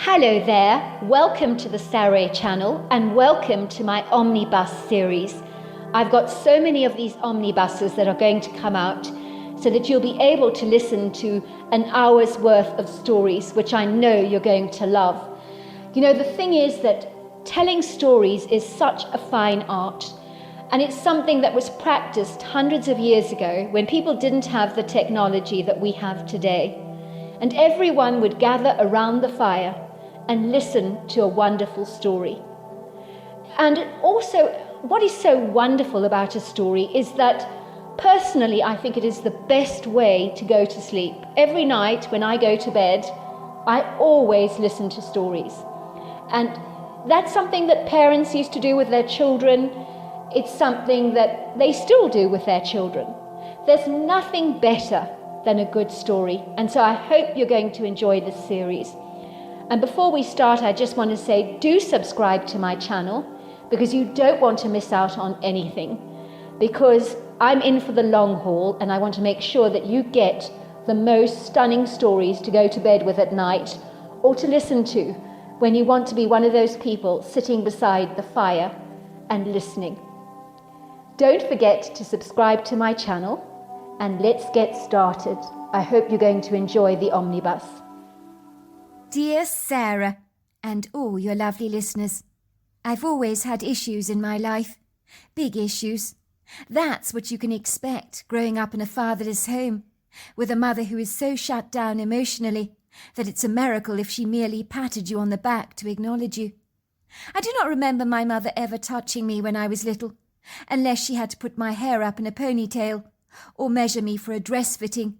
Hello there, welcome to the Saroy channel and welcome to my Omnibus series. I've got so many of these omnibuses that are going to come out so that you'll be able to listen to an hour's worth of stories, which I know you're going to love. You know, the thing is that telling stories is such a fine art, and it's something that was practiced hundreds of years ago when people didn't have the technology that we have today. And everyone would gather around the fire and listen to a wonderful story. And also, what is so wonderful about a story is that personally, I think it is the best way to go to sleep. Every night when I go to bed, I always listen to stories. And that's something that parents used to do with their children. It's something that they still do with their children. There's nothing better than a good story. And so I hope you're going to enjoy this series. And before we start, I just want to say, do subscribe to my channel because you don't want to miss out on anything. Because I'm in for the long haul and I want to make sure that you get the most stunning stories to go to bed with at night or to listen to when you want to be one of those people sitting beside the fire and listening. Don't forget to subscribe to my channel and let's get started. I hope you're going to enjoy the omnibus. Dear Sarah, and all your lovely listeners, I've always had issues in my life, big issues. That's what you can expect growing up in a fatherless home, with a mother who is so shut down emotionally that it's a miracle if she merely patted you on the back to acknowledge you. I do not remember my mother ever touching me when I was little, unless she had to put my hair up in a ponytail or measure me for a dress fitting.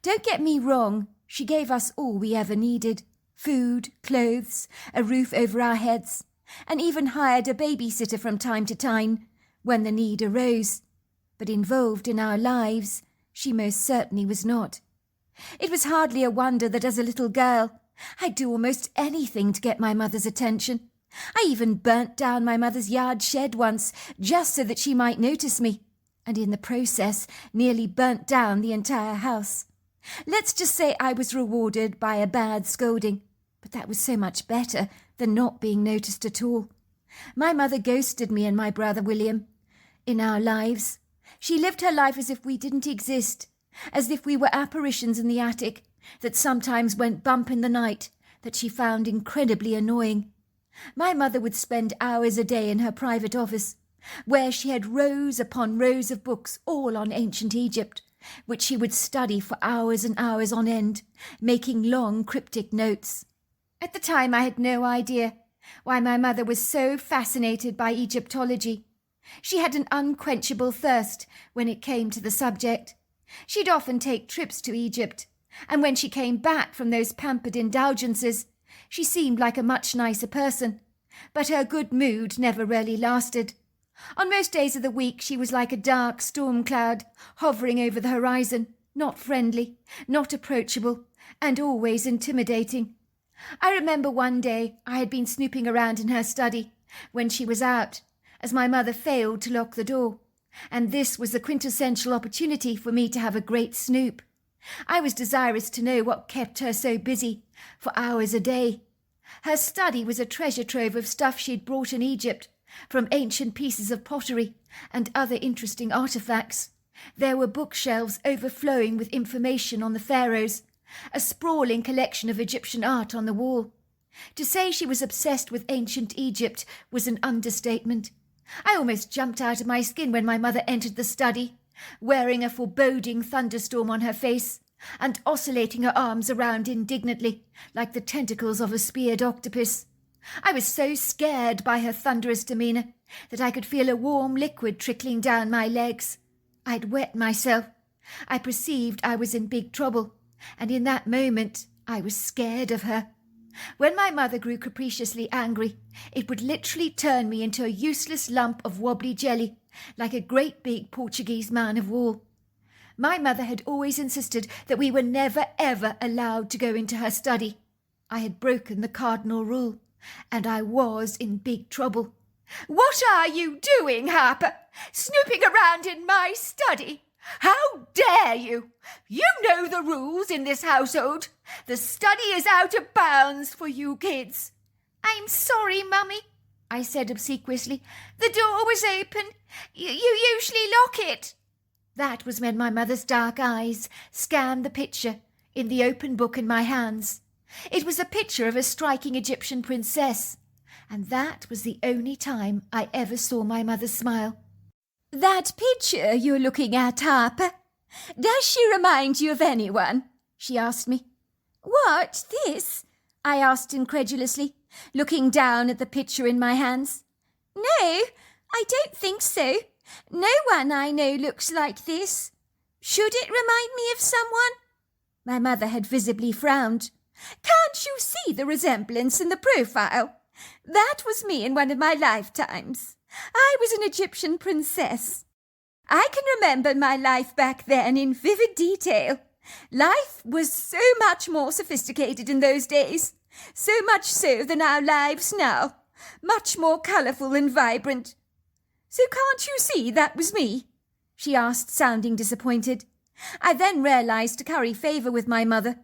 Don't get me wrong, she gave us all we ever needed. Food, clothes, a roof over our heads, and even hired a babysitter from time to time when the need arose. But involved in our lives, she most certainly was not. It was hardly a wonder that as a little girl, I'd do almost anything to get my mother's attention. I even burnt down my mother's yard shed once, just so that she might notice me, and in the process nearly burnt down the entire house. Let's just say I was rewarded by a bad scolding. But that was so much better than not being noticed at all. My mother ghosted me and my brother William in our lives. She lived her life as if we didn't exist, as if we were apparitions in the attic that sometimes went bump in the night that she found incredibly annoying. My mother would spend hours a day in her private office, where she had rows upon rows of books all on ancient Egypt, which she would study for hours and hours on end, making long cryptic notes. At the time, I had no idea why my mother was so fascinated by Egyptology. She had an unquenchable thirst when it came to the subject. She'd often take trips to Egypt, and when she came back from those pampered indulgences, she seemed like a much nicer person, but her good mood never really lasted. On most days of the week, she was like a dark storm cloud hovering over the horizon, not friendly, not approachable, and always intimidating. I remember one day I had been snooping around in her study when she was out, as my mother failed to lock the door, and this was the quintessential opportunity for me to have a great snoop. I was desirous to know what kept her so busy for hours a day. Her study was a treasure trove of stuff she'd brought in Egypt, from ancient pieces of pottery and other interesting artifacts. There were bookshelves overflowing with information on the pharaohs, a sprawling collection of Egyptian art on the wall. To say she was obsessed with ancient Egypt was an understatement. I almost jumped out of my skin when my mother entered the study, wearing a foreboding thunderstorm on her face and oscillating her arms around indignantly like the tentacles of a speared octopus. I was so scared by her thunderous demeanour that I could feel a warm liquid trickling down my legs. I'd wet myself. I perceived I was in big trouble, and in that moment I was scared of her. When my mother grew capriciously angry, it would literally turn me into a useless lump of wobbly jelly, like a great big Portuguese man of war. My mother had always insisted that we were never ever allowed to go into her study. I had broken the cardinal rule, and I was in big trouble. "What are you doing, Harper? Snooping around in my study? How dare you? You know the rules in this household. The study is out of bounds for you kids. I'm sorry, Mummy, I said obsequiously. The door was open. You usually lock it. That was when my mother's dark eyes scanned the picture in the open book in my hands. It was a picture of a striking Egyptian princess, and that was the only time I ever saw my mother smile. That picture you're looking at, Harper, does she remind you of anyone? She asked me. What, this? I asked incredulously, looking down at the picture in my hands. No, I don't think so. No one I know looks like this. Should it remind me of someone? My mother had visibly frowned. Can't you see the resemblance in the profile? That was me in one of my lifetimes. I was an Egyptian princess. I can remember my life back then in vivid detail. Life was so much more sophisticated in those days, so much so than our lives now, much more colourful and vibrant. So can't you see that was me? She asked, sounding disappointed. I then realised to curry favour with my mother,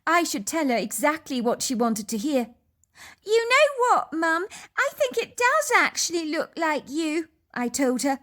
I should tell her exactly what she wanted to hear. You know what, Mum? I think it does actually look like you, I told her.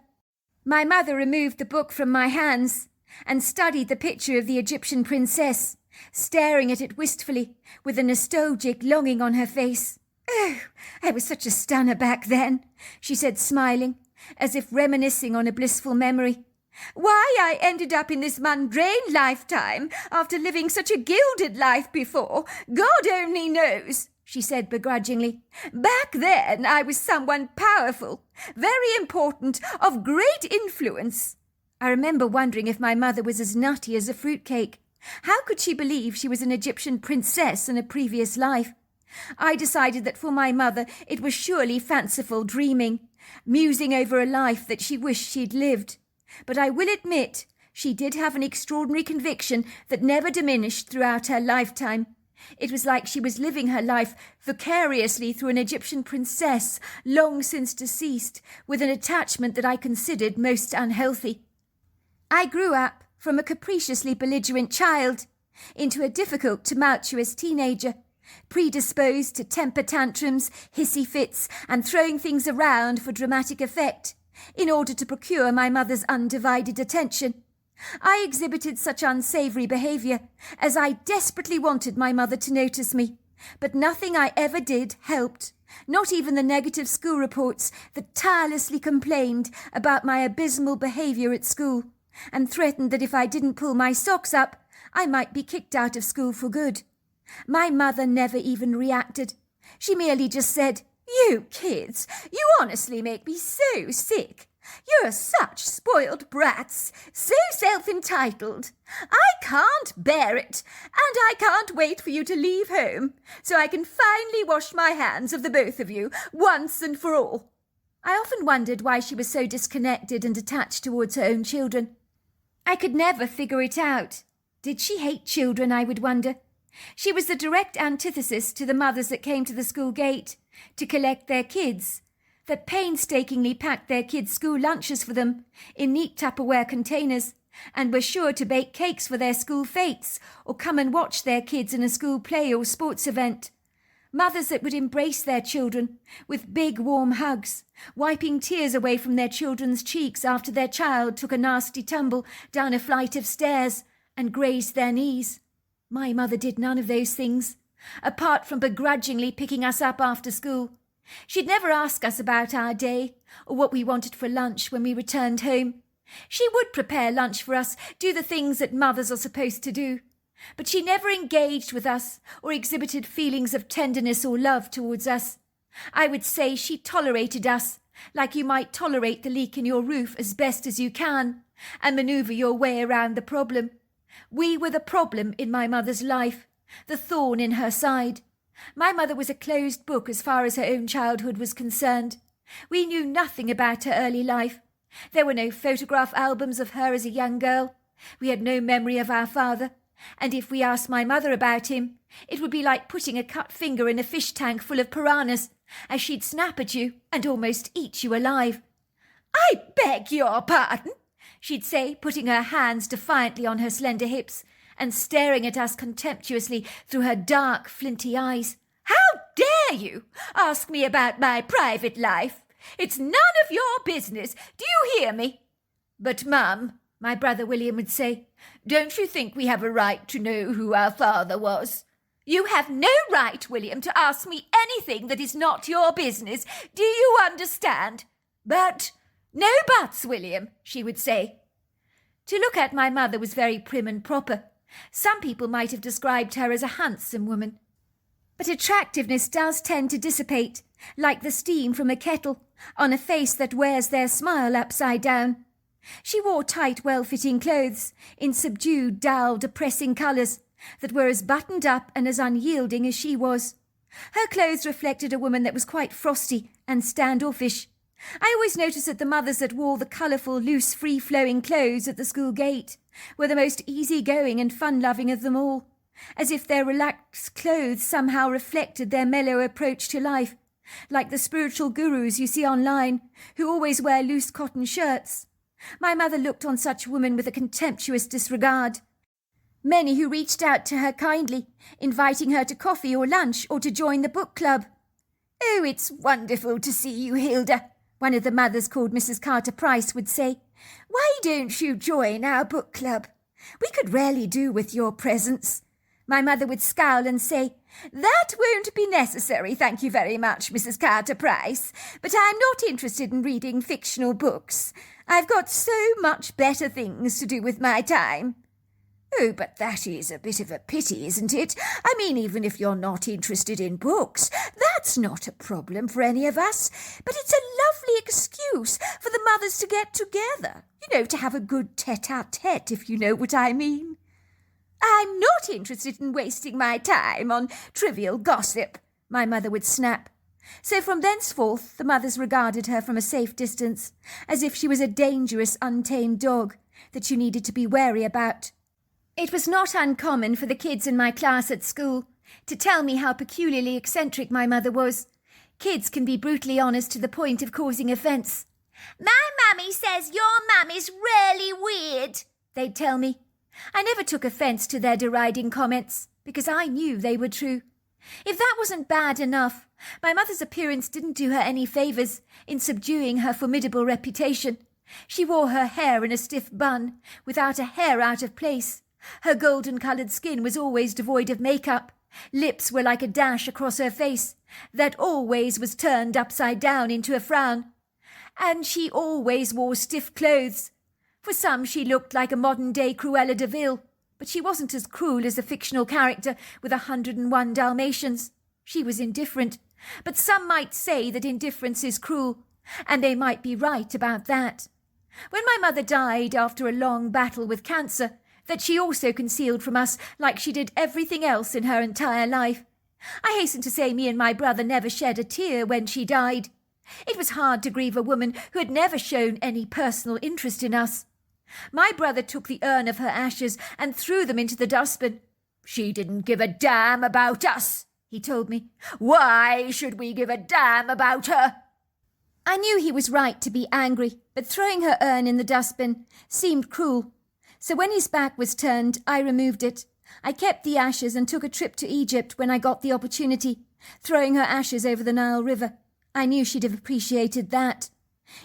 My mother removed the book from my hands and studied the picture of the Egyptian princess, staring at it wistfully, with a nostalgic longing on her face. Oh, I was such a stunner back then, she said, smiling, as if reminiscing on a blissful memory. Why I ended up in this mundane lifetime after living such a gilded life before, God only knows, she said begrudgingly. Back then I was someone powerful, very important, of great influence. I remember wondering if my mother was as nutty as a fruitcake. How could she believe she was an Egyptian princess in a previous life? I decided that for my mother it was surely fanciful dreaming, musing over a life that she wished she'd lived. But I will admit, she did have an extraordinary conviction that never diminished throughout her lifetime. It was like she was living her life vicariously through an Egyptian princess, long since deceased, with an attachment that I considered most unhealthy. I grew up from a capriciously belligerent child into a difficult, tumultuous teenager, predisposed to temper tantrums, hissy fits, and throwing things around for dramatic effect, in order to procure my mother's undivided attention. I exhibited such unsavoury behaviour, as I desperately wanted my mother to notice me, but nothing I ever did helped, not even the negative school reports that tirelessly complained about my abysmal behaviour at school, and threatened that if I didn't pull my socks up, I might be kicked out of school for good. My mother never even reacted. She merely just said, "You kids, you honestly make me so sick. You're such spoiled brats, so self-entitled. I can't bear it, and I can't wait for you to leave home, so I can finally wash my hands of the both of you, once and for all." I often wondered why she was so disconnected and attached towards her own children. I could never figure it out. Did she hate children, I would wonder? She was the direct antithesis to the mothers that came to the school gate to collect their kids, that painstakingly packed their kids' school lunches for them in neat Tupperware containers and were sure to bake cakes for their school fetes or come and watch their kids in a school play or sports event. Mothers that would embrace their children with big warm hugs, wiping tears away from their children's cheeks after their child took a nasty tumble down a flight of stairs and grazed their knees. My mother did none of those things, apart from begrudgingly picking us up after school. She'd never ask us about our day or what we wanted for lunch when we returned home. She would prepare lunch for us, do the things that mothers are supposed to do, but she never engaged with us or exhibited feelings of tenderness or love towards us. I would say she tolerated us, like you might tolerate the leak in your roof as best as you can, and manoeuvre your way around the problem. We were the problem in my mother's life, the thorn in her side. My mother was a closed book as far as her own childhood was concerned. We knew nothing about her early life. There were no photograph albums of her as a young girl. We had no memory of our father, and if we asked my mother about him, it would be like putting a cut finger in a fish tank full of piranhas, as she'd snap at you and almost eat you alive. "I beg your pardon," she'd say, putting her hands defiantly on her slender hips and staring at us contemptuously through her dark, flinty eyes. How dare you ask me about my private life? It's none of your business. Do you hear me? But, Mum, my brother William would say, don't you think we have a right to know who our father was? You have no right, William, to ask me anything that is not your business. Do you understand? But, no buts, William, she would say. To look at my mother was very prim and proper. Some people might have described her as a handsome woman. But attractiveness does tend to dissipate, like the steam from a kettle, on a face that wears their smile upside down. She wore tight, well-fitting clothes, in subdued, dull, depressing colours, that were as buttoned up and as unyielding as she was. Her clothes reflected a woman that was quite frosty and standoffish. I always noticed that the mothers that wore the colourful, loose, free-flowing clothes at the school gate were the most easy-going and fun-loving of them all, as if their relaxed clothes somehow reflected their mellow approach to life, like the spiritual gurus you see online, who always wear loose cotton shirts. My mother looked on such women with a contemptuous disregard. Many who reached out to her kindly, inviting her to coffee or lunch or to join the book club. "Oh, it's wonderful to see you, Hilda," one of the mothers called Mrs. Carter Price would say. "Why don't you join our book club? We could rarely do with your presence." My mother would scowl and say, "That won't be necessary, thank you very much, Mrs. Carter Price, but I'm not interested in reading fictional books. I've got so much better things to do with my time." "Oh, but that is a bit of a pity, isn't it? I mean, even if you're not interested in books, that's not a problem for any of us. But it's a lovely excuse for the mothers to get together, to have a good tete-a-tete, if you know what I mean." "I'm not interested in wasting my time on trivial gossip," my mother would snap. So from thenceforth the mothers regarded her from a safe distance, as if she was a dangerous, untamed dog that you needed to be wary about. It was not uncommon for the kids in my class at school to tell me how peculiarly eccentric my mother was. Kids can be brutally honest to the point of causing offence. "My mummy says your mum is really weird," they'd tell me. I never took offence to their deriding comments, because I knew they were true. If that wasn't bad enough, my mother's appearance didn't do her any favours in subduing her formidable reputation. She wore her hair in a stiff bun, without a hair out of place. Her golden-coloured skin was always devoid of makeup. Lips were like a dash across her face, that always was turned upside down into a frown. And she always wore stiff clothes. For some she looked like a modern-day Cruella de Vil, but she wasn't as cruel as a fictional character with 101 Dalmatians. She was indifferent, but some might say that indifference is cruel, and they might be right about that. When my mother died after a long battle with cancer, that she also concealed from us like she did everything else in her entire life, I hasten to say me and my brother never shed a tear when she died. It was hard to grieve a woman who had never shown any personal interest in us. My brother took the urn of her ashes and threw them into the dustbin. "She didn't give a damn about us," he told me. "Why should we give a damn about her?" I knew he was right to be angry, but throwing her urn in the dustbin seemed cruel. So when his back was turned, I removed it. I kept the ashes and took a trip to Egypt when I got the opportunity, throwing her ashes over the Nile River. I knew she'd have appreciated that.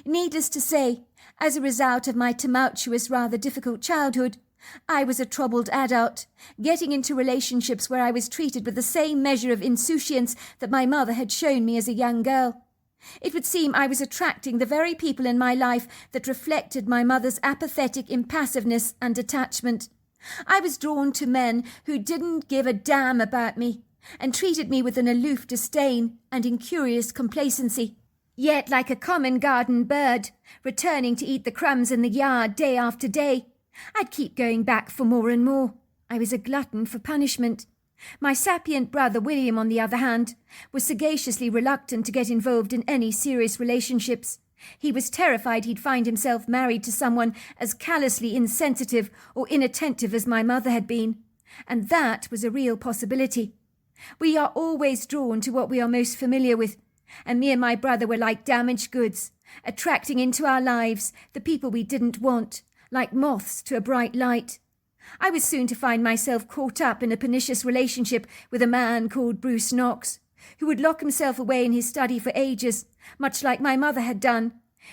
Needless to say, as a result of my tumultuous, rather difficult childhood, I was a troubled adult, getting into relationships where I was treated with the same measure of insouciance that my mother had shown me as a young girl. It would seem I was attracting the very people in my life that reflected my mother's apathetic impassiveness and detachment. I was drawn to men who didn't give a damn about me, and treated me with an aloof disdain and incurious complacency. Yet like a common garden bird, returning to eat the crumbs in the yard day after day, I'd keep going back for more and more. I was a glutton for punishment. My sapient brother William, on the other hand, was sagaciously reluctant to get involved in any serious relationships. He was terrified he'd find himself married to someone as callously insensitive or inattentive as my mother had been, and that was a real possibility. We are always drawn to what we are most familiar with, and me and my brother were like damaged goods, attracting into our lives the people we didn't want, like moths to a bright light. I was soon to find myself caught up in a pernicious relationship with a man called Bruce Knox, who would lock himself away in his study for ages, much like my mother had done,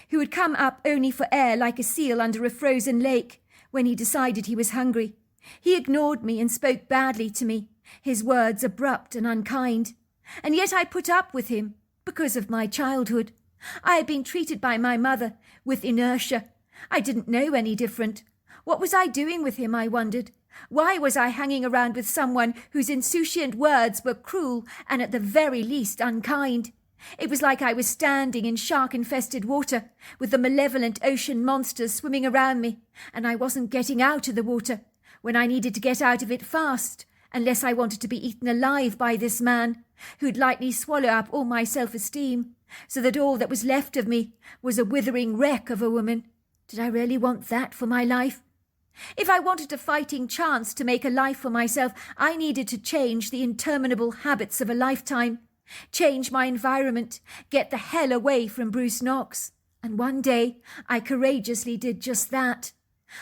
who would come up only for air like a seal under a frozen lake when he decided he was hungry. He ignored me and spoke badly to me, his words abrupt and unkind. And yet I put up with him because of my childhood. I had been treated by my mother with inertia. I didn't know any different. What was I doing with him, I wondered? Why was I hanging around with someone whose insouciant words were cruel and at the very least unkind? It was like I was standing in shark-infested water with the malevolent ocean monsters swimming around me, and I wasn't getting out of the water when I needed to get out of it fast, unless I wanted to be eaten alive by this man, who'd lightly swallow up all my self-esteem, so that all that was left of me was a withering wreck of a woman. Did I really want that for my life? If I wanted a fighting chance to make a life for myself, I needed to change the interminable habits of a lifetime, change my environment, get the hell away from Bruce Knox. And one day, I courageously did just that.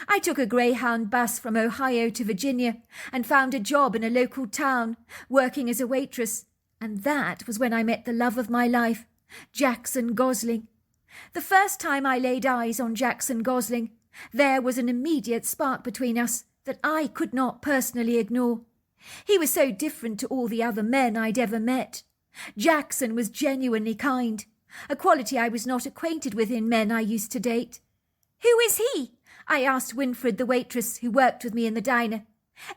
I took a Greyhound bus from Ohio to Virginia and found a job in a local town, working as a waitress. And that was when I met the love of my life, Jackson Gosling. The first time I laid eyes on Jackson Gosling, there was an immediate spark between us that I could not personally ignore. He was so different to all the other men I'd ever met. Jackson was genuinely kind, a quality I was not acquainted with in men I used to date. "Who is he?" I asked Winfred, the waitress who worked with me in the diner.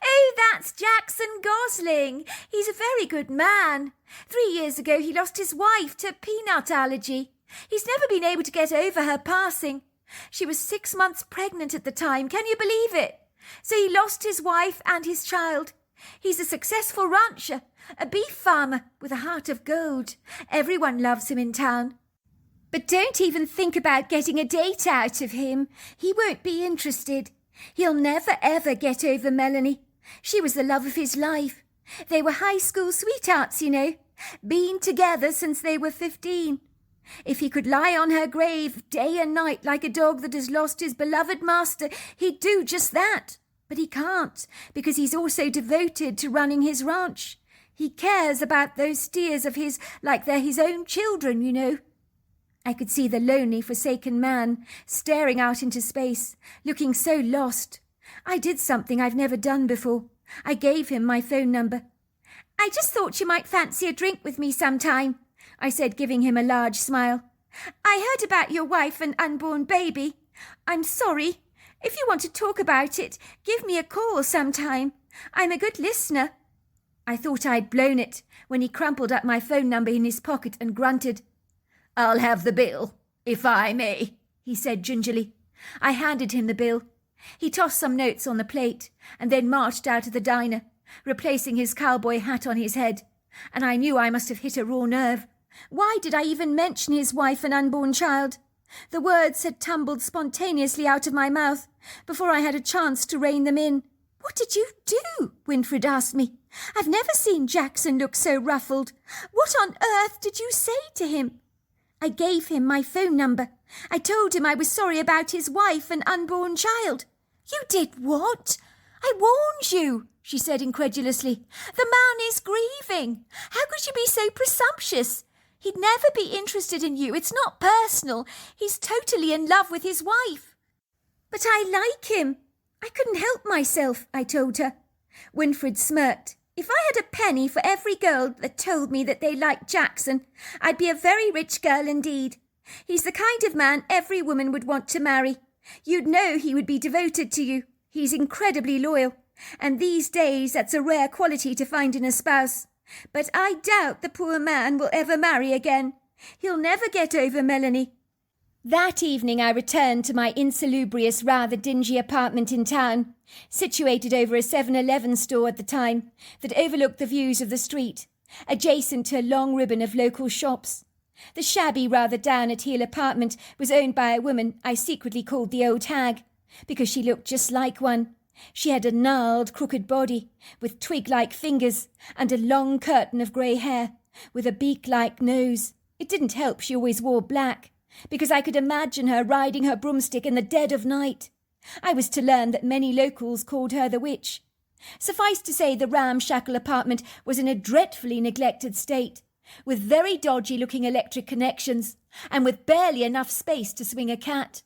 "Oh, that's Jackson Gosling. He's a very good man. 3 years ago he lost his wife to peanut allergy. He's never been able to get over her passing. She was 6 months pregnant at the time, can you believe it? So he lost his wife and his child. He's a successful rancher, a beef farmer with a heart of gold. Everyone loves him in town. But don't even think about getting a date out of him. He won't be interested. He'll never ever get over Melanie. She was the love of his life. They were high school sweethearts, you know, been together since they were 15. If he could lie on her grave day and night like a dog that has lost his beloved master, he'd do just that. But he can't, because he's also devoted to running his ranch. He cares about those steers of his like they're his own children, you know. I could see the lonely, forsaken man staring out into space, looking so lost. I did something I've never done before. I gave him my phone number. "I just thought you might fancy a drink with me sometime," I said, giving him a large smile. "I heard about your wife and unborn baby. I'm sorry. If you want to talk about it, give me a call sometime. I'm a good listener." I thought I'd blown it when he crumpled up my phone number in his pocket and grunted. "I'll have the bill, if I may," he said gingerly. I handed him the bill. He tossed some notes on the plate and then marched out of the diner, replacing his cowboy hat on his head. And I knew I must have hit a raw nerve. Why did I even mention his wife and unborn child? The words had tumbled spontaneously out of my mouth before I had a chance to rein them in. "What did you do?" Winfred asked me. "I've never seen Jackson look so ruffled. What on earth did you say to him?" I gave him my phone number. I told him I was sorry about his wife and unborn child. "You did what?" "I warned you," she said incredulously. "The man is grieving. How could you be so presumptuous? He'd never be interested in you. It's not personal. He's totally in love with his wife." "But I like him. I couldn't help myself," I told her. Winfred smirked. "If I had a penny for every girl that told me that they liked Jackson, I'd be a very rich girl indeed. He's the kind of man every woman would want to marry. You'd know he would be devoted to you. He's incredibly loyal, and these days that's a rare quality to find in a spouse. But I doubt the poor man will ever marry again. He'll never get over Melanie." That evening I returned to my insalubrious, rather dingy apartment in town, situated over a 7-Eleven store at the time, that overlooked the views of the street, adjacent to a long ribbon of local shops. The shabby, rather down-at-heel apartment was owned by a woman I secretly called the Old Hag, because she looked just like one. She had a gnarled, crooked body, with twig-like fingers, and a long curtain of grey hair, with a beak-like nose. It didn't help she always wore black, because I could imagine her riding her broomstick in the dead of night. I was to learn that many locals called her the witch. Suffice to say, the ramshackle apartment was in a dreadfully neglected state, with very dodgy-looking electric connections, and with barely enough space to swing a cat.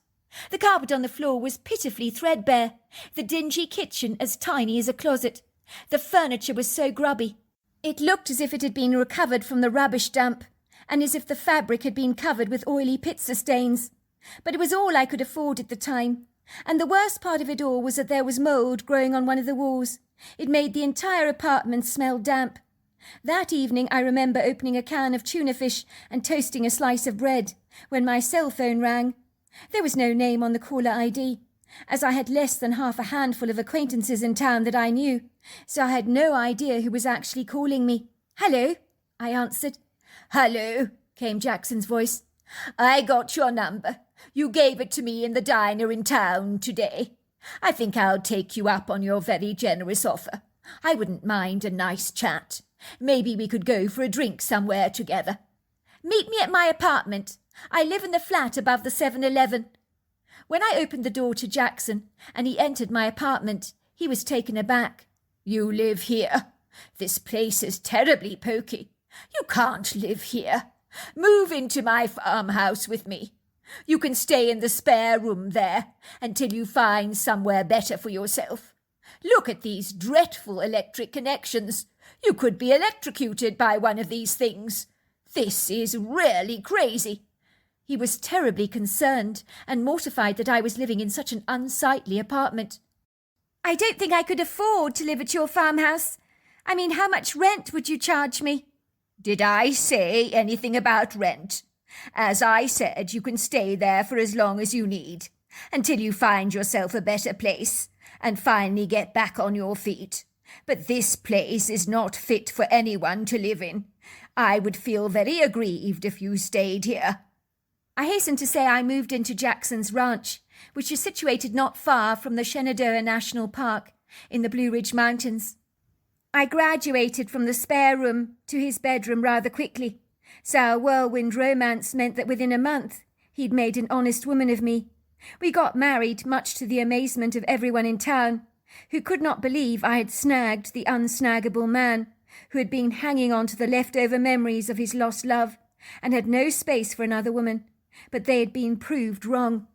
The carpet on the floor was pitifully threadbare, the dingy kitchen as tiny as a closet. The furniture was so grubby. It looked as if it had been recovered from the rubbish dump, and as if the fabric had been covered with oily pizza stains. But it was all I could afford at the time, and the worst part of it all was that there was mould growing on one of the walls. It made the entire apartment smell damp. That evening I remember opening a can of tuna fish and toasting a slice of bread when my cell phone rang. There was no name on the caller ID, as I had less than half a handful of acquaintances in town that I knew, so I had no idea who was actually calling me. "Hello," I answered. "Hello," came Jackson's voice. "I got your number. You gave it to me in the diner in town today. I think I'll take you up on your very generous offer. I wouldn't mind a nice chat. Maybe we could go for a drink somewhere together. Meet me at my apartment. I live in the flat above the 7-Eleven. When I opened the door to Jackson and he entered my apartment, he was taken aback. "You live here? This place is terribly poky. You can't live here. Move into my farmhouse with me. You can stay in the spare room there until you find somewhere better for yourself. Look at these dreadful electric connections. You could be electrocuted by one of these things. This is really crazy." He was terribly concerned and mortified that I was living in such an unsightly apartment. "I don't think I could afford to live at your farmhouse. I mean, how much rent would you charge me?" "Did I say anything about rent? As I said, you can stay there for as long as you need, until you find yourself a better place and finally get back on your feet. But this place is not fit for anyone to live in. I would feel very aggrieved if you stayed here." I hasten to say I moved into Jackson's ranch, which is situated not far from the Shenandoah National Park in the Blue Ridge Mountains. I graduated from the spare room to his bedroom rather quickly, so our whirlwind romance meant that within a month he'd made an honest woman of me. We got married, much to the amazement of everyone in town, who could not believe I had snagged the unsnaggable man, who had been hanging on to the leftover memories of his lost love, and had no space for another woman. But they had been proved wrong.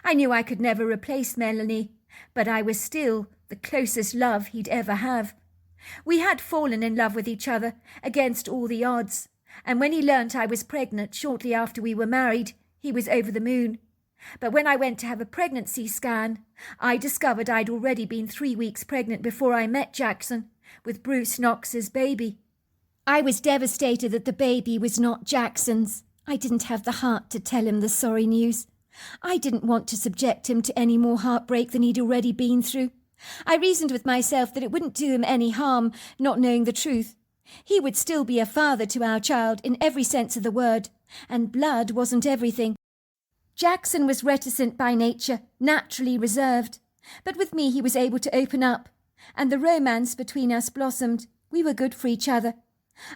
I knew I could never replace Melanie, but I was still the closest love he'd ever have. We had fallen in love with each other against all the odds, and when he learnt I was pregnant shortly after we were married, he was over the moon. But when I went to have a pregnancy scan, I discovered I'd already been 3 weeks pregnant before I met Jackson, with Bruce Knox's baby. I was devastated that the baby was not Jackson's. I didn't have the heart to tell him the sorry news. I didn't want to subject him to any more heartbreak than he'd already been through. I reasoned with myself that it wouldn't do him any harm not knowing the truth. He would still be a father to our child in every sense of the word, and blood wasn't everything. Jackson was reticent by nature, naturally reserved, but with me he was able to open up, and the romance between us blossomed. We were good for each other.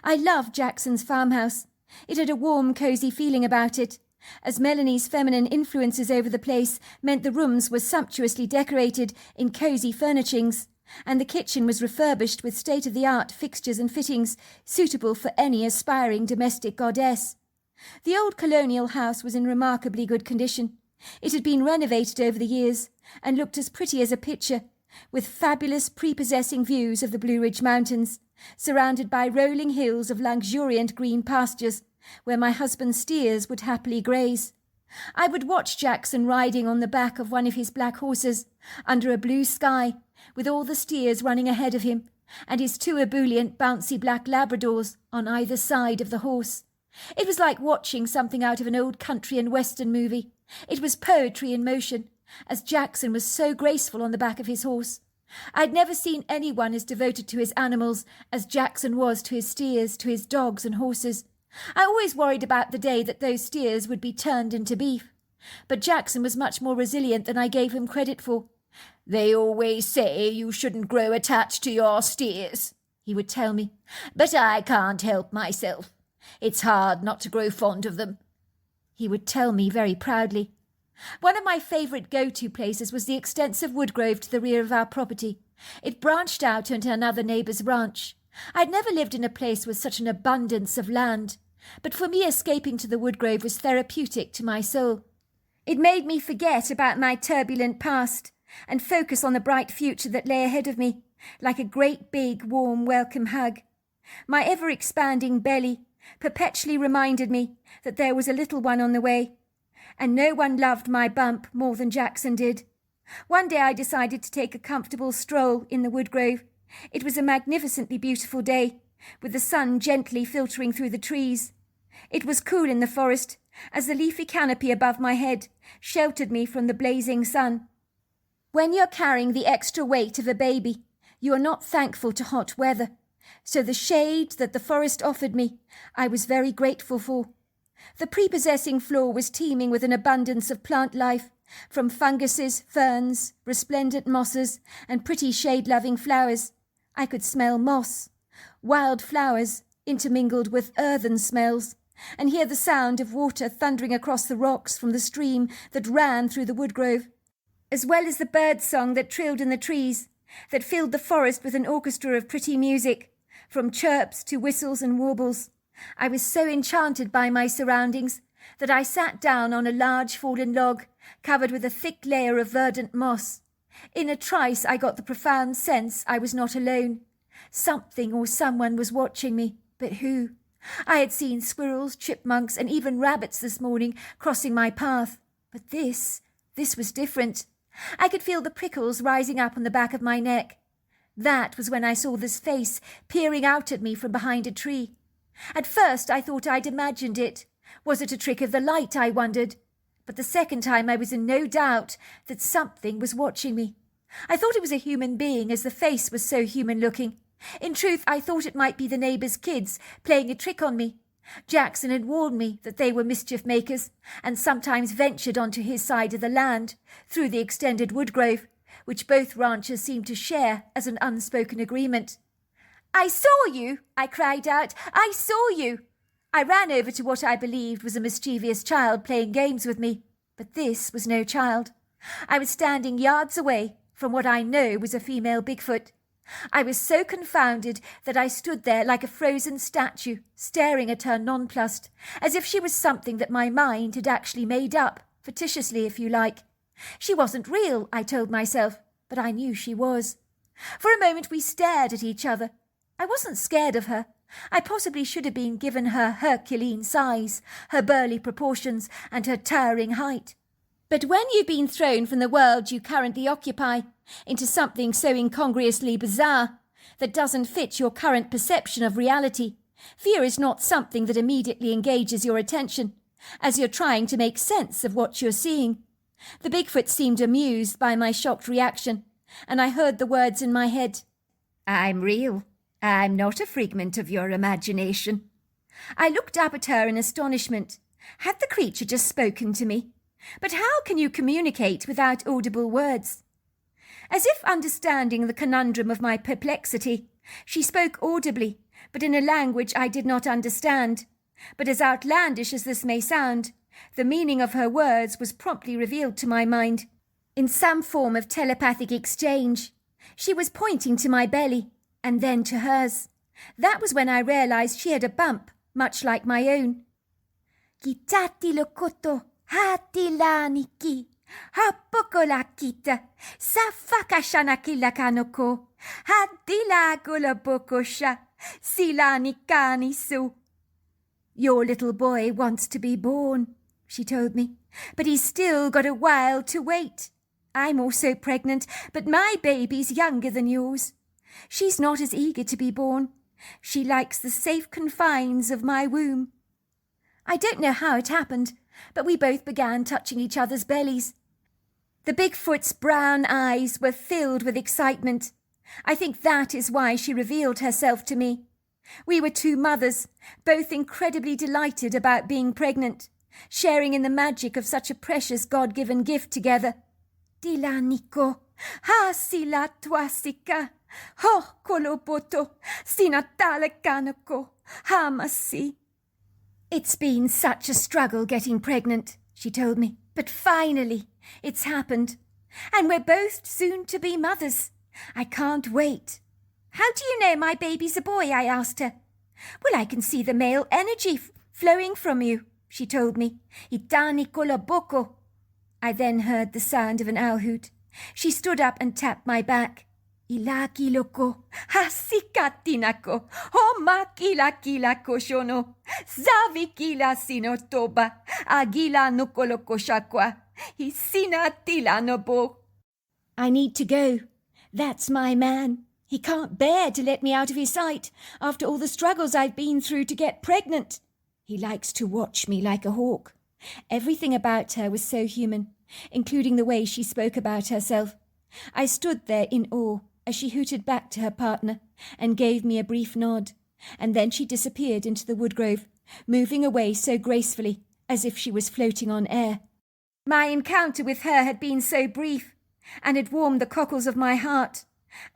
I loved Jackson's farmhouse. It had a warm, cosy feeling about it, as Melanie's feminine influences over the place meant the rooms were sumptuously decorated in cosy furnishings, and the kitchen was refurbished with state-of-the-art fixtures and fittings suitable for any aspiring domestic goddess. The old colonial house was in remarkably good condition. It had been renovated over the years and looked as pretty as a picture, with fabulous prepossessing views of the Blue Ridge Mountains, surrounded by rolling hills of luxuriant green pastures, where my husband's steers would happily graze. I would watch Jackson riding on the back of one of his black horses, under a blue sky, with all the steers running ahead of him, and his 2 ebullient bouncy black Labradors on either side of the horse. It was like watching something out of an old country and western movie. It was poetry in motion, as Jackson was so graceful on the back of his horse. I'd never seen anyone as devoted to his animals as Jackson was to his steers, to his dogs and horses. I always worried about the day that those steers would be turned into beef. But Jackson was much more resilient than I gave him credit for. "They always say you shouldn't grow attached to your steers," he would tell me, "but I can't help myself. It's hard not to grow fond of them," he would tell me very proudly. One of my favourite go-to places was the extensive woodgrove to the rear of our property. It branched out into another neighbour's ranch. I'd never lived in a place with such an abundance of land, but for me escaping to the woodgrove was therapeutic to my soul. It made me forget about my turbulent past and focus on the bright future that lay ahead of me, like a great big warm welcome hug. My ever-expanding belly perpetually reminded me that there was a little one on the way, and no one loved my bump more than Jackson did. One day I decided to take a comfortable stroll in the woodgrove. It was a magnificently beautiful day, with the sun gently filtering through the trees. It was cool in the forest, as the leafy canopy above my head sheltered me from the blazing sun. When you're carrying the extra weight of a baby, you are not thankful to hot weather, so the shade that the forest offered me, I was very grateful for. The prepossessing floor was teeming with an abundance of plant life, from funguses, ferns, resplendent mosses, and pretty shade-loving flowers. I could smell moss, wild flowers intermingled with earthen smells, and hear the sound of water thundering across the rocks from the stream that ran through the woodgrove, as well as the bird song that trilled in the trees, that filled the forest with an orchestra of pretty music, from chirps to whistles and warbles. I was so enchanted by my surroundings that I sat down on a large fallen log covered with a thick layer of verdant moss. In a trice I got the profound sense I was not alone. Something or someone was watching me, but who? I had seen squirrels, chipmunks, and even rabbits this morning crossing my path, but this was different. I could feel the prickles rising up on the back of my neck. That was when I saw this face peering out at me from behind a tree. At first I thought I'd imagined it. Was it a trick of the light, I wondered? But the second time I was in no doubt that something was watching me. I thought it was a human being, as the face was so human-looking. In truth, I thought it might be the neighbour's kids playing a trick on me. Jackson had warned me that they were mischief-makers, and sometimes ventured onto his side of the land, through the extended woodgrove, which both ranchers seemed to share as an unspoken agreement. "I saw you!" I cried out. "I saw you!" I ran over to what I believed was a mischievous child playing games with me, but this was no child. I was standing yards away from what I know was a female Bigfoot. I was so confounded that I stood there like a frozen statue, staring at her nonplussed, as if she was something that my mind had actually made up, fictitiously if you like. She wasn't real, I told myself, but I knew she was. For a moment we stared at each other. I wasn't scared of her. I possibly should have been given her Herculean size, her burly proportions, and her towering height. But when you've been thrown from the world you currently occupy into something so incongruously bizarre that doesn't fit your current perception of reality, fear is not something that immediately engages your attention, as you're trying to make sense of what you're seeing. The Bigfoot seemed amused by my shocked reaction, and I heard the words in my head. "I'm real. I'm not a figment of your imagination." I looked up at her in astonishment. Had the creature just spoken to me? But how can you communicate without audible words? As if understanding the conundrum of my perplexity, she spoke audibly, but in a language I did not understand. But as outlandish as this may sound, the meaning of her words was promptly revealed to my mind, in some form of telepathic exchange. She was pointing to my belly, and then to hers. That was when I realized she had a bump, much like my own. "Kitati lokoto, hati laniki, hapoko la kita, safakashanaki la kanoko, hadila golabokosha, silanikani su." "Your little boy wants to be born," she told me, "but he's still got a while to wait. I'm also pregnant, but my baby's younger than yours. She's not as eager to be born. She likes the safe confines of my womb." I don't know how it happened, but we both began touching each other's bellies. The Bigfoot's brown eyes were filled with excitement. I think that is why she revealed herself to me. We were two mothers, both incredibly delighted about being pregnant, sharing in the magic of such a precious God-given gift together. "Dila Niko, ha sila tuasika, ho kolopoto, sinatale kanoko, ha masi." "It's been such a struggle getting pregnant," she told me. But finally, it's happened. And we're both soon to be mothers. I can't wait. How do you know my baby's a boy? I asked her. Well, I can see the male energy flowing from you, she told me. Itani koloboko. I then heard the sound of an owl hoot. She stood up and tapped my back. Ilaki loko, hasikatinako, homakilakilako shono, zavikila sinotoba, agila nokoloko shakwa, hisinatila nobo. I need to go. That's my man. He can't bear to let me out of his sight after all the struggles I've been through to get pregnant. He likes to watch me like a hawk. Everything about her was so human, including the way she spoke about herself. I stood there in awe as she hooted back to her partner and gave me a brief nod, and then she disappeared into the woodgrove, moving away so gracefully as if she was floating on air. My encounter with her had been so brief, and had warmed the cockles of my heart,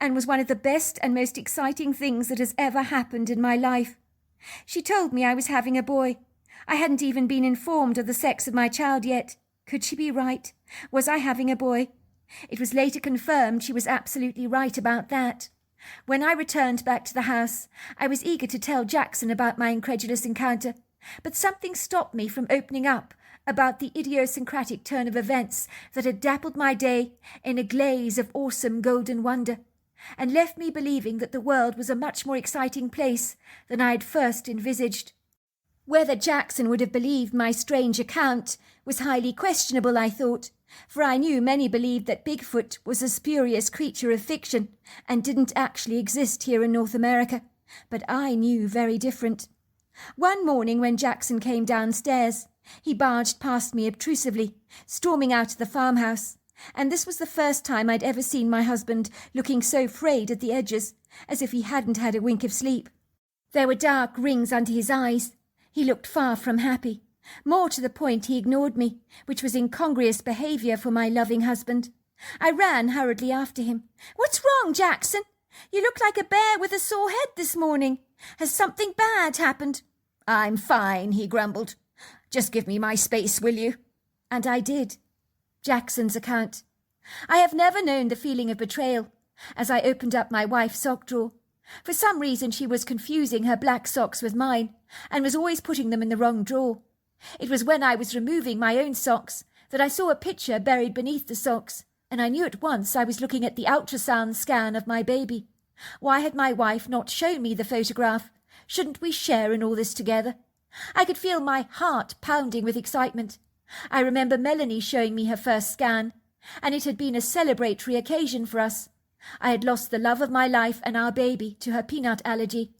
and was one of the best and most exciting things that has ever happened in my life. She told me I was having a boy. I hadn't even been informed of the sex of my child yet. Could she be right? Was I having a boy? It was later confirmed she was absolutely right about that. When I returned back to the house, I was eager to tell Jackson about my incredulous encounter, but something stopped me from opening up about the idiosyncratic turn of events that had dappled my day in a glaze of awesome golden wonder, and left me believing that the world was a much more exciting place than I had first envisaged. Whether Jackson would have believed my strange account was highly questionable, I thought, for I knew many believed that Bigfoot was a spurious creature of fiction and didn't actually exist here in North America, but I knew very different. One morning when Jackson came downstairs, he barged past me obtrusively, storming out of the farmhouse, and this was the first time I'd ever seen my husband looking so frayed at the edges, as if he hadn't had a wink of sleep. There were dark rings under his eyes. He looked far from happy. More to the point, he ignored me, which was incongruous behaviour for my loving husband. I ran hurriedly after him. "What's wrong, Jackson? You look like a bear with a sore head this morning. Has something bad happened?" "I'm fine," he grumbled. "Just give me my space, will you?" And I did. Jackson's account. I have never known the feeling of betrayal as I opened up my wife's sock drawer. For some reason she was confusing her black socks with mine and was always putting them in the wrong drawer. It was when I was removing my own socks that I saw a picture buried beneath the socks, and I knew at once I was looking at the ultrasound scan of my baby. Why had my wife not shown me the photograph? Shouldn't we share in all this together? I could feel my heart pounding with excitement. I remember Melanie showing me her first scan, and it had been a celebratory occasion for us. I had lost the love of my life and our baby to her peanut allergy.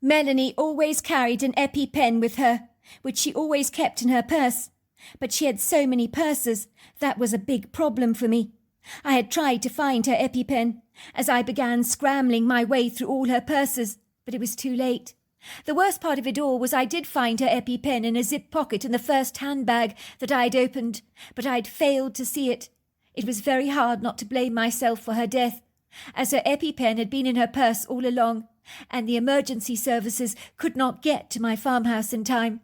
Melanie always carried an EpiPen with her, which she always kept in her purse. But she had so many purses, that was a big problem for me. I had tried to find her EpiPen, as I began scrambling my way through all her purses, but it was too late. The worst part of it all was I did find her EpiPen in a zip pocket in the first handbag that I'd opened, but I'd failed to see it. It was very hard not to blame myself for her death, as her EpiPen had been in her purse all along, and the emergency services could not get to my farmhouse in time.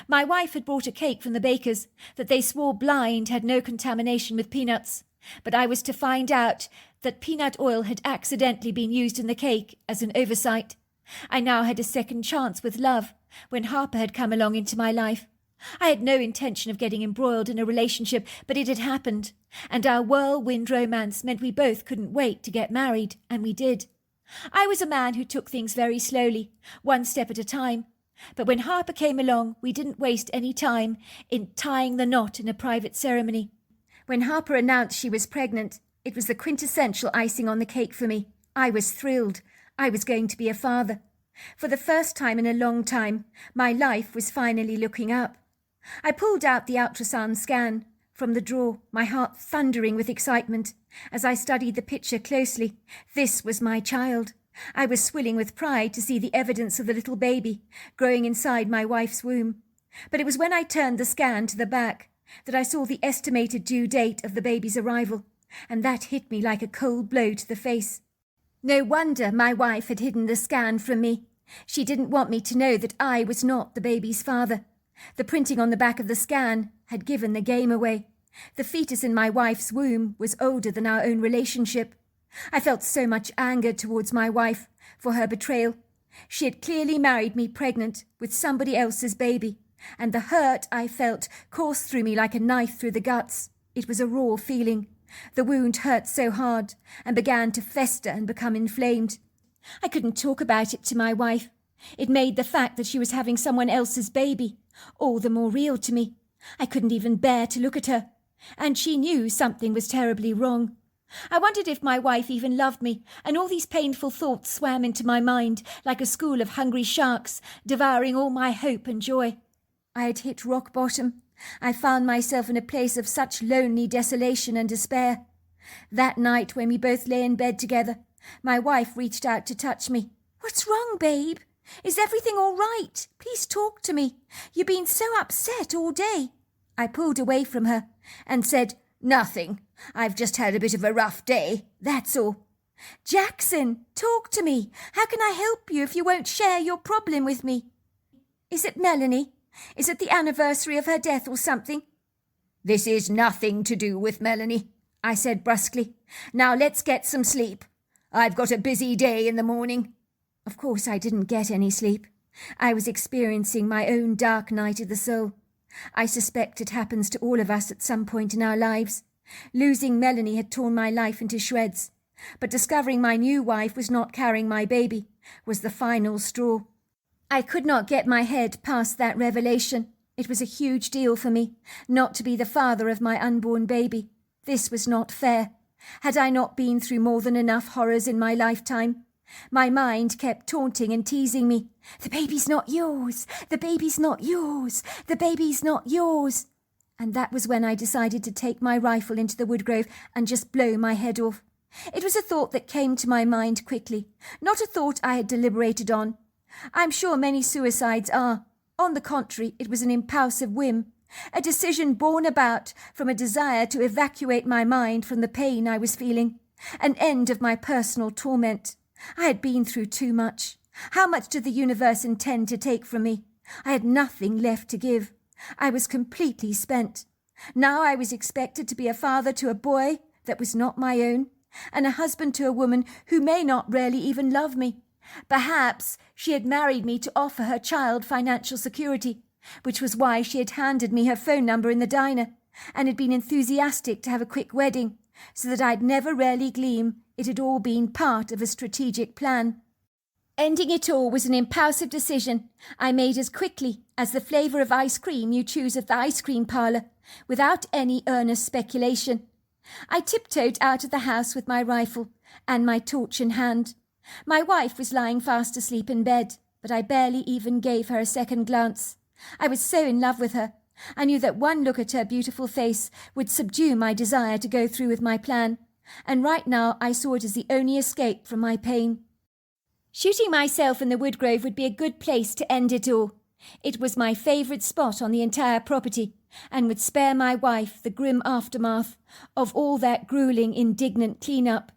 My wife had brought a cake from the baker's that they swore blind had no contamination with peanuts, but I was to find out that peanut oil had accidentally been used in the cake as an oversight. I now had a second chance with love when Harper had come along into my life. I had no intention of getting embroiled in a relationship, but it had happened, and our whirlwind romance meant we both couldn't wait to get married, and we did. I was a man who took things very slowly, one step at a time, but when Harper came along, we didn't waste any time in tying the knot in a private ceremony. When Harper announced she was pregnant, it was the quintessential icing on the cake for me. I was thrilled. I was going to be a father. For the first time in a long time, my life was finally looking up. I pulled out the ultrasound scan from the drawer, my heart thundering with excitement. As I studied the picture closely, this was my child. I was swilling with pride to see the evidence of the little baby growing inside my wife's womb. But it was when I turned the scan to the back that I saw the estimated due date of the baby's arrival, and that hit me like a cold blow to the face. No wonder my wife had hidden the scan from me. She didn't want me to know that I was not the baby's father. The printing on the back of the scan had given the game away. The fetus in my wife's womb was older than our own relationship. I felt so much anger towards my wife for her betrayal. She had clearly married me pregnant with somebody else's baby, and the hurt I felt coursed through me like a knife through the guts. It was a raw feeling. The wound hurt so hard and began to fester and become inflamed. I couldn't talk about it to my wife. It made the fact that she was having someone else's baby all the more real to me. I couldn't even bear to look at her, and she knew something was terribly wrong. I wondered if my wife even loved me, and all these painful thoughts swam into my mind like a school of hungry sharks, devouring all my hope and joy. I had hit rock bottom. I found myself in a place of such lonely desolation and despair. That night, when we both lay in bed together, my wife reached out to touch me. "What's wrong, babe? Is everything all right? Please talk to me. You've been so upset all day." I pulled away from her and said, "Nothing. I've just had a bit of a rough day, that's all." "Jackson, talk to me. How can I help you if you won't share your problem with me?" "Is it Melanie? Is it the anniversary of her death or something?" "This is nothing to do with Melanie," I said brusquely. "Now let's get some sleep. I've got a busy day in the morning." Of course I didn't get any sleep. I was experiencing my own dark night of the soul. I suspect it happens to all of us at some point in our lives. Losing Melanie had torn my life into shreds, but discovering my new wife was not carrying my baby was the final straw. I could not get my head past that revelation. It was a huge deal for me, not to be the father of my unborn baby. This was not fair. Had I not been through more than enough horrors in my lifetime? My mind kept taunting and teasing me. "The baby's not yours. The baby's not yours. The baby's not yours." And that was when I decided to take my rifle into the woodgrove and just blow my head off. It was a thought that came to my mind quickly, not a thought I had deliberated on. I'm sure many suicides are. On the contrary, it was an impulsive whim, a decision born about from a desire to evacuate my mind from the pain I was feeling, an end of my personal torment. I had been through too much. How much did the universe intend to take from me? I had nothing left to give. I was completely spent. Now I was expected to be a father to a boy that was not my own, and a husband to a woman who may not really even love me. Perhaps she had married me to offer her child financial security, which was why she had handed me her phone number in the diner, and had been enthusiastic to have a quick wedding, so that I'd never really gleam it had all been part of a strategic plan. Ending it all was an impulsive decision I made as quickly as the flavour of ice cream you choose at the ice cream parlour, without any earnest speculation. I tiptoed out of the house with my rifle and my torch in hand. My wife was lying fast asleep in bed, but I barely even gave her a second glance. I was so in love with her. I knew that one look at her beautiful face would subdue my desire to go through with my plan, and right now I saw it as the only escape from my pain. Shooting myself in the woodgrove would be a good place to end it all. It was my favourite spot on the entire property, and would spare my wife the grim aftermath of all that gruelling, indignant clean-up.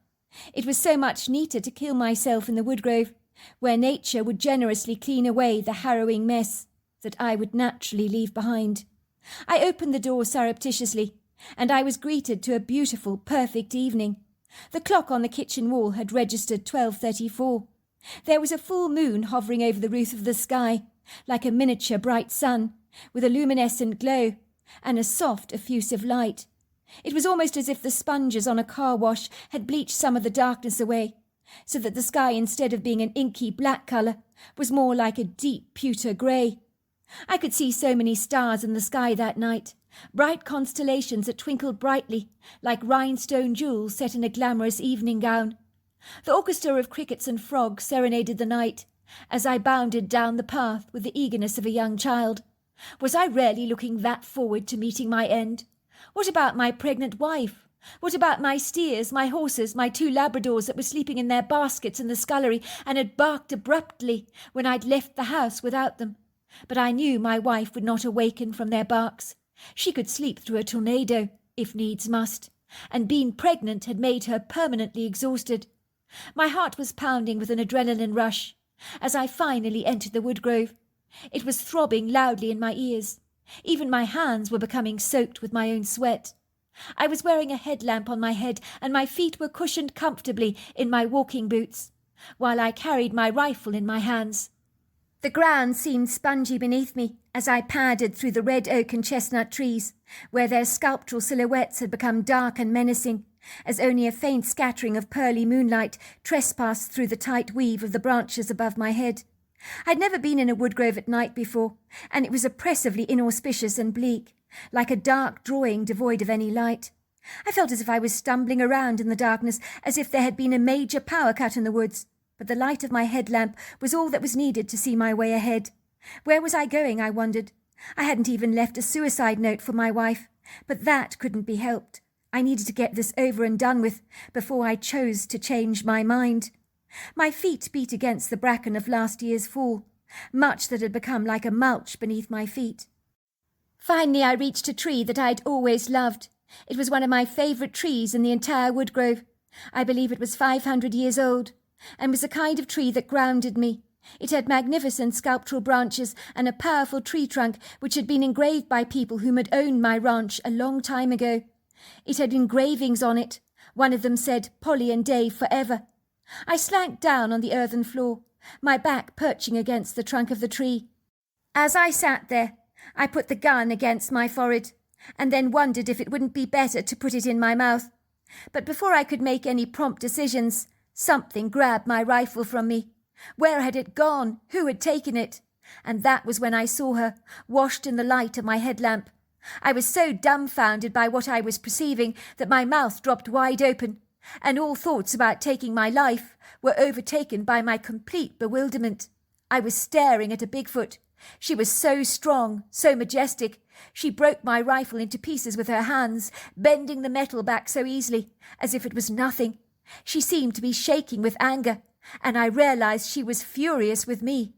It was so much neater to kill myself in the woodgrove, where nature would generously clean away the harrowing mess that I would naturally leave behind. I opened the door surreptitiously, and I was greeted to a beautiful, perfect evening. The clock on the kitchen wall had registered 12:34. There was a full moon hovering over the roof of the sky, like a miniature bright sun, with a luminescent glow and a soft, effusive light. It was almost as if the sponges on a car wash had bleached some of the darkness away, so that the sky, instead of being an inky black colour, was more like a deep pewter grey. I could see so many stars in the sky that night, bright constellations that twinkled brightly, like rhinestone jewels set in a glamorous evening gown. The orchestra of crickets and frogs serenaded the night, as I bounded down the path with the eagerness of a young child. Was I really looking that forward to meeting my end? What about my pregnant wife? What about my steers, my horses, my 2 Labradors that were sleeping in their baskets in the scullery and had barked abruptly when I'd left the house without them? But I knew my wife would not awaken from their barks. She could sleep through a tornado, if needs must, and being pregnant had made her permanently exhausted. My heart was pounding with an adrenaline rush as I finally entered the woodgrove. It was throbbing loudly in my ears. Even my hands were becoming soaked with my own sweat. I was wearing a headlamp on my head, and my feet were cushioned comfortably in my walking boots, while I carried my rifle in my hands. The ground seemed spongy beneath me as I padded through the red oak and chestnut trees, where their sculptural silhouettes had become dark and menacing, as only a faint scattering of pearly moonlight trespassed through the tight weave of the branches above my head. I'd never been in a woodgrove at night before, and it was oppressively inauspicious and bleak, like a dark drawing devoid of any light. I felt as if I was stumbling around in the darkness, as if there had been a major power cut in the woods, but the light of my headlamp was all that was needed to see my way ahead. Where was I going, I wondered? I hadn't even left a suicide note for my wife, but that couldn't be helped. I needed to get this over and done with before I chose to change my mind. My feet beat against the bracken of last year's fall, much that had become like a mulch beneath my feet. Finally I reached a tree that I'd always loved. It was one of my favourite trees in the entire woodgrove. I believe it was 500 years old, and was a kind of tree that grounded me. It had magnificent sculptural branches and a powerful tree trunk which had been engraved by people whom had owned my ranch a long time ago. It had engravings on it. One of them said, "Polly and Dave forever." I slank down on the earthen floor, my back perching against the trunk of the tree. As I sat there, I put the gun against my forehead, and then wondered if it wouldn't be better to put it in my mouth. But before I could make any prompt decisions, something grabbed my rifle from me. Where had it gone? Who had taken it? And that was when I saw her, washed in the light of my headlamp. I was so dumbfounded by what I was perceiving that my mouth dropped wide open, and all thoughts about taking my life were overtaken by my complete bewilderment. I was staring at a Bigfoot. She was so strong, so majestic. She broke my rifle into pieces with her hands, bending the metal back so easily, as if it was nothing. She seemed to be shaking with anger, and I realized she was furious with me.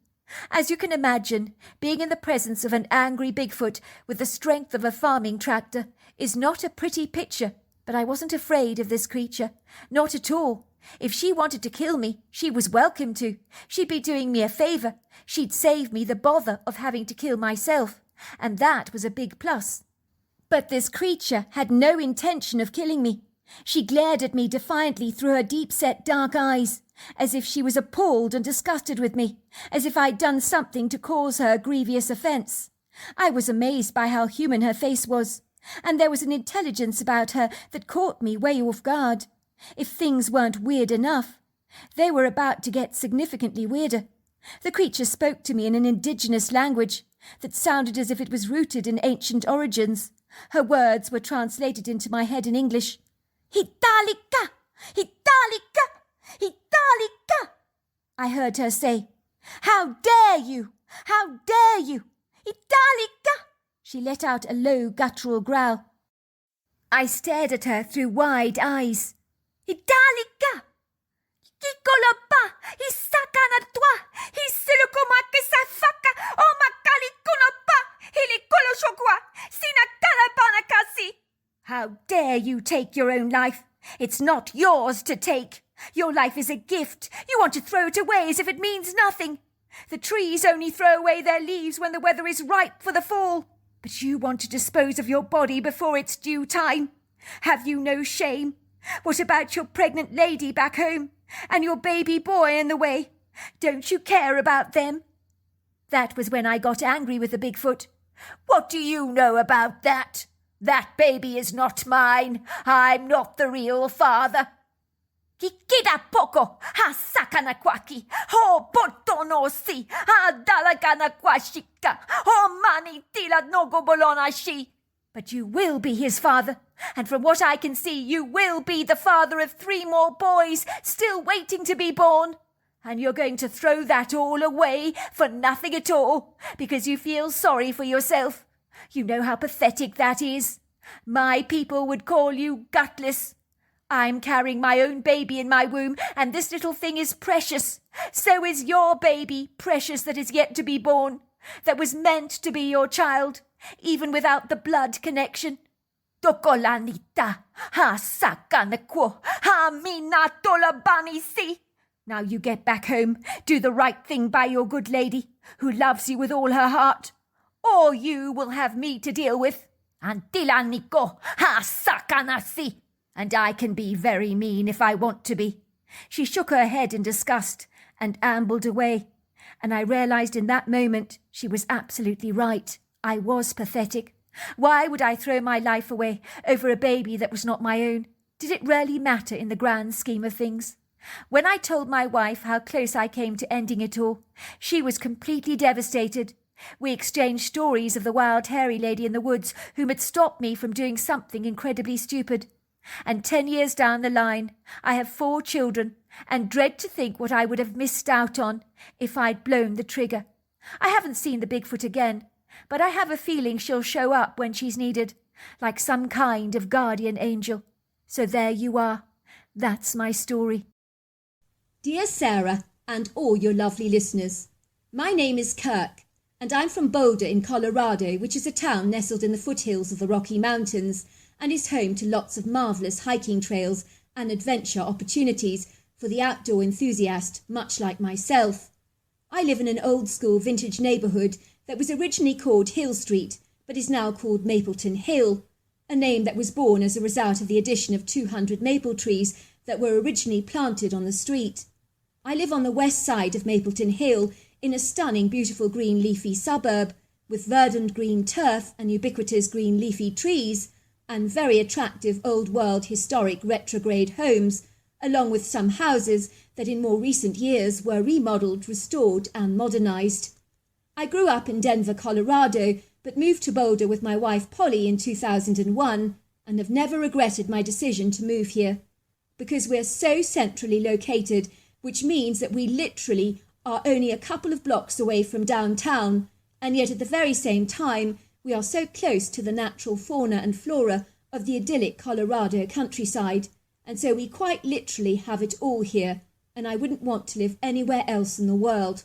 As you can imagine, being in the presence of an angry Bigfoot with the strength of a farming tractor is not a pretty picture, but I wasn't afraid of this creature, not at all. If she wanted to kill me, she was welcome to. She'd be doing me a favour. She'd save me the bother of having to kill myself, and that was a big plus. But this creature had no intention of killing me. She glared at me defiantly through her deep-set dark eyes, as if she was appalled and disgusted with me, as if I'd done something to cause her a grievous offence. I was amazed by how human her face was, and there was an intelligence about her that caught me way off guard. If things weren't weird enough, they were about to get significantly weirder. The creature spoke to me in an indigenous language that sounded as if it was rooted in ancient origins. Her words were translated into my head in English. "Italika! Italika! Italika!" I heard her say. "How dare you! How dare you! Italika!" She let out a low guttural growl. I stared at her through wide eyes. "Italika! Kikolopa! Isakana tua! Hisulukumakisafaka! Omakalikunopa! Hilikoloshokwa! Sinakalabanakasi!" How dare you take your own life? It's not yours to take. Your life is a gift. You want to throw it away as if it means nothing. The trees only throw away their leaves when the weather is ripe for the fall. But you want to dispose of your body before it's due time. Have you no shame? What about your pregnant lady back home? And your baby boy in the way? Don't you care about them? That was when I got angry with the Bigfoot. "What do you know about that? That baby is not mine. I'm not the real father." "Kikida poko, ha sakanakwaki, ho botonosi, ha dalaganakwashika, ho mani tila nogobolonashi." But you will be his father, and from what I can see, you will be the father of 3 more boys still waiting to be born. And you're going to throw that all away for nothing at all, because you feel sorry for yourself. You know how pathetic that is. My people would call you gutless. I'm carrying my own baby in my womb, and this little thing is precious. So is your baby precious that is yet to be born, that was meant to be your child, even without the blood connection. Tokolanita, ha sakanakwo, ha minatolabanisi. Now you get back home, do the right thing by your good lady, who loves you with all her heart, or you will have me to deal with. Antilaniko, ha sakanasi. And I can be very mean if I want to be. She shook her head in disgust and ambled away, and I realised in that moment she was absolutely right. I was pathetic. Why would I throw my life away over a baby that was not my own? Did it really matter in the grand scheme of things? When I told my wife how close I came to ending it all, she was completely devastated. We exchanged stories of the wild hairy lady in the woods whom had stopped me from doing something incredibly stupid. And 10 years down the line, I have 4 children, and dread to think what I would have missed out on if I'd blown the trigger. I haven't seen the Bigfoot again, but I have a feeling she'll show up when she's needed, like some kind of guardian angel. So there you are. That's my story. Dear Sarah, and all your lovely listeners, my name is Kirk, and I'm from Boulder in Colorado, which is a town nestled in the foothills of the Rocky Mountains and is home to lots of marvellous hiking trails and adventure opportunities for the outdoor enthusiast, much like myself. I live in an old-school vintage neighbourhood that was originally called Hill Street, but is now called Mapleton Hill, a name that was born as a result of the addition of 200 maple trees that were originally planted on the street. I live on the west side of Mapleton Hill in a stunning, beautiful green leafy suburb with verdant green turf and ubiquitous green leafy trees and very attractive old-world historic retrograde homes, along with some houses that in more recent years were remodelled, restored and modernised. I grew up in Denver, Colorado, but moved to Boulder with my wife Polly in 2001 and have never regretted my decision to move here, because we're so centrally located, which means that we literally are only a couple of blocks away from downtown, and yet at the very same time we are so close to the natural fauna and flora of the idyllic Colorado countryside, and so we quite literally have it all here, and I wouldn't want to live anywhere else in the world.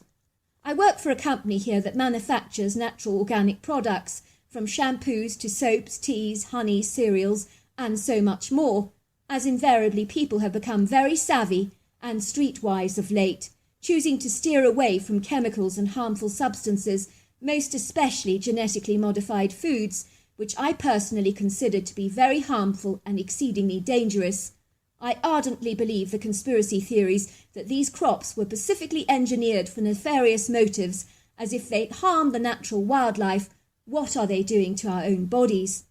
I work for a company here that manufactures natural organic products, from shampoos to soaps, teas, honey, cereals, and so much more, as invariably people have become very savvy and streetwise of late, choosing to steer away from chemicals and harmful substances, most especially genetically modified foods, which I personally consider to be very harmful and exceedingly dangerous. I ardently believe the conspiracy theories that these crops were specifically engineered for nefarious motives, as if they harm the natural wildlife. What are they doing to our own bodies?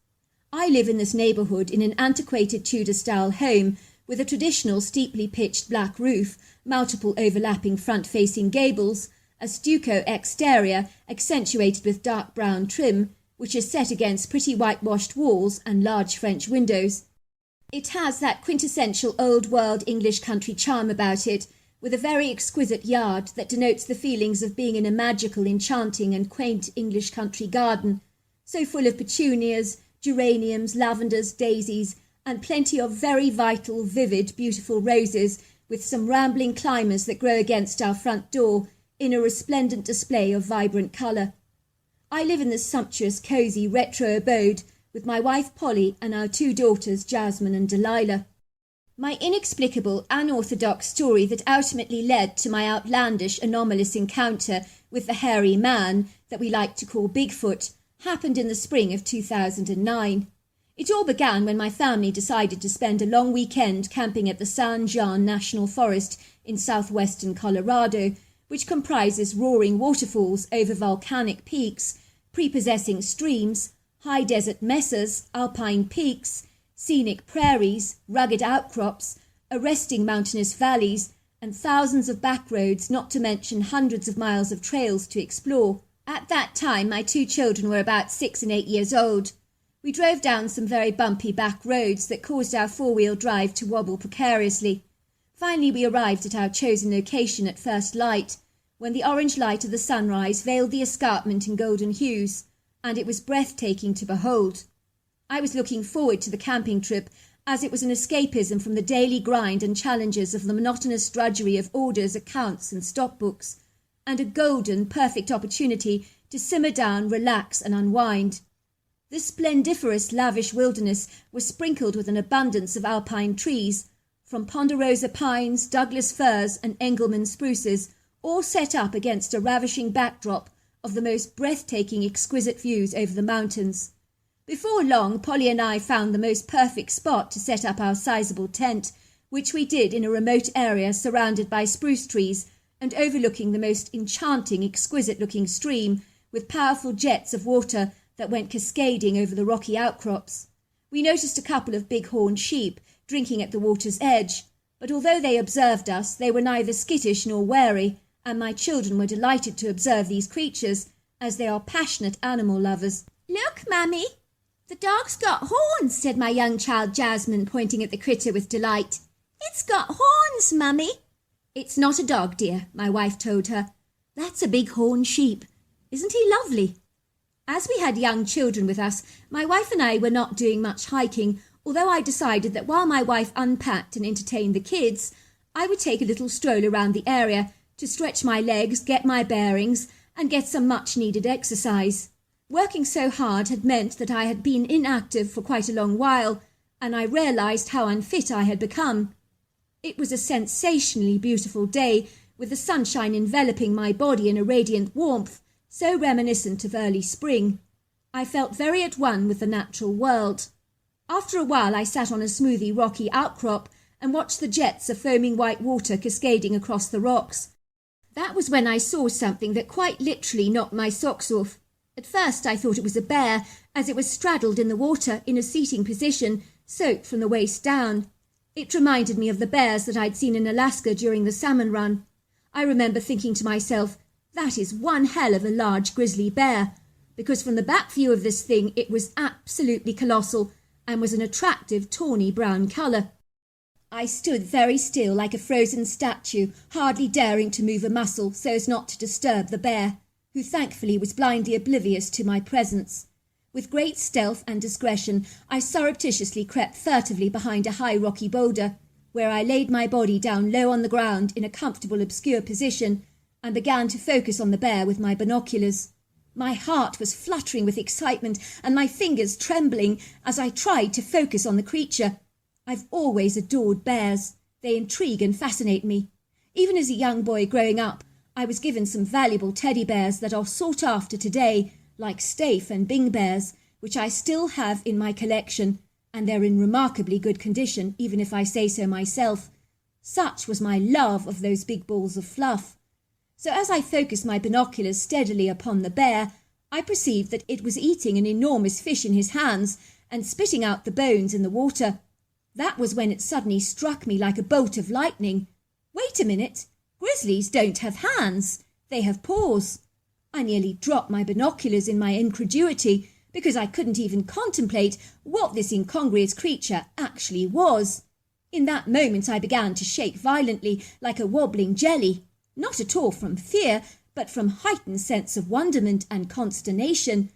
I live in this neighbourhood in an antiquated Tudor-style home with a traditional steeply pitched black roof, multiple overlapping front-facing gables, a stucco exterior accentuated with dark brown trim, which is set against pretty whitewashed walls and large French windows. It has that quintessential old-world English country charm about it, with a very exquisite yard that denotes the feelings of being in a magical, enchanting and quaint English country garden, so full of petunias, geraniums, lavenders, daisies, and plenty of very vital, vivid, beautiful roses, with some rambling climbers that grow against our front door in a resplendent display of vibrant colour. I live in this sumptuous, cosy, retro abode with my wife Polly and our 2 daughters, Jasmine and Delilah. My inexplicable, unorthodox story that ultimately led to my outlandish, anomalous encounter with the hairy man that we like to call Bigfoot happened in the spring of 2009. It all began when my family decided to spend a long weekend camping at the San Juan National Forest in southwestern Colorado, which comprises roaring waterfalls over volcanic peaks, prepossessing streams, high desert mesas, alpine peaks, scenic prairies, rugged outcrops, arresting mountainous valleys, and thousands of back roads, not to mention hundreds of miles of trails to explore. At that time, my 2 children were about 6 and 8 years old. We drove down some very bumpy back roads that caused our 4-wheel drive to wobble precariously. Finally, we arrived at our chosen location at first light, when the orange light of the sunrise veiled the escarpment in golden hues, and it was breathtaking to behold. I was looking forward to the camping trip, as it was an escapism from the daily grind and challenges of the monotonous drudgery of orders, accounts and stockbooks, and a golden, perfect opportunity to simmer down, relax and unwind. This splendiferous, lavish wilderness was sprinkled with an abundance of alpine trees, from ponderosa pines, Douglas firs and Engelmann spruces, all set up against a ravishing backdrop of the most breathtaking, exquisite views over the mountains. Before long, Polly and I found the most perfect spot to set up our sizable tent, which we did in a remote area surrounded by spruce trees and overlooking the most enchanting, exquisite-looking stream with powerful jets of water that went cascading over the rocky outcrops. We noticed a couple of big-horned sheep drinking at the water's edge, but although they observed us, they were neither skittish nor wary, and my children were delighted to observe these creatures, as they are passionate animal lovers. "Look, Mummy, the dog's got horns," said my young child Jasmine, pointing at the critter with delight. "It's got horns, Mummy." "It's not a dog, dear," my wife told her. "That's a big-horned sheep. Isn't he lovely?" As we had young children with us, my wife and I were not doing much hiking, although I decided that while my wife unpacked and entertained the kids, I would take a little stroll around the area to stretch my legs, get my bearings, and get some much-needed exercise. Working so hard had meant that I had been inactive for quite a long while, and I realised how unfit I had become. It was a sensationally beautiful day, with the sunshine enveloping my body in a radiant warmth, so reminiscent of early spring. I felt very at one with the natural world. After a while I sat on a smoothly rocky outcrop and watched the jets of foaming white water cascading across the rocks. That was when I saw something that quite literally knocked my socks off. At first I thought it was a bear, as it was straddled in the water in a seating position, soaked from the waist down. It reminded me of the bears that I'd seen in Alaska during the salmon run. I remember thinking to myself, that is one hell of a large grizzly bear, because from the back view of this thing it was absolutely colossal and was an attractive tawny brown colour. I stood very still like a frozen statue, hardly daring to move a muscle so as not to disturb the bear, who thankfully was blindly oblivious to my presence. With great stealth and discretion, I surreptitiously crept furtively behind a high rocky boulder, where I laid my body down low on the ground in a comfortable obscure position and began to focus on the bear with my binoculars. My heart was fluttering with excitement and my fingers trembling as I tried to focus on the creature. I've always adored bears. They intrigue and fascinate me. Even as a young boy growing up, I was given some valuable teddy bears that are sought after today, like Staife and Bing bears, which I still have in my collection, and they're in remarkably good condition, even if I say so myself. Such was my love of those big balls of fluff. So as I focused my binoculars steadily upon the bear, I perceived that it was eating an enormous fish in his hands and spitting out the bones in the water. That was when it suddenly struck me like a bolt of lightning. Wait a minute. Grizzlies don't have hands. They have paws. I nearly dropped my binoculars in my incredulity because I couldn't even contemplate what this incongruous creature actually was. In that moment I began to shake violently like a wobbling jelly, not at all from fear, but from heightened sense of wonderment and consternation.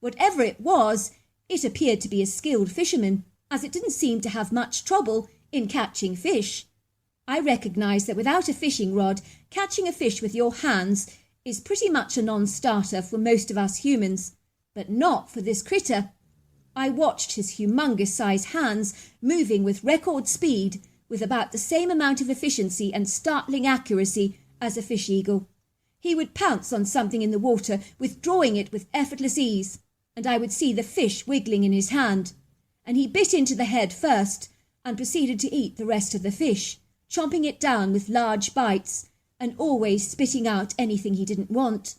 Whatever it was, it appeared to be a skilled fisherman, as it didn't seem to have much trouble in catching fish. I recognise that without a fishing rod, catching a fish with your hands is pretty much a non-starter for most of us humans, but not for this critter. I watched his humongous-sized hands moving with record speed, with about the same amount of efficiency and startling accuracy as a fish eagle. He would pounce on something in the water, withdrawing it with effortless ease, and I would see the fish wiggling in his hand. And he bit into the head first and proceeded to eat the rest of the fish, chomping it down with large bites and always spitting out anything he didn't want.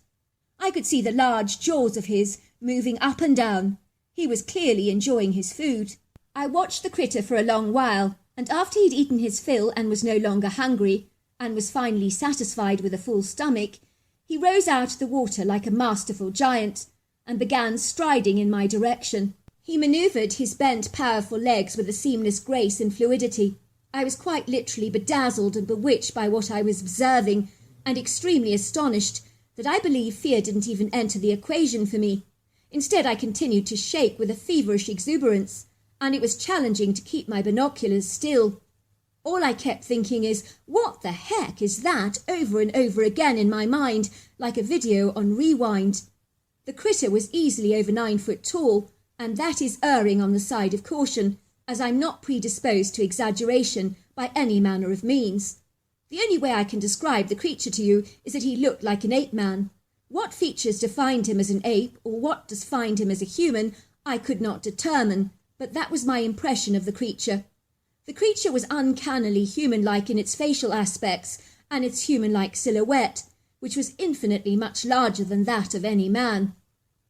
I could see the large jaws of his moving up and down. He was clearly enjoying his food. I watched the critter for a long while, and after he'd eaten his fill and was no longer hungry, and was finally satisfied with a full stomach, he rose out of the water like a masterful giant and began striding in my direction. He manoeuvred his bent, powerful legs with a seamless grace and fluidity. I was quite literally bedazzled and bewitched by what I was observing, and extremely astonished that I believe fear didn't even enter the equation for me. Instead, I continued to shake with a feverish exuberance, and it was challenging to keep my binoculars still. All I kept thinking is, what the heck is that, over and over again in my mind, like a video on rewind. The critter was easily over 9 foot tall, and that is erring on the side of caution, as I'm not predisposed to exaggeration by any manner of means. The only way I can describe the creature to you is that he looked like an ape-man. What features defined him as an ape, or what defined him as a human, I could not determine, but that was my impression of the creature. The creature was uncannily human-like in its facial aspects and its human-like silhouette, which was infinitely much larger than that of any man.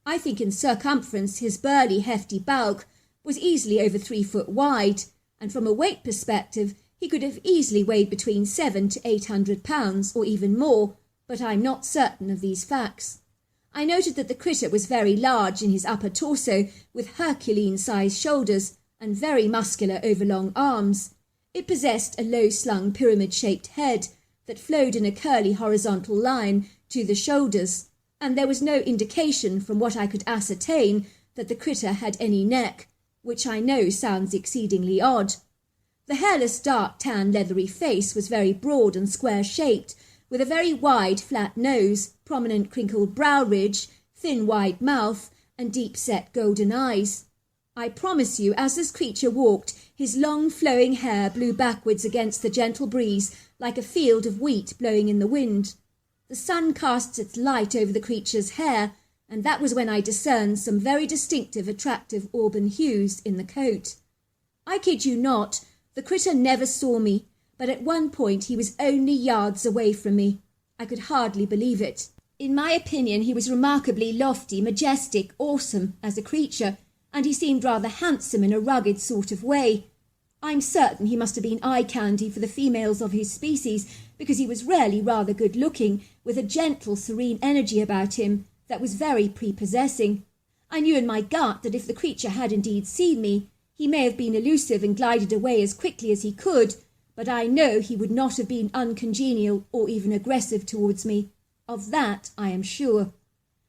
I think in circumference his burly, hefty bulk was easily over 3 foot wide, and from a weight perspective he could have easily weighed between 700 to 800 pounds, or even more, but I'm not certain of these facts. I noted that the critter was very large in his upper torso, with Herculean-sized shoulders and very muscular overlong arms. It possessed a low-slung pyramid-shaped head that flowed in a curly horizontal line to the shoulders, and there was no indication from what I could ascertain that the critter had any neck, which I know sounds exceedingly odd. The hairless dark tan leathery face was very broad and square-shaped, with a very wide flat nose, prominent crinkled brow ridge, thin wide mouth, and deep-set golden eyes. I promise you, as this creature walked, his long flowing hair blew backwards against the gentle breeze like a field of wheat blowing in the wind. The sun cast its light over the creature's hair, and that was when I discerned some very distinctive, attractive auburn hues in the coat. I kid you not, the critter never saw me, but at one point he was only yards away from me. I could hardly believe it. In my opinion, he was remarkably lofty, majestic, awesome as a creature, and he seemed rather handsome in a rugged sort of way. I'm certain he must have been eye candy for the females of his species, because he was really rather good-looking, with a gentle, serene energy about him that was very prepossessing. I knew in my gut that if the creature had indeed seen me, he may have been elusive and glided away as quickly as he could, but I know he would not have been uncongenial or even aggressive towards me. Of that I am sure.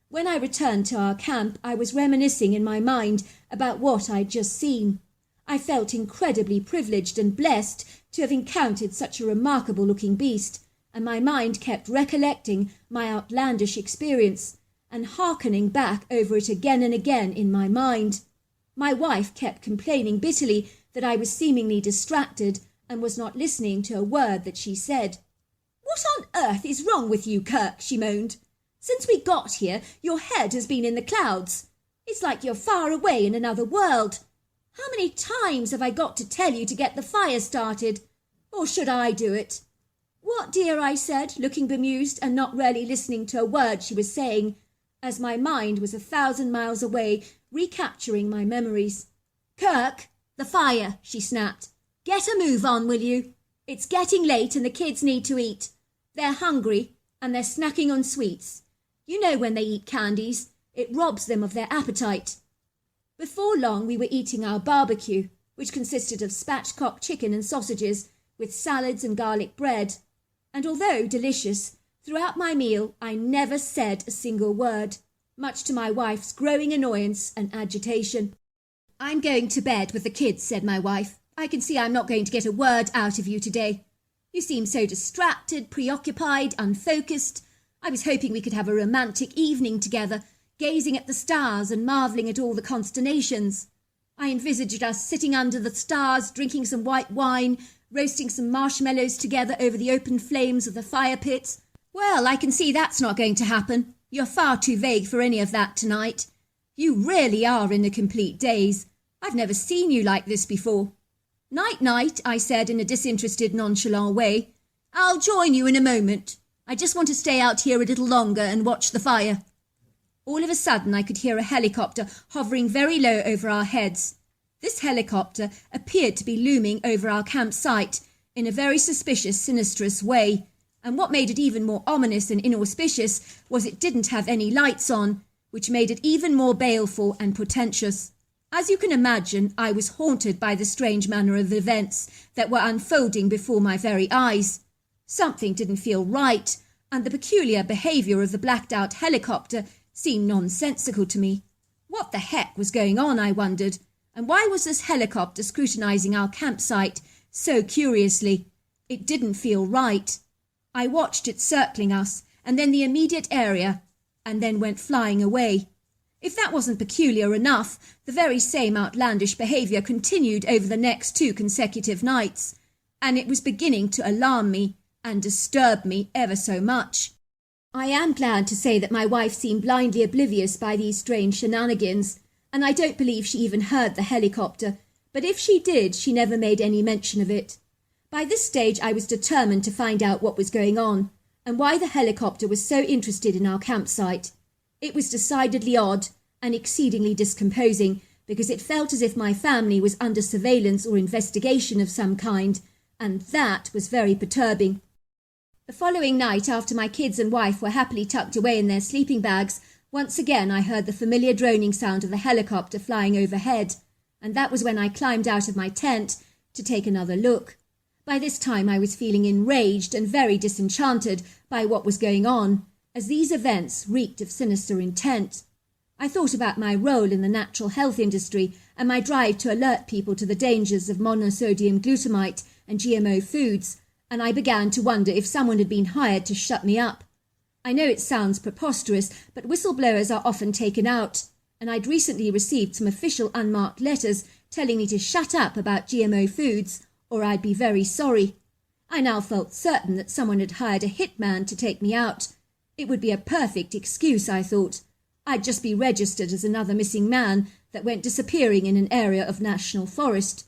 When I returned to our camp, I was reminiscing in my mind about what I'd just seen. I felt incredibly privileged and blessed to have encountered such a remarkable-looking beast, and my mind kept recollecting my outlandish experience and hearkening back over it again and again in my mind. My wife kept complaining bitterly that I was seemingly distracted and was not listening to a word that she said. "What on earth is wrong with you, Kirk?" she moaned. "Since we got here, your head has been in the clouds. It's like you're far away in another world. How many times have I got to tell you to get the fire started? Or should I do it?" "What, dear?" I said, looking bemused and not really listening to a word she was saying, as my mind was 1,000 miles away, recapturing my memories. "Kirk, the fire," she snapped. "Get a move on, will you? It's getting late and the kids need to eat. They're hungry and they're snacking on sweets. You know when they eat candies, it robs them of their appetite." Before long we were eating our barbecue, which consisted of spatchcock chicken and sausages, with salads and garlic bread. And although delicious, throughout my meal I never said a single word, much to my wife's growing annoyance and agitation. "I'm going to bed with the kids," said my wife. "I can see I'm not going to get a word out of you today. You seem so distracted, preoccupied, unfocused. I was hoping we could have a romantic evening together, gazing at the stars and marvelling at all the constellations. I envisaged us sitting under the stars, drinking some white wine, roasting some marshmallows together over the open flames of the fire pit. Well, I can see that's not going to happen. You're far too vague for any of that tonight. You really are in a complete daze. I've never seen you like this before." "Night-night," I said in a disinterested, nonchalant way. "I'll join you in a moment. I just want to stay out here a little longer and watch the fire." All of a sudden I could hear a helicopter hovering very low over our heads. This helicopter appeared to be looming over our campsite in a very suspicious, sinistrous way, and what made it even more ominous and inauspicious was it didn't have any lights on, which made it even more baleful and portentous. As you can imagine, I was haunted by the strange manner of events that were unfolding before my very eyes. Something didn't feel right, and the peculiar behaviour of the blacked-out helicopter seemed nonsensical to me. What the heck was going on, I wondered, and why was this helicopter scrutinising our campsite so curiously? It didn't feel right. I watched it circling us, and then the immediate area, and then went flying away. If that wasn't peculiar enough, the very same outlandish behaviour continued over the next 2 consecutive nights, and it was beginning to alarm me and disturb me ever so much. I am glad to say that my wife seemed blindly oblivious by these strange shenanigans, and I don't believe she even heard the helicopter, but if she did, she never made any mention of it. By this stage I was determined to find out what was going on, and why the helicopter was so interested in our campsite. It was decidedly odd, and exceedingly discomposing, because it felt as if my family was under surveillance or investigation of some kind, and that was very perturbing. The following night, after my kids and wife were happily tucked away in their sleeping bags, once again I heard the familiar droning sound of the helicopter flying overhead, and that was when I climbed out of my tent to take another look. By this time I was feeling enraged and very disenchanted by what was going on, as these events reeked of sinister intent. I thought about my role in the natural health industry and my drive to alert people to the dangers of monosodium glutamate and GMO foods, and I began to wonder if someone had been hired to shut me up. I know it sounds preposterous, but whistleblowers are often taken out, and I'd recently received some official unmarked letters telling me to shut up about GMO foods, or I'd be very sorry. I now felt certain that someone had hired a hitman to take me out. It would be a perfect excuse, I thought. I'd just be registered as another missing man that went disappearing in an area of national forest.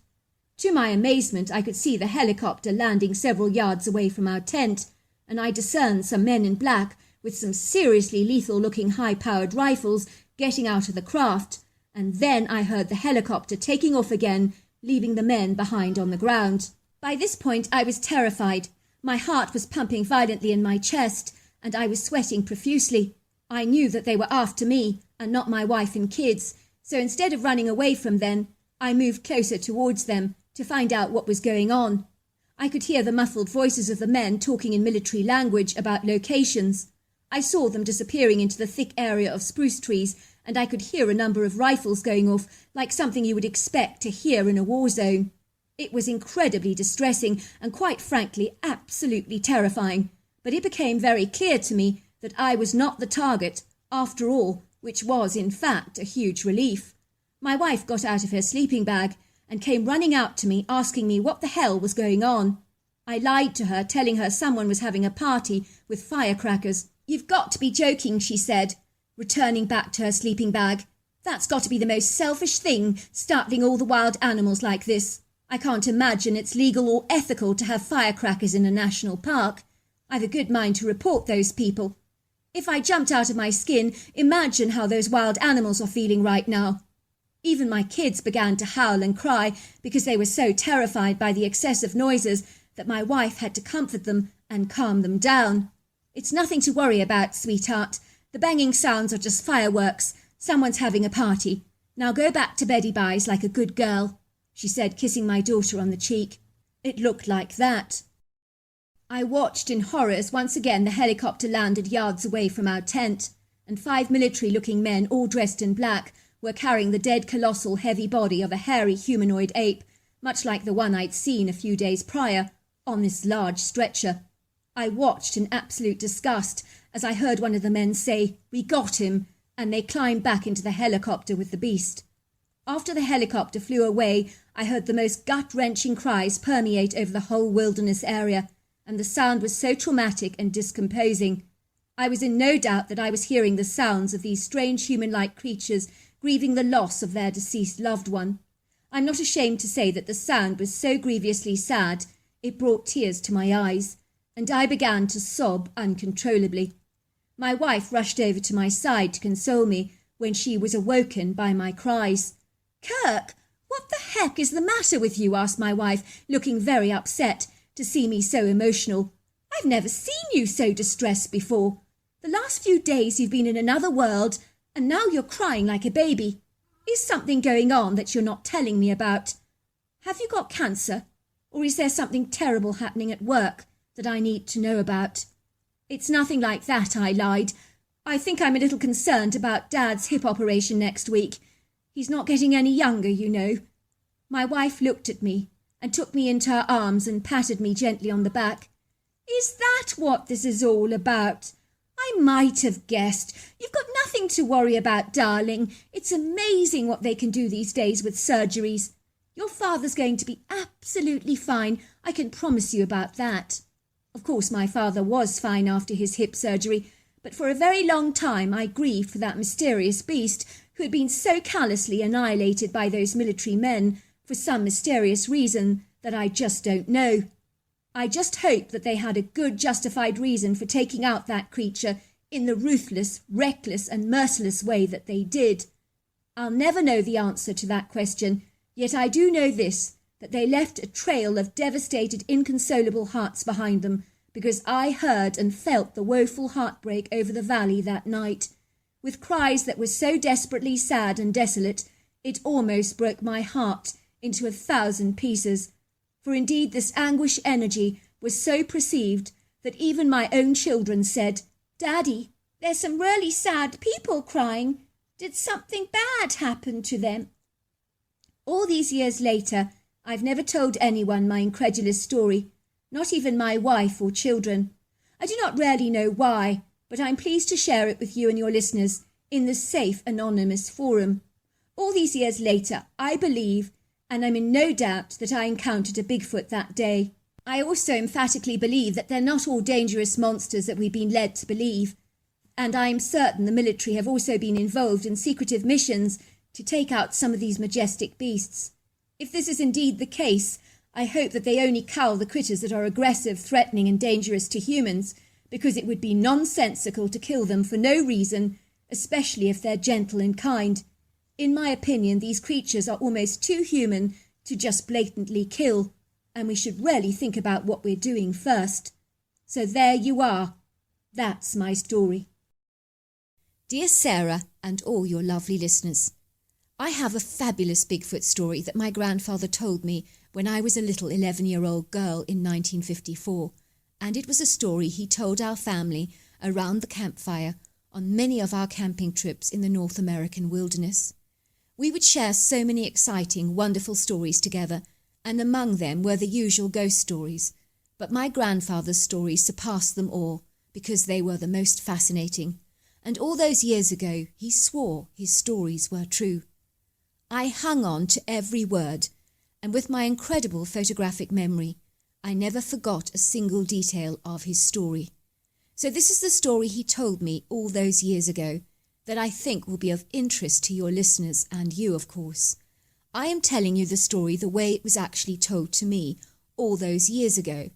To my amazement, I could see the helicopter landing several yards away from our tent, and I discerned some men in black with some seriously lethal-looking high-powered rifles getting out of the craft, and then I heard the helicopter taking off again, leaving the men behind on the ground. By this point I was terrified. My heart was pumping violently in my chest, and I was sweating profusely. I knew that they were after me, and not my wife and kids, so instead of running away from them, I moved closer towards them to find out what was going on. I could hear the muffled voices of the men talking in military language about locations. I saw them disappearing into the thick area of spruce trees, and I could hear a number of rifles going off like something you would expect to hear in a war zone. It was incredibly distressing and, quite frankly, absolutely terrifying, but it became very clear to me that I was not the target, after all, which was, in fact, a huge relief. My wife got out of her sleeping bag and came running out to me, asking me what the hell was going on. I lied to her, telling her someone was having a party with firecrackers. "You've got to be joking," she said, returning back to her sleeping bag. "That's got to be the most selfish thing, startling all the wild animals like this. I can't imagine it's legal or ethical to have firecrackers in a national park. I've a good mind to report those people. If I jumped out of my skin, imagine how those wild animals are feeling right now." Even my kids began to howl and cry because they were so terrified by the excessive noises that my wife had to comfort them and calm them down. "It's nothing to worry about, sweetheart. The banging sounds are just fireworks. Someone's having a party. Now go back to beddy byes like a good girl," she said, kissing my daughter on the cheek. It looked like that. I watched in horror as once again the helicopter landed yards away from our tent, and 5 military-looking men, all dressed in black, were carrying the dead colossal heavy body of a hairy humanoid ape, much like the one I'd seen a few days prior, on this large stretcher. I watched in absolute disgust as I heard one of the men say, "We got him," and they climbed back into the helicopter with the beast. After the helicopter flew away, I heard the most gut-wrenching cries permeate over the whole wilderness area, and the sound was so traumatic and discomposing. I was in no doubt that I was hearing the sounds of these strange human-like creatures grieving the loss of their deceased loved one. I'm not ashamed to say that the sound was so grievously sad it brought tears to my eyes, and I began to sob uncontrollably. My wife rushed over to my side to console me when she was awoken by my cries. "Kirk, what the heck is the matter with you?" asked my wife, looking very upset to see me so emotional. "I've never seen you so distressed before. The last few days you've been in another world, and now you're crying like a baby. Is something going on that you're not telling me about? Have you got cancer? Or is there something terrible happening at work that I need to know about?" "It's nothing like that," I lied. "I think I'm a little concerned about Dad's hip operation next week. He's not getting any younger, you know." My wife looked at me and took me into her arms and patted me gently on the back. "Is that what this is all about? I might have guessed. You've got nothing to worry about, darling. It's amazing what they can do these days with surgeries. Your father's going to be absolutely fine. I can promise you about that." Of course, my father was fine after his hip surgery, but for a very long time I grieved for that mysterious beast who had been so callously annihilated by those military men for some mysterious reason that I just don't know. I just hope that they had a good justified reason for taking out that creature in the ruthless, reckless and merciless way that they did. I'll never know the answer to that question, yet I do know this, that they left a trail of devastated, inconsolable hearts behind them, because I heard and felt the woeful heartbreak over the valley that night, with cries that were so desperately sad and desolate, it almost broke my heart into 1,000 pieces. For indeed this anguish energy was so perceived that even my own children said, "Daddy, there's some really sad people crying. Did something bad happen to them?" All these years later, I've never told anyone my incredulous story, not even my wife or children. I do not really know why, but I'm pleased to share it with you and your listeners in this safe, anonymous forum. All these years later, I believe, and I'm in no doubt, that I encountered a Bigfoot that day. I also emphatically believe that they're not all dangerous monsters that we've been led to believe, and I am certain the military have also been involved in secretive missions to take out some of these majestic beasts. If this is indeed the case, I hope that they only cull the critters that are aggressive, threatening and dangerous to humans, because it would be nonsensical to kill them for no reason, especially if they're gentle and kind. In my opinion, these creatures are almost too human to just blatantly kill, and we should really think about what we're doing first. So there you are. That's my story. Dear Sarah and all your lovely listeners, I have a fabulous Bigfoot story that my grandfather told me when I was a little 11-year-old girl in 1954, and it was a story he told our family around the campfire on many of our camping trips in the North American wilderness. We would share so many exciting, wonderful stories together, and among them were the usual ghost stories, but my grandfather's stories surpassed them all because they were the most fascinating, and all those years ago he swore his stories were true. I hung on to every word, and with my incredible photographic memory, I never forgot a single detail of his story. So this is the story he told me all those years ago, that I think will be of interest to your listeners and you, of course. I am telling you the story the way it was actually told to me all those years ago,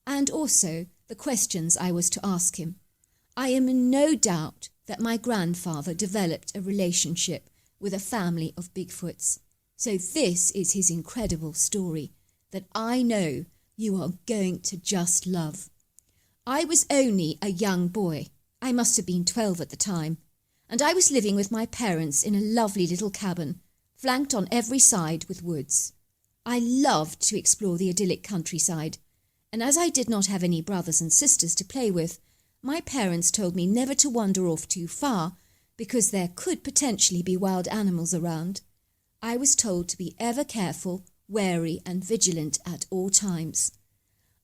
and also the questions I was to ask him. I am in no doubt that my grandfather developed a relationship with a family of Bigfoots. So this is his incredible story that I know you are going to just love. I was only a young boy. I must have been 12 at the time, and I was living with my parents in a lovely little cabin, flanked on every side with woods. I loved to explore the idyllic countryside, and as I did not have any brothers and sisters to play with, my parents told me never to wander off too far because there could potentially be wild animals around. I was told to be ever careful, wary and vigilant at all times.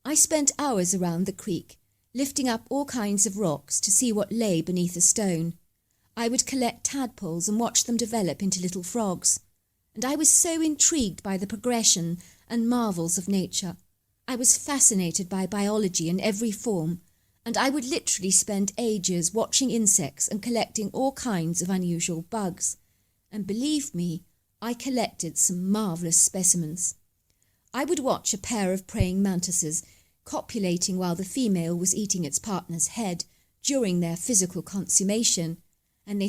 I spent hours around the creek, lifting up all kinds of rocks to see what lay beneath a stone. I would collect tadpoles and watch them develop into little frogs, and I was so intrigued by the progression and marvels of nature. I was fascinated by biology in every form, and I would literally spend ages watching insects and collecting all kinds of unusual bugs. And believe me, I collected some marvellous specimens. I would watch a pair of praying mantises copulating while the female was eating its partner's head during their physical consummation, and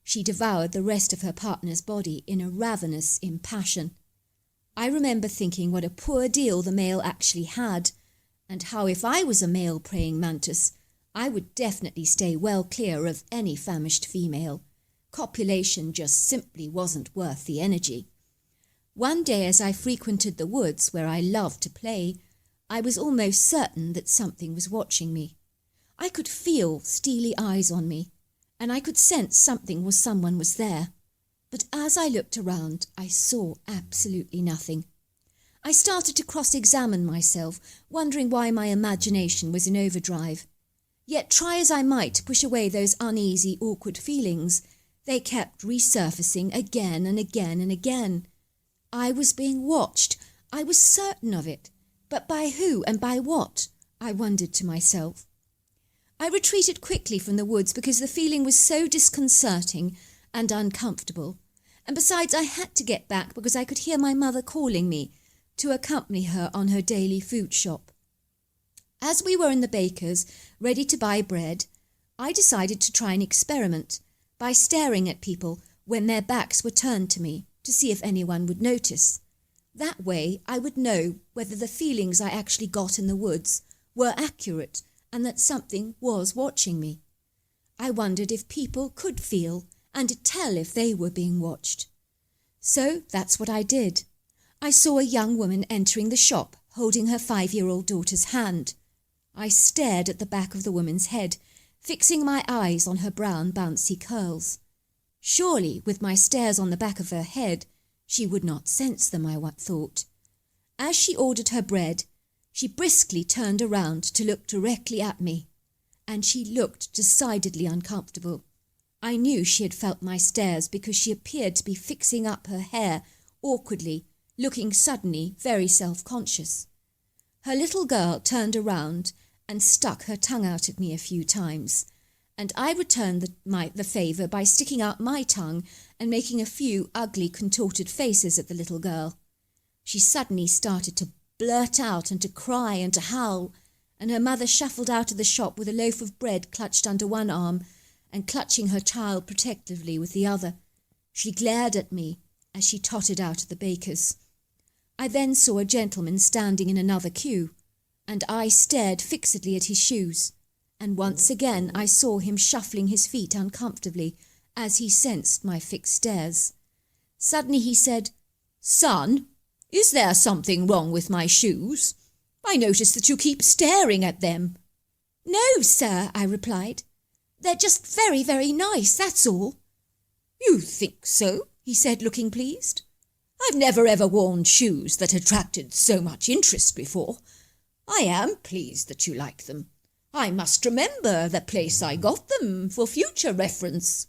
she devoured the rest of her partner's body in a ravenous impassion. I remember thinking what a poor deal the male actually had, and how if I was a male praying mantis, I would definitely stay well clear of any famished female. Copulation just simply wasn't worth the energy. One day as I frequented the woods where I loved to play, I was almost certain that something was watching me. I could feel steely eyes on me, and I could sense someone was there. But as I looked around, I saw absolutely nothing. I started to cross-examine myself, wondering why my imagination was in overdrive. Yet try as I might to push away those uneasy, awkward feelings, they kept resurfacing again and again and again. I was being watched. I was certain of it. But by who and by what? I wondered to myself. I retreated quickly from the woods because the feeling was so disconcerting and uncomfortable, and besides I had to get back because I could hear my mother calling me to accompany her on her daily food shop. As we were in the baker's, ready to buy bread, I decided to try an experiment by staring at people when their backs were turned to me to see if anyone would notice. That way I would know whether the feelings I actually got in the woods were accurate and that something was watching me. I wondered if people could feel and tell if they were being watched. So that's what I did. I saw a young woman entering the shop holding her 5-year-old daughter's hand. I stared at the back of the woman's head, fixing my eyes on her brown bouncy curls. Surely, with my stares on the back of her head, she would not sense them, I thought. As she ordered her bread, she briskly turned around to look directly at me, and she looked decidedly uncomfortable. I knew she had felt my stares because she appeared to be fixing up her hair awkwardly, looking suddenly very self-conscious. Her little girl turned around and stuck her tongue out at me a few times, and I returned the favour by sticking out my tongue and making a few ugly contorted faces at the little girl. She suddenly started to blurt out and to cry and to howl, and her mother shuffled out of the shop with a loaf of bread clutched under one arm and clutching her child protectively with the other. She glared at me as she tottered out of the baker's. I then saw a gentleman standing in another queue, and I stared fixedly at his shoes, and once again I saw him shuffling his feet uncomfortably as he sensed my fixed stares. Suddenly he said, "Son, is there something wrong with my shoes? I notice that you keep staring at them." "No, sir," I replied. "They're just very, very nice, that's all." "You think so?" he said, looking pleased. "I've never ever worn shoes that attracted so much interest before. I am pleased that you like them. I must remember the place I got them for future reference."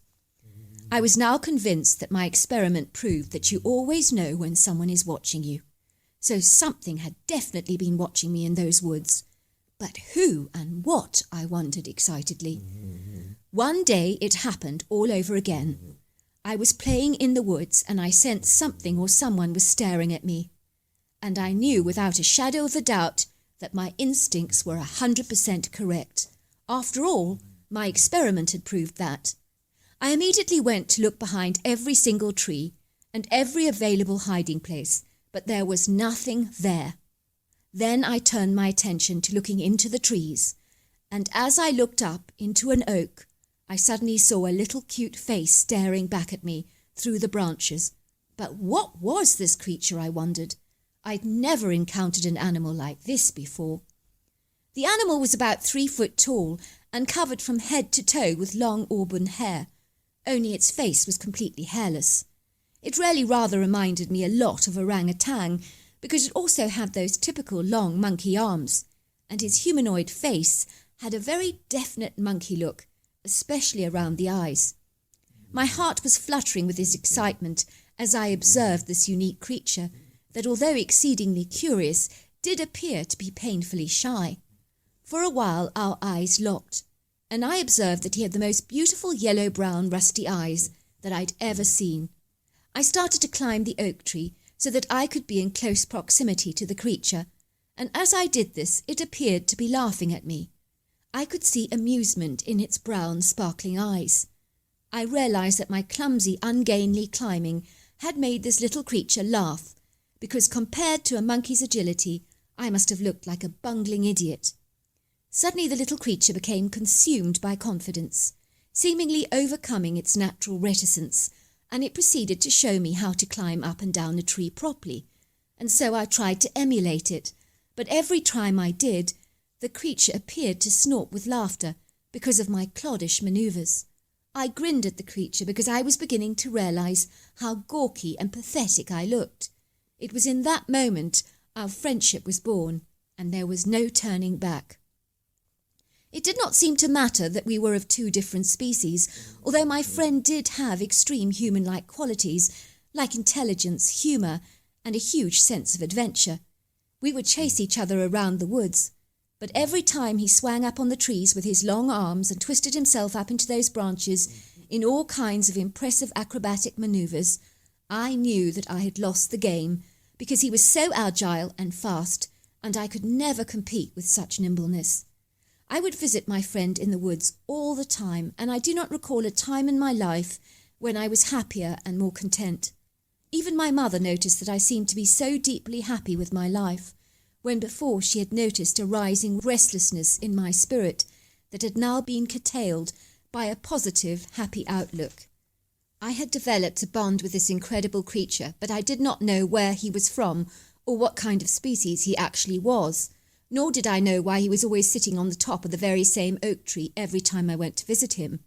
I was now convinced that my experiment proved that you always know when someone is watching you. So something had definitely been watching me in those woods. But who and what, I wondered excitedly. One day it happened all over again. I was playing in the woods and I sensed something or someone was staring at me. And I knew without a shadow of a doubt that my instincts were 100% correct. After all, my experiment had proved that. I immediately went to look behind every single tree and every available hiding place, but there was nothing there. Then I turned my attention to looking into the trees, and as I looked up into an oak, I suddenly saw a little cute face staring back at me through the branches. But what was this creature, I wondered? I'd never encountered an animal like this before. The animal was about 3 foot tall and covered from head to toe with long auburn hair, only its face was completely hairless. It really rather reminded me a lot of orangutan because it also had those typical long monkey arms, and his humanoid face had a very definite monkey look, especially around the eyes. My heart was fluttering with this excitement as I observed this unique creature that, although exceedingly curious, did appear to be painfully shy. For a while our eyes locked, and I observed that he had the most beautiful yellow-brown rusty eyes that I'd ever seen. I started to climb the oak tree so that I could be in close proximity to the creature, and as I did this it appeared to be laughing at me. I could see amusement in its brown, sparkling eyes. I realized that my clumsy, ungainly climbing had made this little creature laugh, because compared to a monkey's agility, I must have looked like a bungling idiot. Suddenly the little creature became consumed by confidence, seemingly overcoming its natural reticence, and it proceeded to show me how to climb up and down a tree properly, and so I tried to emulate it, but every time I did, the creature appeared to snort with laughter because of my cloddish manoeuvres. I grinned at the creature because I was beginning to realize how gawky and pathetic I looked. It was in that moment our friendship was born, and there was no turning back. It did not seem to matter that we were of 2 different species, although my friend did have extreme human-like qualities, like intelligence, humour, and a huge sense of adventure. We would chase each other around the woods, but every time he swung up on the trees with his long arms and twisted himself up into those branches in all kinds of impressive acrobatic manoeuvres, I knew that I had lost the game, because he was so agile and fast, and I could never compete with such nimbleness. I would visit my friend in the woods all the time, and I do not recall a time in my life when I was happier and more content. Even my mother noticed that I seemed to be so deeply happy with my life, when before she had noticed a rising restlessness in my spirit that had now been curtailed by a positive, happy outlook. I had developed a bond with this incredible creature, but I did not know where he was from or what kind of species he actually was, nor did I know why he was always sitting on the top of the very same oak tree every time I went to visit him.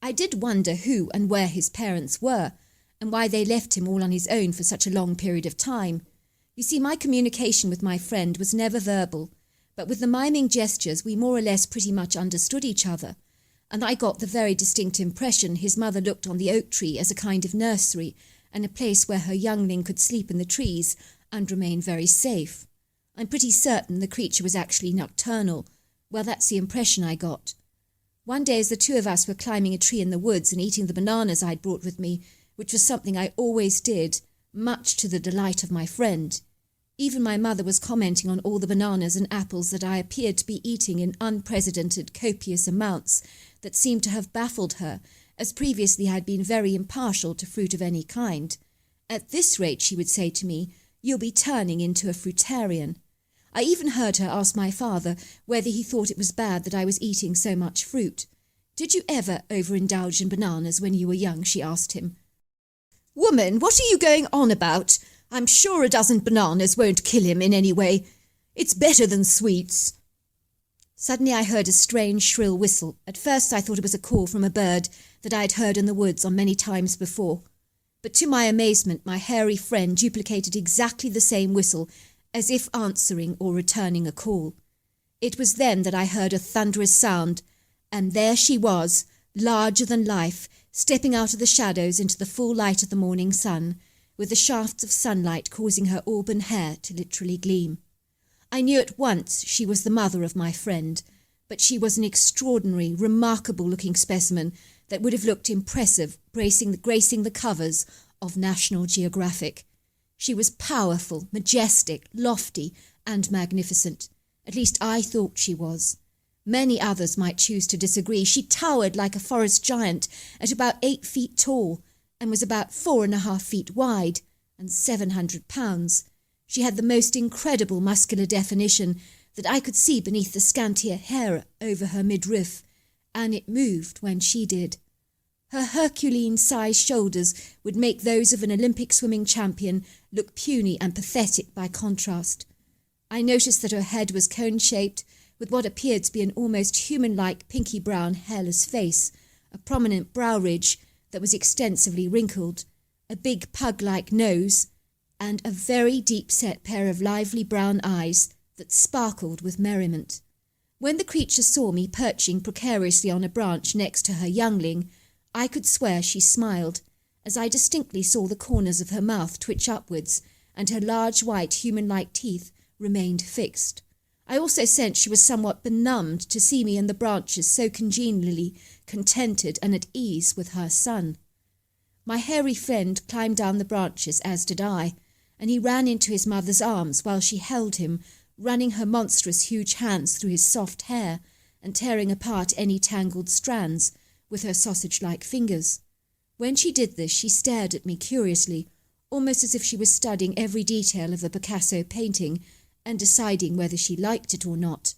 I did wonder who and where his parents were, and why they left him all on his own for such a long period of time. You see, my communication with my friend was never verbal, but with the miming gestures we more or less pretty much understood each other, and I got the very distinct impression his mother looked on the oak tree as a kind of nursery and a place where her youngling could sleep in the trees and remain very safe. I'm pretty certain the creature was actually nocturnal. Well, that's the impression I got. One day as the two of us were climbing a tree in the woods and eating the bananas I'd brought with me, which was something I always did, much to the delight of my friend. Even my mother was commenting on all the bananas and apples that I appeared to be eating in unprecedented copious amounts that seemed to have baffled her, as previously I had been very impartial to fruit of any kind. At this rate, she would say to me, you'll be turning into a fruitarian. I even heard her ask my father whether he thought it was bad that I was eating so much fruit. Did you ever overindulge in bananas when you were young? She asked him. Woman, what are you going on about? I'm sure a dozen bananas won't kill him in any way. It's better than sweets. Suddenly I heard a strange shrill whistle. At first I thought it was a call from a bird that I had heard in the woods on many times before. But to my amazement, my hairy friend duplicated exactly the same whistle, as if answering or returning a call. It was then that I heard a thunderous sound, and there she was, larger than life, stepping out of the shadows into the full light of the morning sun, with the shafts of sunlight causing her auburn hair to literally gleam. I knew at once she was the mother of my friend, but she was an extraordinary, remarkable-looking specimen that would have looked impressive gracing the covers of National Geographic. She was powerful, majestic, lofty, and magnificent. At least I thought she was. Many others might choose to disagree. She towered like a forest giant at about 8 feet tall and was about 4.5 feet wide and 700 pounds. She had the most incredible muscular definition that I could see beneath the scantier hair over her midriff, and it moved when she did. Her Herculean-sized shoulders would make those of an Olympic swimming champion look puny and pathetic by contrast. I noticed that her head was cone-shaped, with what appeared to be an almost human-like pinky-brown hairless face, a prominent brow ridge that was extensively wrinkled, a big pug-like nose, and a very deep-set pair of lively brown eyes that sparkled with merriment. When the creature saw me perching precariously on a branch next to her youngling, I could swear she smiled, as I distinctly saw the corners of her mouth twitch upwards, and her large white human-like teeth remained fixed. I also sensed she was somewhat benumbed to see me in the branches so congenially contented and at ease with her son. My hairy friend climbed down the branches, as did I, and he ran into his mother's arms while she held him, running her monstrous huge hands through his soft hair and tearing apart any tangled strands with her sausage-like fingers. When she did this, she stared at me curiously, almost as if she was studying every detail of a Picasso painting and deciding whether she liked it or not.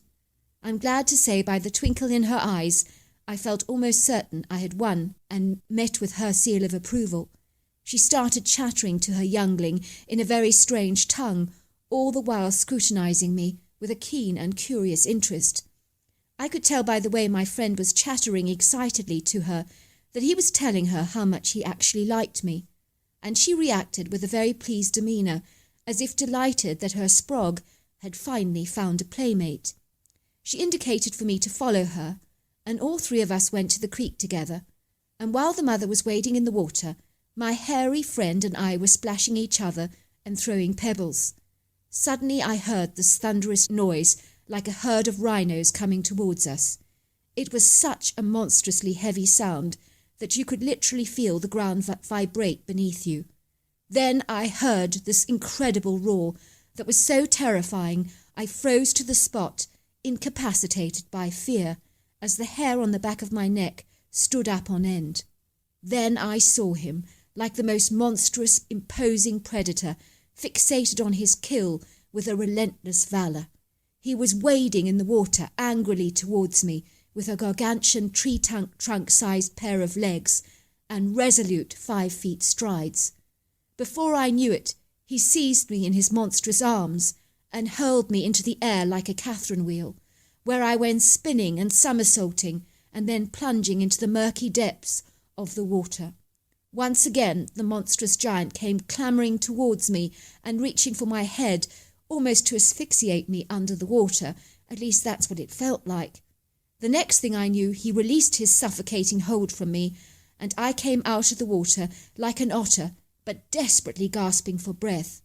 I'm glad to say by the twinkle in her eyes, I felt almost certain I had won and met with her seal of approval. She started chattering to her youngling in a very strange tongue, all the while scrutinizing me with a keen and curious interest. I could tell by the way my friend was chattering excitedly to her that he was telling her how much he actually liked me, and she reacted with a very pleased demeanour, as if delighted that her sprog had finally found a playmate. She indicated for me to follow her, and all three of us went to the creek together, and while the mother was wading in the water, my hairy friend and I were splashing each other and throwing pebbles. Suddenly I heard this thunderous noise like a herd of rhinos coming towards us. It was such a monstrously heavy sound that you could literally feel the ground vibrate beneath you. Then I heard this incredible roar that was so terrifying I froze to the spot, incapacitated by fear, as the hair on the back of my neck stood up on end. Then I saw him, like the most monstrous, imposing predator, fixated on his kill with a relentless valour. He was wading in the water angrily towards me, with a gargantuan tree-trunk-sized pair of legs and resolute 5 feet strides. Before I knew it, he seized me in his monstrous arms and hurled me into the air like a Catherine wheel, where I went spinning and somersaulting and then plunging into the murky depths of the water. Once again the monstrous giant came clamouring towards me and reaching for my head, almost to asphyxiate me under the water. At least that's what it felt like. The next thing I knew, he released his suffocating hold from me, and I came out of the water like an otter, but desperately gasping for breath.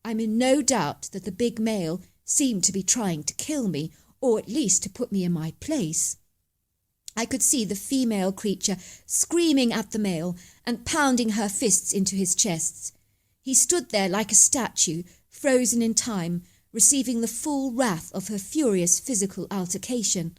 I'm in no doubt that the big male seemed to be trying to kill me, or at least to put me in my place. I could see the female creature screaming at the male and pounding her fists into his chests. He stood there like a statue, frozen in time, receiving the full wrath of her furious physical altercation.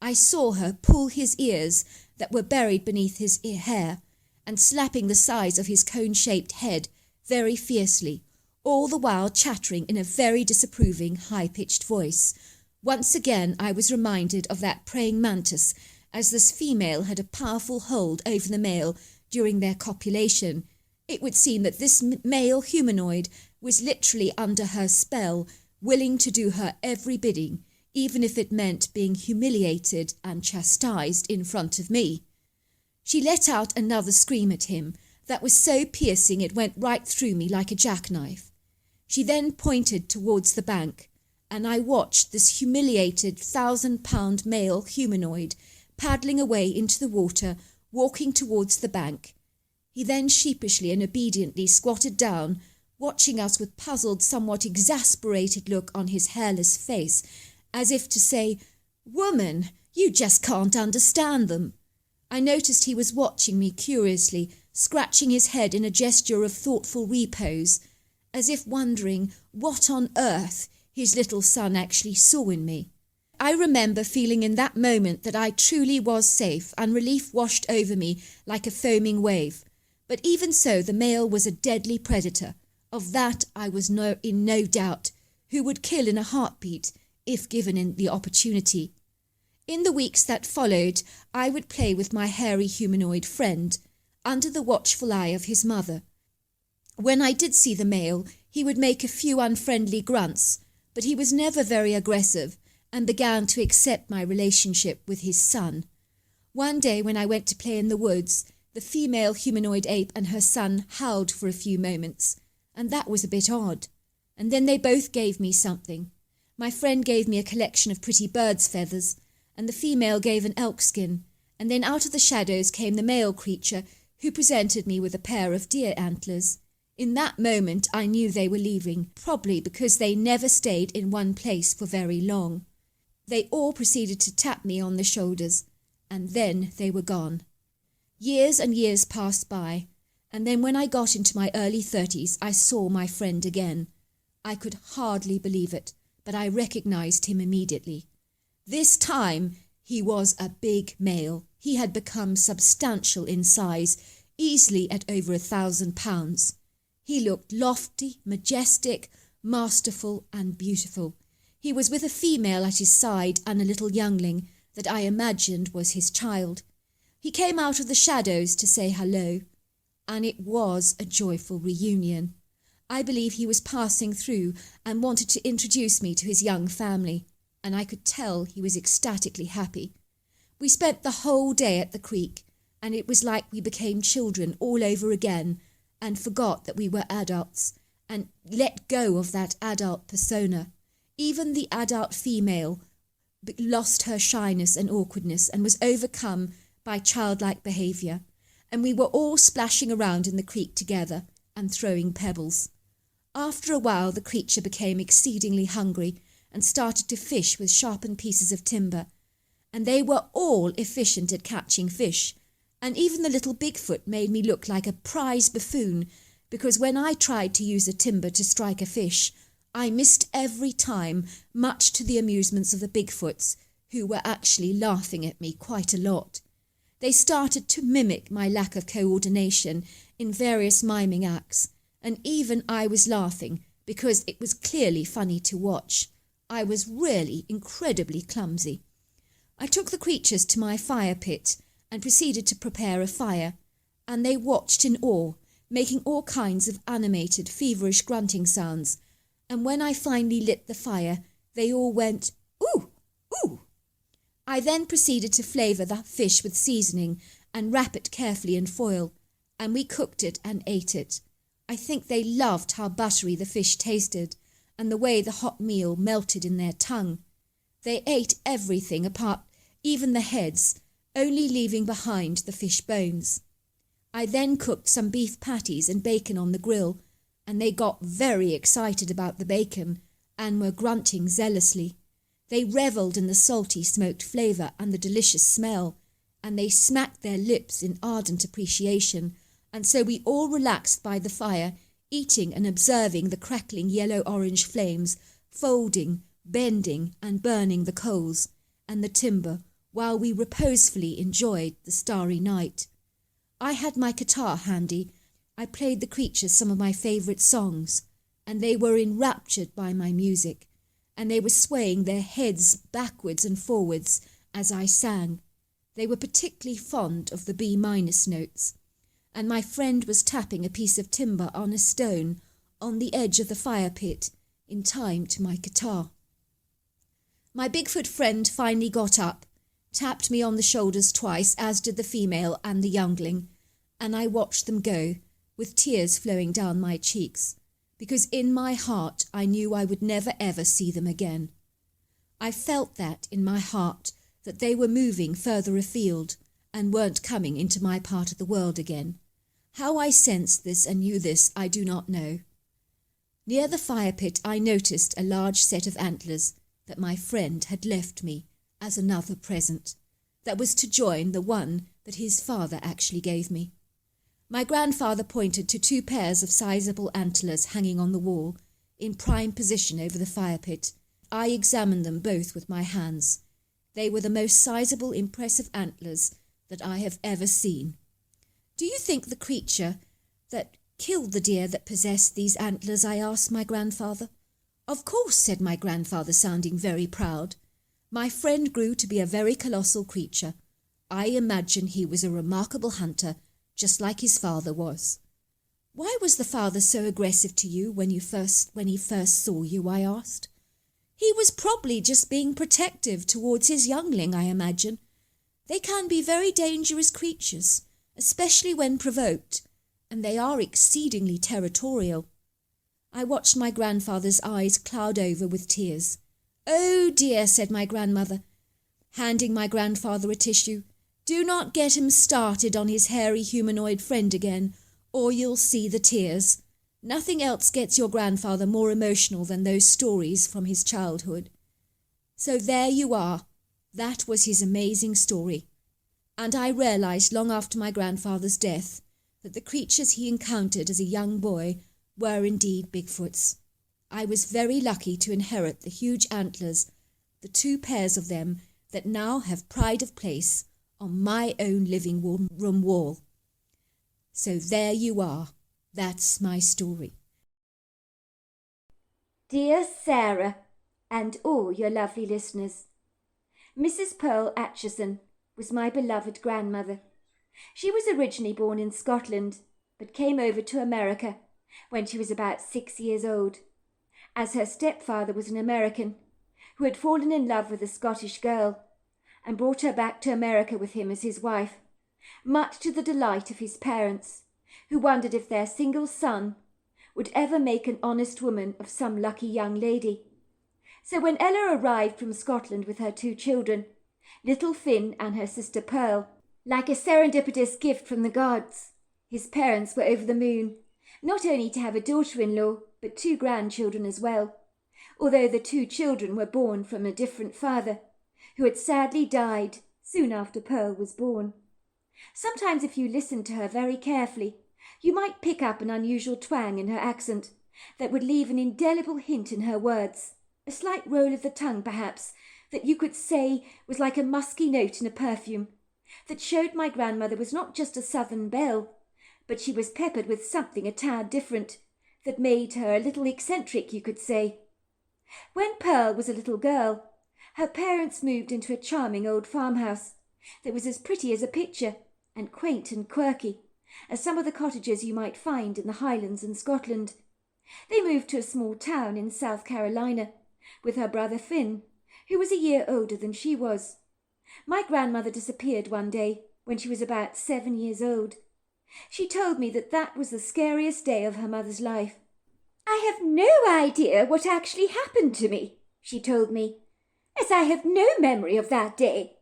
I saw her pull his ears that were buried beneath his hair and slapping the sides of his cone-shaped head very fiercely, all the while chattering in a very disapproving, high-pitched voice. Once again I was reminded of that praying mantis, as this female had a powerful hold over the male during their copulation. It would seem that this male humanoid was literally under her spell, willing to do her every bidding, even if it meant being humiliated and chastised in front of me. She let out another scream at him that was so piercing it went right through me like a jackknife. She then pointed towards the bank, and I watched this humiliated 1,000-pound male humanoid paddling away into the water, walking towards the bank. He then sheepishly and obediently squatted down, watching us with puzzled, somewhat exasperated look on his hairless face, as if to say, "Woman, you just can't understand them." I noticed he was watching me curiously, scratching his head in a gesture of thoughtful repose, as if wondering what on earth his little son actually saw in me. I remember feeling in that moment that I truly was safe, and relief washed over me like a foaming wave. But even so, the male was a deadly predator. Of that I was in no doubt, who would kill in a heartbeat if given the opportunity. In the weeks that followed, I would play with my hairy humanoid friend, under the watchful eye of his mother. When I did see the male, he would make a few unfriendly grunts, but he was never very aggressive, and began to accept my relationship with his son. One day when I went to play in the woods, the female humanoid ape and her son howled for a few moments, and that was a bit odd. And then they both gave me something. My friend gave me a collection of pretty birds' feathers, and the female gave an elk skin, and then out of the shadows came the male creature, who presented me with a pair of deer antlers. In that moment I knew they were leaving, probably because they never stayed in one place for very long. They all proceeded to tap me on the shoulders, and then they were gone. Years and years passed by, and then when I got into my early 30s, I saw my friend again. I could hardly believe it, but I recognized him immediately. This time he was a big male. He had become substantial in size, easily at over 1,000 pounds. He looked lofty, majestic, masterful, and beautiful. He was with a female at his side and a little youngling that I imagined was his child. He came out of the shadows to say hello, and it was a joyful reunion. I believe he was passing through and wanted to introduce me to his young family, and I could tell he was ecstatically happy. We spent the whole day at the creek, and it was like we became children all over again and forgot that we were adults and let go of that adult persona. Even the adult female lost her shyness and awkwardness and was overcome by childlike behaviour, and we were all splashing around in the creek together and throwing pebbles. After a while the creature became exceedingly hungry, and started to fish with sharpened pieces of timber, and they were all efficient at catching fish, and even the little Bigfoot made me look like a prize buffoon, because when I tried to use a timber to strike a fish, I missed every time, much to the amusements of the Bigfoots, who were actually laughing at me quite a lot. They started to mimic my lack of coordination in various miming acts, and even I was laughing because it was clearly funny to watch. I was really incredibly clumsy. I took the creatures to my fire pit and proceeded to prepare a fire, and they watched in awe, making all kinds of animated, feverish grunting sounds, and when I finally lit the fire, they all went, "Ooh, ooh." I then proceeded to flavour the fish with seasoning and wrap it carefully in foil, and we cooked it and ate it. I think they loved how buttery the fish tasted, and the way the hot meal melted in their tongue. They ate everything apart, even the heads, only leaving behind the fish bones. I then cooked some beef patties and bacon on the grill, and they got very excited about the bacon and were grunting zealously. They revelled in the salty smoked flavour and the delicious smell, and they smacked their lips in ardent appreciation, and so we all relaxed by the fire, eating and observing the crackling yellow-orange flames, folding, bending and burning the coals and the timber, while we reposefully enjoyed the starry night. I had my guitar handy. I played the creatures some of my favourite songs, and they were enraptured by my music, and they were swaying their heads backwards and forwards as I sang. They were particularly fond of the B-minus notes, and my friend was tapping a piece of timber on a stone on the edge of the fire pit in time to my guitar. My Bigfoot friend finally got up, tapped me on the shoulders twice, as did the female and the youngling, and I watched them go, with tears flowing down my cheeks, because in my heart I knew I would never ever see them again. I felt that in my heart that they were moving further afield and weren't coming into my part of the world again. How I sensed this and knew this I do not know. Near the fire pit I noticed a large set of antlers that my friend had left me as another present, that was to join the one that his father actually gave me. My grandfather pointed to 2 pairs of sizable antlers hanging on the wall, in prime position over the fire pit. I examined them both with my hands. They were the most sizable, impressive antlers that I have ever seen. "Do you think the creature that killed the deer that possessed these antlers?" I asked my grandfather. "Of course," said my grandfather, sounding very proud. "My friend grew to be a very colossal creature. I imagine he was a remarkable hunter, just like his father was." "Why was the father so aggressive to you when he first saw you?" I asked. "He was probably just being protective towards his youngling, I imagine. They can be very dangerous creatures, especially when provoked, and they are exceedingly territorial." I watched my grandfather's eyes cloud over with tears. "Oh dear," said my grandmother, handing my grandfather a tissue. "Do not get him started on his hairy humanoid friend again, or you'll see the tears. Nothing else gets your grandfather more emotional than those stories from his childhood." So there you are. That was his amazing story. And I realized long after my grandfather's death that the creatures he encountered as a young boy were indeed Bigfoots. I was very lucky to inherit the huge antlers, the 2 pairs of them that now have pride of place on my own living room wall. So there you are. That's my story. Dear Sarah, and all your lovely listeners, Mrs. Pearl Atchison was my beloved grandmother. She was originally born in Scotland, but came over to America when she was about 6 years old, as her stepfather was an American who had fallen in love with a Scottish girl and brought her back to America with him as his wife, much to the delight of his parents, who wondered if their single son would ever make an honest woman of some lucky young lady. So when Ella arrived from Scotland with her 2 children, little Finn and her sister Pearl, like a serendipitous gift from the gods, his parents were over the moon, not only to have a daughter-in-law, but 2 grandchildren as well. although the 2 children were born from a different father, who had sadly died soon after Pearl was born. Sometimes if you listened to her very carefully, you might pick up an unusual twang in her accent that would leave an indelible hint in her words, a slight roll of the tongue perhaps, that you could say was like a musky note in a perfume, that showed my grandmother was not just a southern belle, but she was peppered with something a tad different, that made her a little eccentric, you could say. When Pearl was a little girl, her parents moved into a charming old farmhouse that was as pretty as a picture, and quaint and quirky, as some of the cottages you might find in the Highlands and Scotland. They moved to a small town in South Carolina, with her brother Finn, who was a year older than she was. My grandmother disappeared one day when she was about 7 years old. She told me that that was the scariest day of her mother's life. "I have no idea what actually happened to me," she told me, "as I have no memory of that day,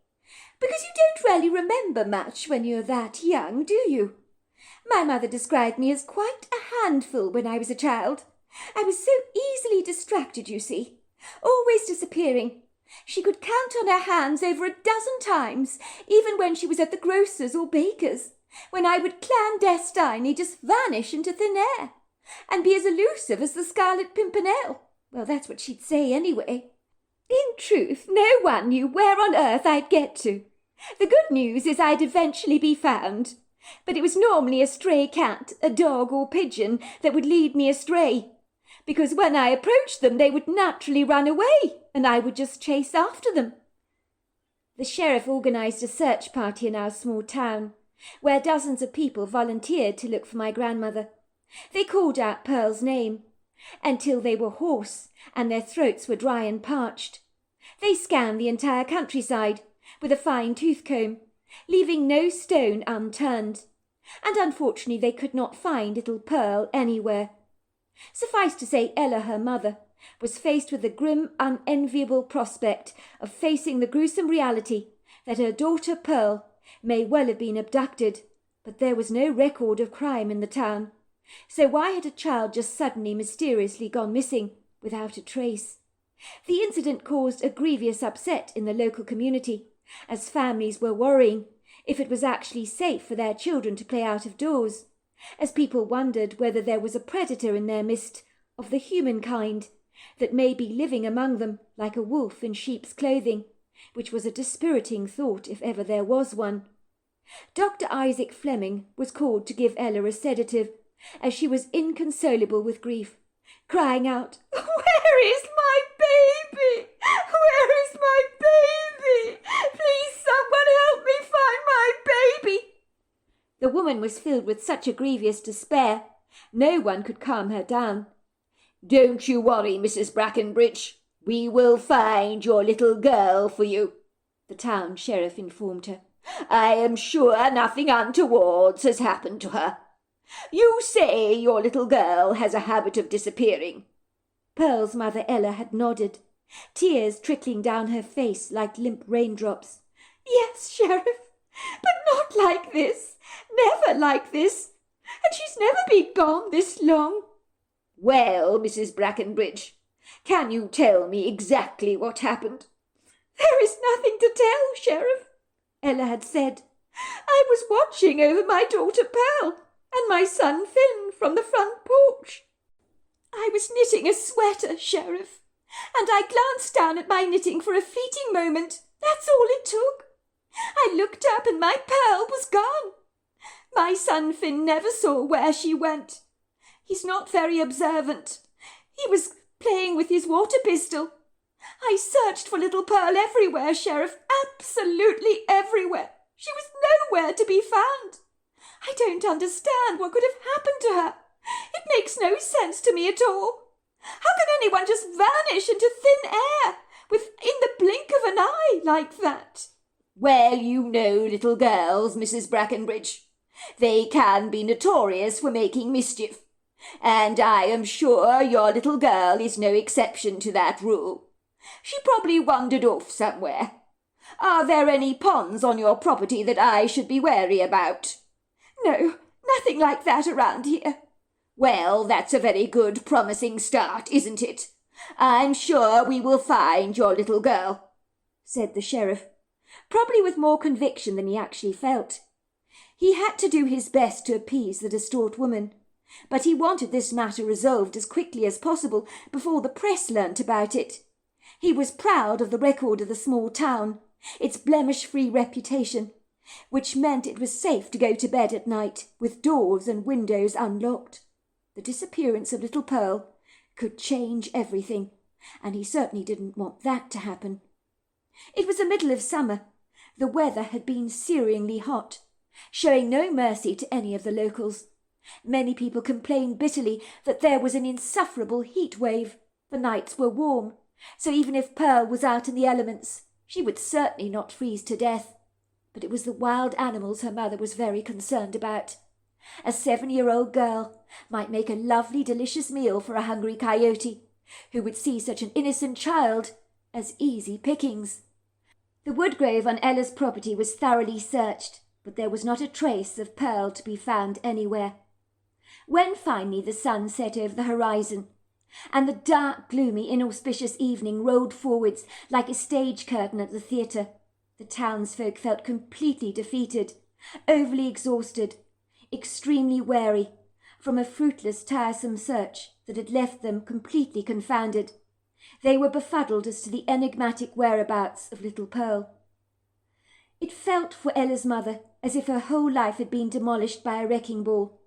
because you don't really remember much when you're that young, do you? My mother described me as quite a handful when I was a child. I was so easily distracted, you see, always disappearing. She could count on her hands over a dozen times, even when she was at the grocer's or baker's, when I would clandestinely just vanish into thin air, and be as elusive as the Scarlet Pimpernel. Well, that's what she'd say anyway. In truth, no one knew where on earth I'd get to. The good news is I'd eventually be found, but it was normally a stray cat, a dog or pigeon that would lead me astray, because when I approached them they would naturally run away, and I would just chase after them. The sheriff organised a search party in our small town, where dozens of people volunteered to look for my grandmother. They called out Pearl's name, until they were hoarse and their throats were dry and parched. They scanned the entire countryside with a fine tooth comb, leaving no stone unturned, and unfortunately they could not find little Pearl anywhere. Suffice to say, Ella, her mother, was faced with the grim, unenviable prospect of facing the gruesome reality that her daughter Pearl may well have been abducted, but there was no record of crime in the town. So why had a child just suddenly mysteriously gone missing without a trace? The incident caused a grievous upset in the local community, as families were worrying if it was actually safe for their children to play out of doors, as people wondered whether there was a predator in their midst of the human kind that may be living among them like a wolf in sheep's clothing, which was a dispiriting thought if ever there was one. Dr. Isaac Fleming was called to give Ella a sedative, as she was inconsolable with grief, crying out, "Where is my baby? Where is my baby? Please someone help me find my baby." The woman was filled with such a grievous despair, no one could calm her down. "Don't you worry, Mrs. Brackenbridge. We will find your little girl for you," the town sheriff informed her. "I am sure nothing untoward has happened to her. You say your little girl has a habit of disappearing." Pearl's mother Ella had nodded, tears trickling down her face like limp raindrops. "Yes, Sheriff, but not like this, never like this, and she's never been gone this long." "Well, Mrs. Brackenbridge, can you tell me exactly what happened?" "There is nothing to tell, Sheriff," Ella had said. "I was watching over my daughter Pearl and my son Finn from the front porch. I was knitting a sweater, Sheriff, and I glanced down at my knitting for a fleeting moment. That's all it took. I looked up and my Pearl was gone. My son Finn never saw where she went. He's not very observant. He was playing with his water pistol. I searched for little Pearl everywhere, Sheriff, absolutely everywhere. She was nowhere to be found. I don't understand what could have happened to her. It makes no sense to me at all. How can anyone just vanish into thin air within the blink of an eye like that?" "Well, you know little girls, Mrs. Brackenbridge. They can be notorious for making mischief, and I am sure your little girl is no exception to that rule. She probably wandered off somewhere. Are there any ponds on your property that I should be wary about?" "No, nothing like that around here." "Well, that's a very good promising start, isn't it? I'm sure we will find your little girl, said the sheriff, probably with more conviction than he actually felt. He had to do his best to appease the distraught woman, but he wanted this matter resolved as quickly as possible before the press learnt about it. He was proud of the record of the small town, its blemish-free reputation, which meant it was safe to go to bed at night with doors and windows unlocked. The disappearance of little Pearl could change everything, and he certainly didn't want that to happen. It was the middle of summer. The weather had been searingly hot, showing no mercy to any of the locals. Many people complained bitterly that there was an insufferable heat wave. The nights were warm, so even if Pearl was out in the elements, she would certainly not freeze to death. But it was the wild animals her mother was very concerned about. A 7-year-old girl might make a lovely, delicious meal for a hungry coyote, who would see such an innocent child as easy pickings. The wood grave on Ella's property was thoroughly searched, but there was not a trace of Pearl to be found anywhere. When finally the sun set over the horizon, and the dark, gloomy, inauspicious evening rolled forwards like a stage curtain at the theatre, the townsfolk felt completely defeated, overly exhausted, extremely weary from a fruitless, tiresome search that had left them completely confounded. They were befuddled as to the enigmatic whereabouts of little Pearl. It felt for Ella's mother as if her whole life had been demolished by a wrecking ball.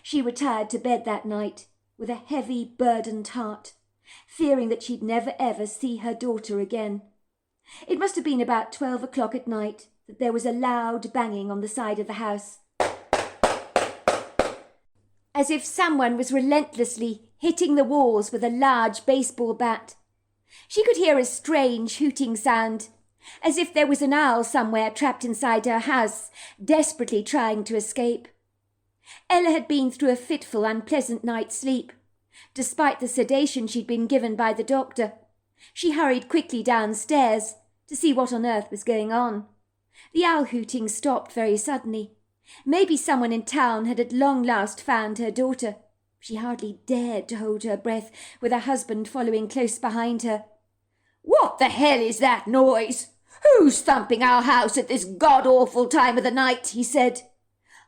She retired to bed that night with a heavy, burdened heart, fearing that she'd never ever see her daughter again. It must have been about 12 o'clock at night that there was a loud banging on the side of the house, as if someone was relentlessly hitting the walls with a large baseball bat. She could hear a strange hooting sound, as if there was an owl somewhere trapped inside her house, desperately trying to escape. Ella had been through a fitful, unpleasant night's sleep. Despite the sedation she'd been given by the doctor, she hurried quickly downstairs to see what on earth was going on. The owl hooting stopped very suddenly. Maybe someone in town had at long last found her daughter. She hardly dared to hold her breath, with her husband following close behind her. "What the hell is that noise? Who's thumping our house at this god-awful time of the night?" he said.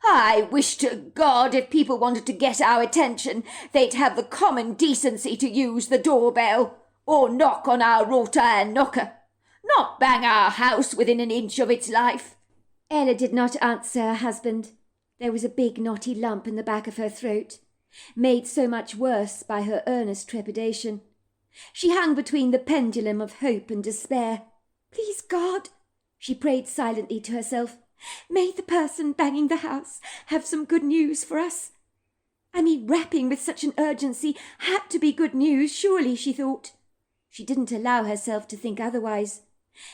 "I wish to God if people wanted to get our attention, they'd have the common decency to use the doorbell, or knock on our wrought iron knocker, not bang our house within an inch of its life." Ella did not answer her husband. There was a big knotty lump in the back of her throat, made so much worse by her earnest trepidation. She hung between the pendulum of hope and despair. "Please God," she prayed silently to herself, "may the person banging the house have some good news for us." I mean, rapping with such an urgency had to be good news, surely, she thought. She didn't allow herself to think otherwise.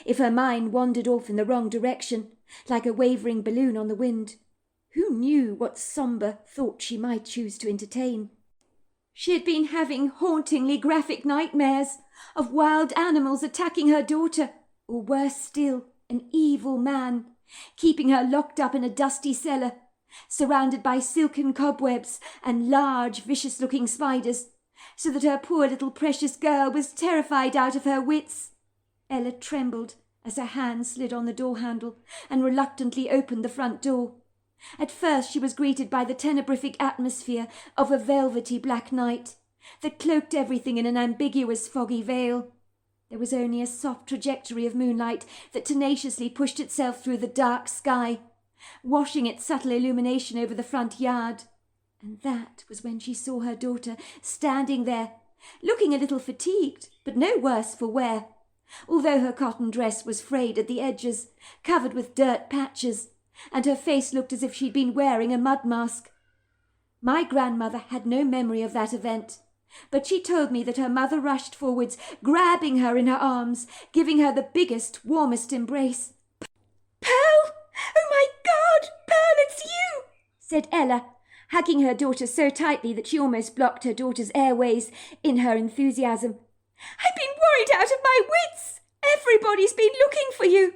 If her mind wandered off in the wrong direction, like a wavering balloon on the wind, who knew what sombre thought she might choose to entertain? She had been having hauntingly graphic nightmares of wild animals attacking her daughter, or worse still, an evil man, keeping her locked up in a dusty cellar, surrounded by silken cobwebs and large, vicious-looking spiders, so that her poor little precious girl was terrified out of her wits. Ella trembled as her hand slid on the door handle and reluctantly opened the front door. At first she was greeted by the tenebrific atmosphere of a velvety black night that cloaked everything in an ambiguous foggy veil. There was only a soft trajectory of moonlight that tenaciously pushed itself through the dark sky, washing its subtle illumination over the front yard. And that was when she saw her daughter standing there, looking a little fatigued, but no worse for wear, although her cotton dress was frayed at the edges, covered with dirt patches, and her face looked as if she'd been wearing a mud mask. My grandmother had no memory of that event, but she told me that her mother rushed forwards, grabbing her in her arms, giving her the biggest, warmest embrace. "Pearl! Oh, my God! Pearl, it's you!" said Ella, hugging her daughter so tightly that she almost blocked her daughter's airways in her enthusiasm. "I've been worried out of my wits. Everybody's been looking for you."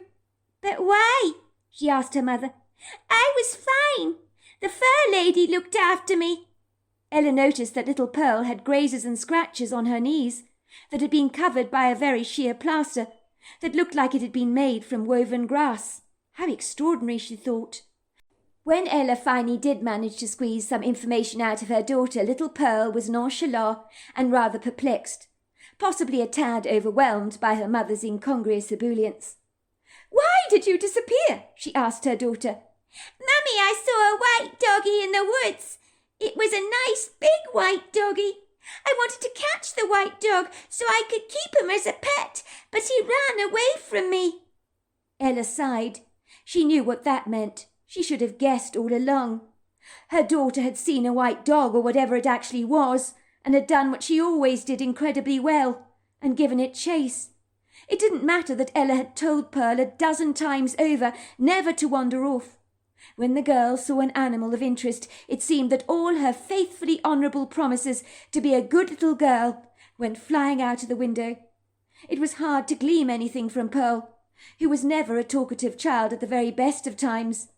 "But why?" she asked her mother. "I was fine. The fur lady looked after me." Ella noticed that little Pearl had grazes and scratches on her knees, that had been covered by a very sheer plaster that looked like it had been made from woven grass. How extraordinary, she thought. When Ella finally did manage to squeeze some information out of her daughter, little Pearl was nonchalant and rather perplexed, possibly a tad overwhelmed by her mother's incongruous ebullience. "Why did you disappear?" she asked her daughter. "Mummy, I saw a white doggy in the woods. It was a nice big white doggy. I wanted to catch the white dog so I could keep him as a pet, but he ran away from me." Ella sighed. She knew what that meant. She should have guessed all along. Her daughter had seen a white dog, or whatever it actually was, and had done what she always did incredibly well, and given it chase. It didn't matter that Ella had told Pearl a dozen times over never to wander off. When the girl saw an animal of interest, it seemed that all her faithfully honourable promises to be a good little girl went flying out of the window. It was hard to glean anything from Pearl, who was never a talkative child at the very best of times.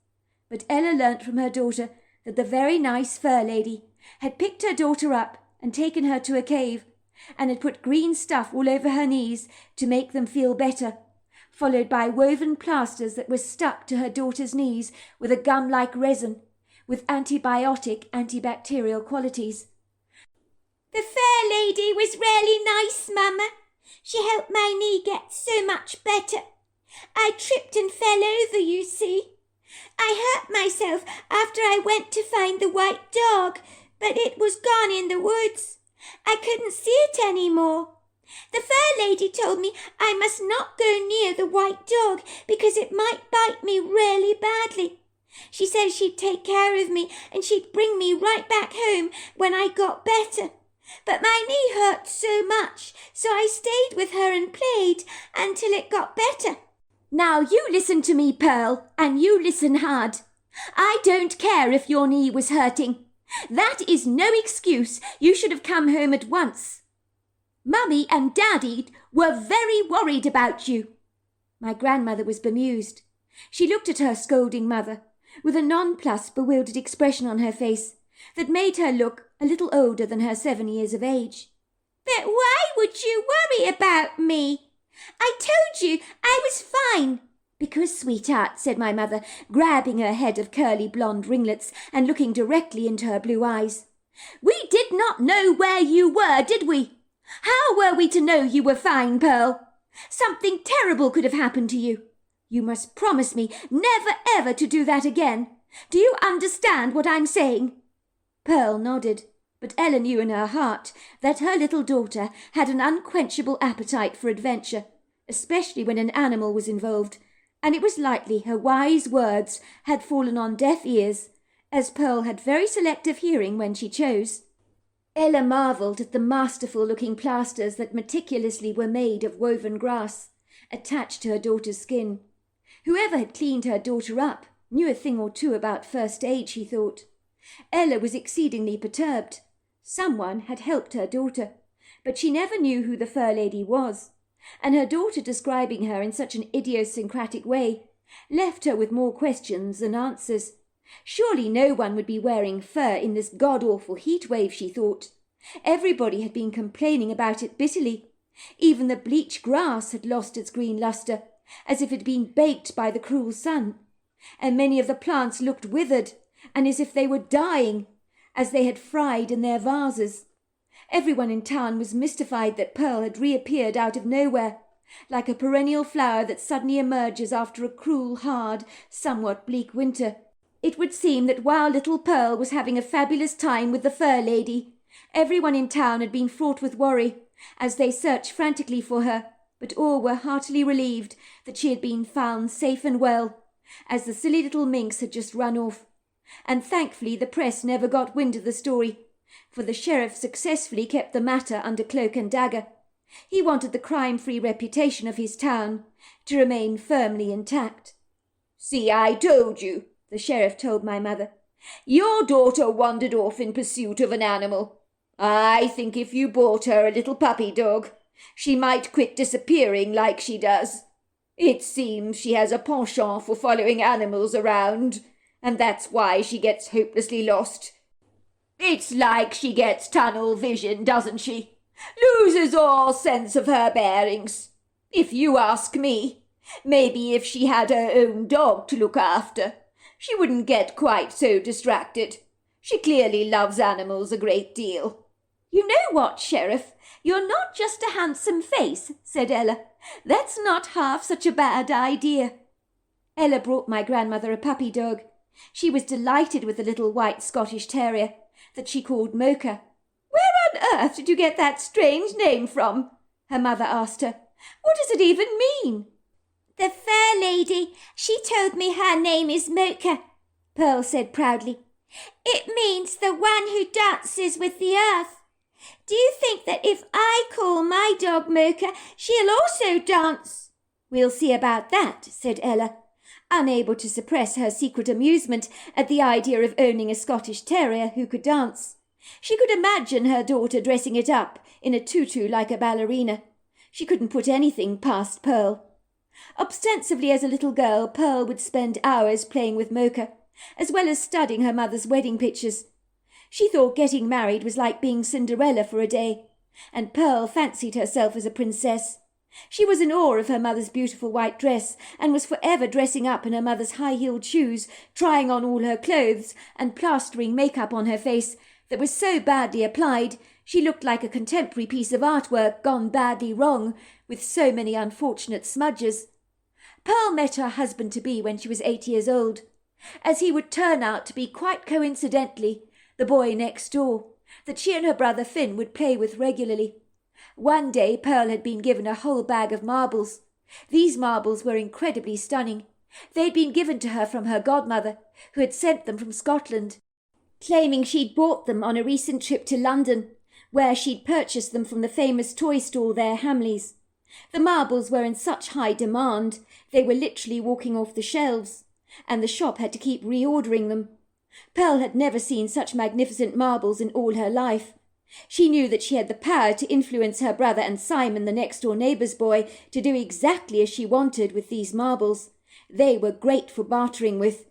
But Ella learnt from her daughter that the very nice fur lady had picked her daughter up and taken her to a cave, and had put green stuff all over her knees to make them feel better, followed by woven plasters that were stuck to her daughter's knees with a gum-like resin, with antibacterial qualities. "The fur lady was really nice, Mama. She helped my knee get so much better. I tripped and fell over, you see. I hurt myself after I went to find the white dog, but it was gone in the woods. I couldn't see it any more. The fur lady told me I must not go near the white dog because it might bite me really badly. She said she'd take care of me and she'd bring me right back home when I got better. But my knee hurt so much, so I stayed with her and played until it got better." "Now you listen to me, Pearl, and you listen hard. I don't care if your knee was hurting. That is no excuse. You should have come home at once. Mummy and Daddy were very worried about you." My grandmother was bemused. She looked at her scolding mother with a nonplussed, bewildered expression on her face that made her look a little older than her 7 years of age. "But why would you worry about me? I told you I was fine." "Because, sweetheart," said my mother, grabbing her head of curly blonde ringlets and looking directly into her blue eyes, "we did not know where you were, did we? How were we to know you were fine, Pearl? Something terrible could have happened to you. You must promise me never ever to do that again. Do you understand what I'm saying?" Pearl nodded, but Ella knew in her heart that her little daughter had an unquenchable appetite for adventure, especially when an animal was involved, and it was likely her wise words had fallen on deaf ears, as Pearl had very selective hearing when she chose. Ella marvelled at the masterful-looking plasters that meticulously were made of woven grass, attached to her daughter's skin. Whoever had cleaned her daughter up knew a thing or two about first aid, she thought. Ella was exceedingly perturbed. Someone had helped her daughter, but she never knew who the fur lady was, and her daughter describing her in such an idiosyncratic way left her with more questions than answers. Surely no one would be wearing fur in this god-awful heat wave, she thought. Everybody had been complaining about it bitterly. Even the bleached grass had lost its green lustre, as if it had been baked by the cruel sun, and many of the plants looked withered, and as if they were dying, as they had fried in their vases. Everyone in town was mystified that Pearl had reappeared out of nowhere, like a perennial flower that suddenly emerges after a cruel, hard, somewhat bleak winter. It would seem that while little Pearl was having a fabulous time with the fur lady, everyone in town had been fraught with worry, as they searched frantically for her, but all were heartily relieved that she had been found safe and well, as the silly little minx had just run off. And thankfully the press never got wind of the story, for the sheriff successfully kept the matter under cloak and dagger. He wanted the crime-free reputation of his town to remain firmly intact. "See, I told you," the sheriff told my mother. "Your daughter wandered off in pursuit of an animal. I think if you bought her a little puppy dog, she might quit disappearing like she does. It seems she has a penchant for following animals around, and that's why she gets hopelessly lost. It's like she gets tunnel vision, doesn't she? Loses all sense of her bearings. If you ask me, maybe if she had her own dog to look after, she wouldn't get quite so distracted. She clearly loves animals a great deal." "You know what, Sheriff? You're not just a handsome face," said Ella. "That's not half such a bad idea." Ella brought my grandmother a puppy dog. She was delighted with the little white Scottish terrier that she called Mocha. "Where on earth did you get that strange name from?" her mother asked her. "What does it even mean?" "The fair lady, she told me her name is Mocha," Pearl said proudly. "It means the one who dances with the earth. Do you think that if I call my dog Mocha, she'll also dance?" "We'll see about that," said Ella, unable to suppress her secret amusement at the idea of owning a Scottish terrier who could dance. She could imagine her daughter dressing it up in a tutu like a ballerina. She couldn't put anything past Pearl. Ostensibly as a little girl, Pearl would spend hours playing with Mocha, as well as studying her mother's wedding pictures. She thought getting married was like being Cinderella for a day, and Pearl fancied herself as a princess. She was in awe of her mother's beautiful white dress, and was forever dressing up in her mother's high-heeled shoes, trying on all her clothes, and plastering makeup on her face that was so badly applied she looked like a contemporary piece of artwork gone badly wrong, with so many unfortunate smudges. Pearl met her husband-to-be when she was 8 years old, as he would turn out to be quite coincidentally the boy next door, that she and her brother Finn would play with regularly. One day Pearl had been given a whole bag of marbles. These marbles were incredibly stunning. They'd been given to her from her godmother, who had sent them from Scotland, claiming she'd bought them on a recent trip to London, where she'd purchased them from the famous toy store there, Hamley's. The marbles were in such high demand, they were literally walking off the shelves, and the shop had to keep reordering them. Pearl had never seen such magnificent marbles in all her life. She knew that she had the power to influence her brother and Simon, the next-door neighbour's boy, to do exactly as she wanted with these marbles. They were great for bartering with.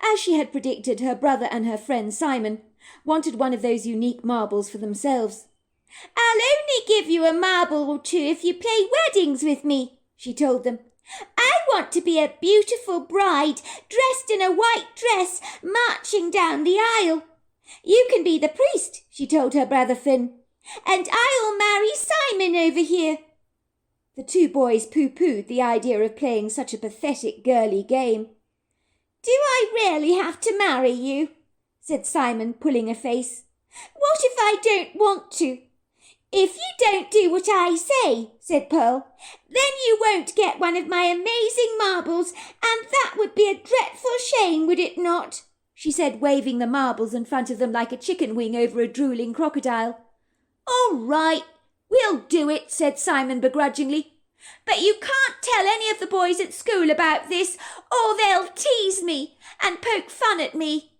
As she had predicted, her brother and her friend Simon wanted one of those unique marbles for themselves. "I'll only give you a marble or two if you play weddings with me," she told them. "I want to be a beautiful bride, dressed in a white dress, marching down the aisle. You can be the priest," she told her brother Finn, "and I'll marry Simon over here." The two boys pooh-poohed the idea of playing such a pathetic girly game. "Do I really have to marry you?" said Simon, pulling a face. "What if I don't want to?" "If you don't do what I say," said Pearl, "then you won't get one of my amazing marbles, and that would be a dreadful shame, would it not?" she said, waving the marbles in front of them like a chicken wing over a drooling crocodile. "All right, we'll do it," said Simon begrudgingly. "But you can't tell any of the boys at school about this, or they'll tease me and poke fun at me."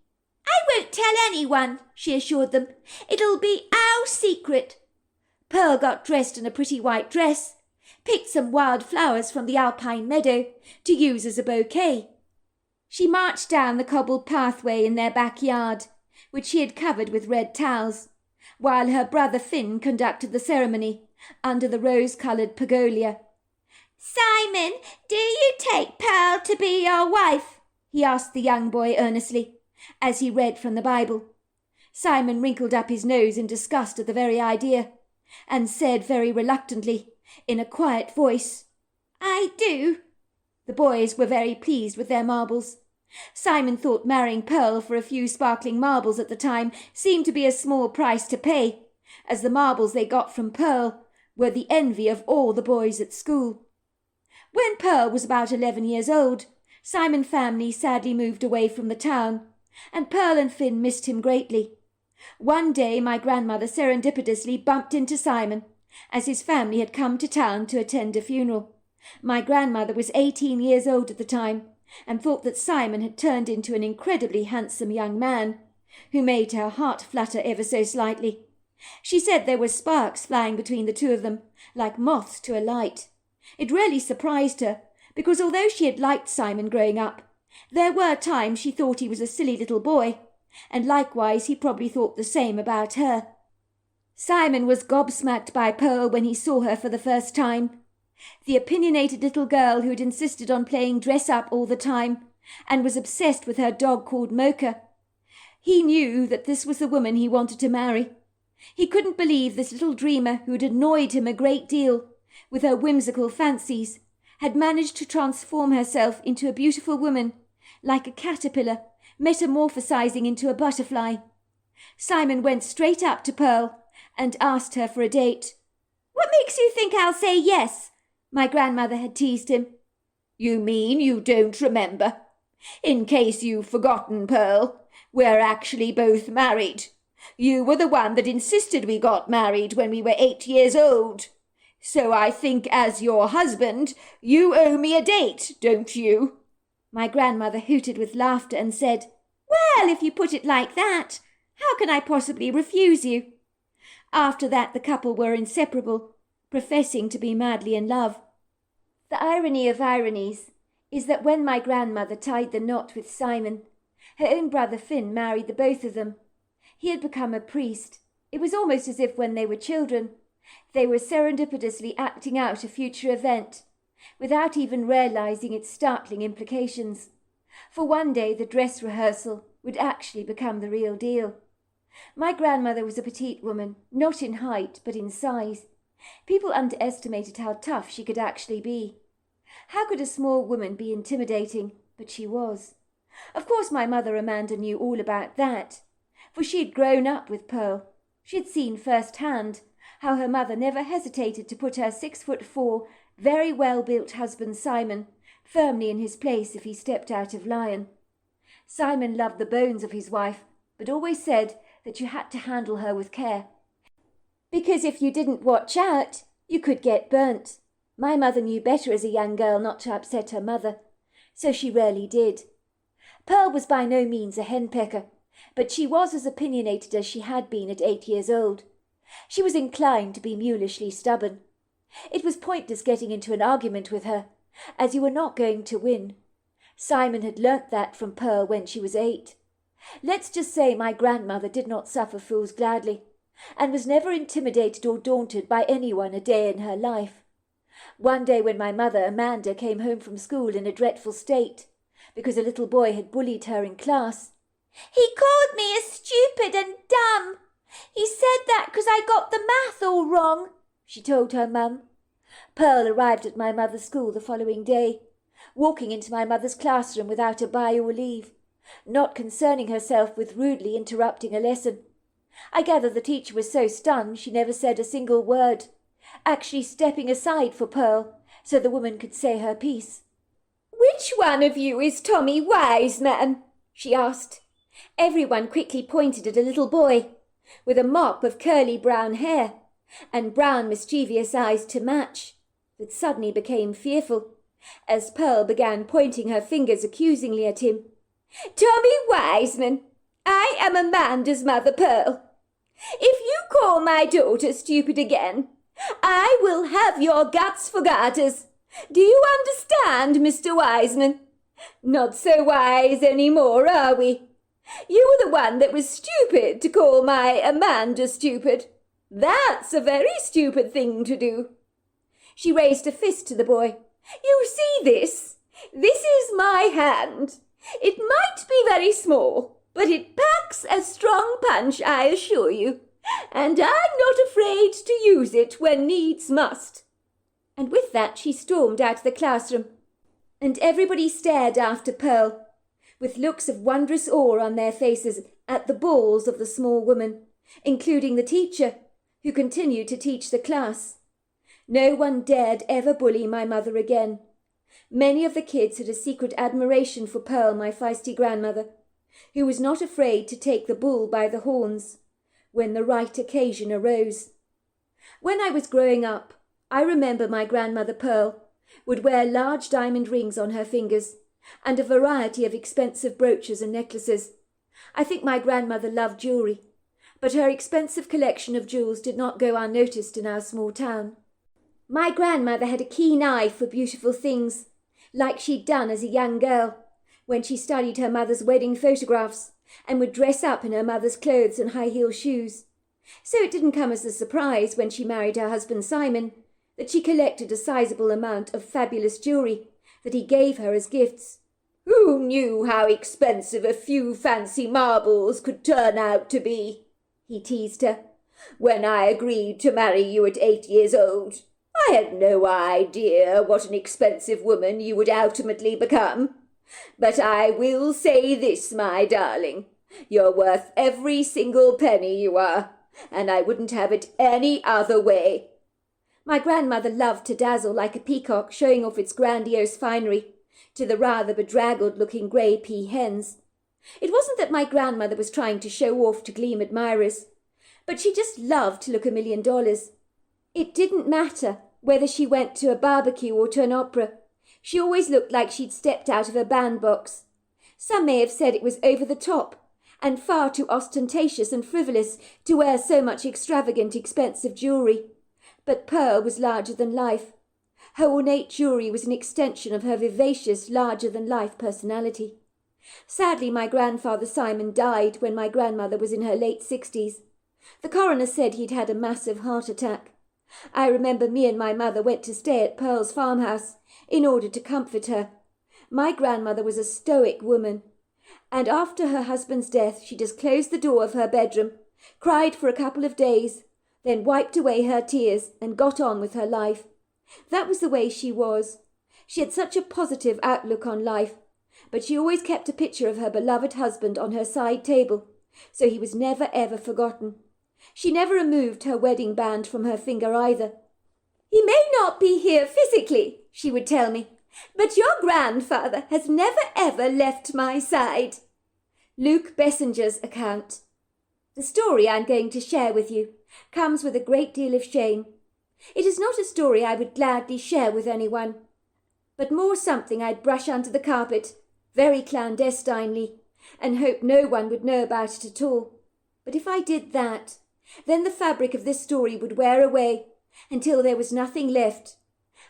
"I won't tell anyone," she assured them. "It'll be our secret." Pearl got dressed in a pretty white dress, picked some wild flowers from the alpine meadow to use as a bouquet. She marched down the cobbled pathway in their backyard, which she had covered with red towels, while her brother Finn conducted the ceremony under the rose-coloured pagolia. "Simon, do you take Pearl to be your wife?" he asked the young boy earnestly, as he read from the Bible. Simon wrinkled up his nose in disgust at the very idea, and said very reluctantly, in a quiet voice, "I do." The boys were very pleased with their marbles. Simon thought marrying Pearl for a few sparkling marbles at the time seemed to be a small price to pay, as the marbles they got from Pearl were the envy of all the boys at school. When Pearl was about 11 years old, Simon's family sadly moved away from the town, and Pearl and Finn missed him greatly. One day my grandmother serendipitously bumped into Simon, as his family had come to town to attend a funeral. My grandmother was 18 years old at the time, and thought that Simon had turned into an incredibly handsome young man, who made her heart flutter ever so slightly. She said there were sparks flying between the two of them, like moths to a light. It really surprised her, because although she had liked Simon growing up, there were times she thought he was a silly little boy, and likewise he probably thought the same about her. Simon was gobsmacked by Pearl when he saw her for the first time. The opinionated little girl who'd insisted on playing dress-up all the time and was obsessed with her dog called Mocha. He knew that this was the woman he wanted to marry. He couldn't believe this little dreamer who'd annoyed him a great deal with her whimsical fancies had managed to transform herself into a beautiful woman, like a caterpillar, metamorphosizing into a butterfly. Simon went straight up to Pearl and asked her for a date. "What makes you think I'll say yes?" my grandmother had teased him. "You mean you don't remember? In case you've forgotten, Pearl, we're actually both married. You were the one that insisted we got married when we were 8 years old. So I think as your husband, you owe me a date, don't you?" My grandmother hooted with laughter and said, "Well, if you put it like that, how can I possibly refuse you?" After that, the couple were inseparable, professing to be madly in love. The irony of ironies is that when my grandmother tied the knot with Simon, her own brother Finn married the both of them. He had become a priest. It was almost as if when they were children, they were serendipitously acting out a future event, without even realizing its startling implications. For one day the dress rehearsal would actually become the real deal. My grandmother was a petite woman, not in height but in size. People underestimated how tough she could actually be. How could a small woman be intimidating? But she was. Of course my mother Amanda knew all about that, for she had grown up with Pearl. She had seen firsthand how her mother never hesitated to put her 6'4", very well-built husband Simon firmly in his place if he stepped out of line. Simon loved the bones of his wife, but always said that you had to handle her with care, because if you didn't watch out, you could get burnt. My mother knew better as a young girl not to upset her mother, so she rarely did. Pearl was by no means a henpecker, but she was as opinionated as she had been at 8 years old. She was inclined to be mulishly stubborn. It was pointless getting into an argument with her, as you were not going to win. Simon had learnt that from Pearl when she was 8. Let's just say my grandmother did not suffer fools gladly, and was never intimidated or daunted by anyone a day in her life. One day when my mother Amanda came home from school in a dreadful state, because a little boy had bullied her in class. "He called me a stupid and dumb. He said that because I got the math all wrong," she told her mum. Pearl arrived at my mother's school the following day, walking into my mother's classroom without a bye or leave, not concerning herself with rudely interrupting a lesson. I gather the teacher was so stunned she never said a single word, actually stepping aside for Pearl so the woman could say her piece. "Which one of you is Tommy Wiseman?" she asked. Everyone quickly pointed at a little boy with a mop of curly brown hair and brown mischievous eyes to match, that suddenly became fearful as Pearl began pointing her fingers accusingly at him. "Tommy Wiseman, I am Amanda's mother, Pearl. If you call my daughter stupid again, I will have your guts for garters. Do you understand, Mr. Wiseman? Not so wise any more, are we? You were the one that was stupid to call my Amanda stupid. That's a very stupid thing to do." She raised a fist to the boy. "You see this? This is my hand. It might be very small, but it packs a strong punch, I assure you, and I'm not afraid to use it when needs must." And with that she stormed out of the classroom, and everybody stared after Pearl, with looks of wondrous awe on their faces at the balls of the small woman, including the teacher, who continued to teach the class. No one dared ever bully my mother again. Many of the kids had a secret admiration for Pearl, my feisty grandmother, who was not afraid to take the bull by the horns when the right occasion arose. When I was growing up, I remember my grandmother Pearl would wear large diamond rings on her fingers and a variety of expensive brooches and necklaces. I think my grandmother loved jewellery, but her expensive collection of jewels did not go unnoticed in our small town. My grandmother had a keen eye for beautiful things, like she'd done as a young girl, when she studied her mother's wedding photographs and would dress up in her mother's clothes and high-heel shoes. So it didn't come as a surprise when she married her husband Simon that she collected a sizable amount of fabulous jewellery that he gave her as gifts. Who knew how expensive a few fancy marbles could turn out to be? He teased her. When I agreed to marry you at 8 years old, I had no idea what an expensive woman you would ultimately become. But I will say this, my darling. You're worth every single penny you are, and I wouldn't have it any other way. My grandmother loved to dazzle like a peacock showing off its grandiose finery to the rather bedraggled-looking grey pea hens. It wasn't that my grandmother was trying to show off to gleam admirers, but she just loved to look $1 million. It didn't matter whether she went to a barbecue or to an opera. She always looked like she'd stepped out of a bandbox. Some may have said it was over the top and far too ostentatious and frivolous to wear so much extravagant, expensive jewellery. But Pearl was larger than life. Her ornate jewellery was an extension of her vivacious, larger-than-life personality. Sadly, my grandfather Simon died when my grandmother was in her late 60s. The coroner said he'd had a massive heart attack. I remember me and my mother went to stay at Pearl's farmhouse in order to comfort her. My grandmother was a stoic woman, and after her husband's death she just closed the door of her bedroom, cried for a couple of days, then wiped away her tears and got on with her life. That was the way she was. She had such a positive outlook on life, but she always kept a picture of her beloved husband on her side table, so he was never ever forgotten. She never removed her wedding band from her finger either. "He may not be here physically," she would tell me, "but your grandfather has never ever left my side." Luke Bessinger's account. The story I'm going to share with you comes with a great deal of shame. It is not a story I would gladly share with anyone, but more something I'd brush under the carpet, very clandestinely, and hope no one would know about it at all. But if I did that, then the fabric of this story would wear away until there was nothing left.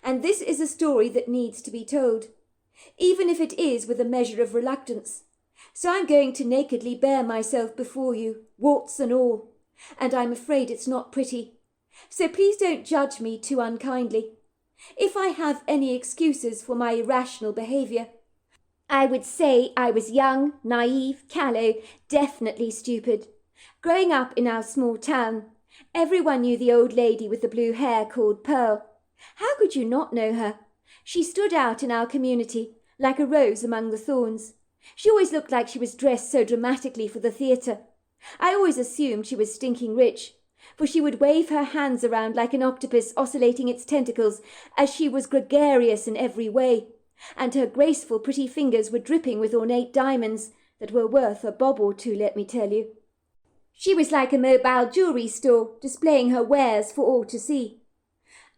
And this is a story that needs to be told, even if it is with a measure of reluctance. So I'm going to nakedly bare myself before you, warts and all, and I'm afraid it's not pretty. So please don't judge me too unkindly. If I have any excuses for my irrational behaviour, I would say I was young, naive, callow, definitely stupid. Growing up in our small town, everyone knew the old lady with the blue hair called Pearl. How could you not know her? She stood out in our community like a rose among the thorns. She always looked like she was dressed so dramatically for the theatre. I always assumed she was stinking rich, for she would wave her hands around like an octopus oscillating its tentacles as she was gregarious in every way, and her graceful pretty fingers were dripping with ornate diamonds that were worth a bob or two, let me tell you. She was like a mobile jewellery store, displaying her wares for all to see.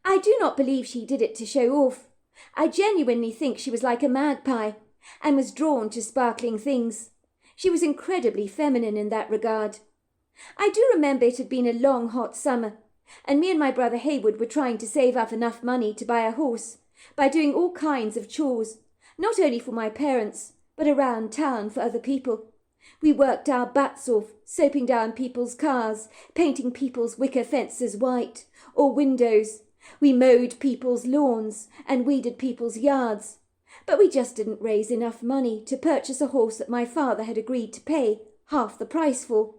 I do not believe she did it to show off. I genuinely think she was like a magpie, and was drawn to sparkling things. She was incredibly feminine in that regard. I do remember it had been a long, hot summer, and me and my brother Hayward were trying to save up enough money to buy a horse by doing all kinds of chores, not only for my parents, but around town for other people. We worked our butts off, soaping down people's cars, painting people's wicker fences white, or windows. We mowed people's lawns and weeded people's yards. But we just didn't raise enough money to purchase a horse that my father had agreed to pay half the price for.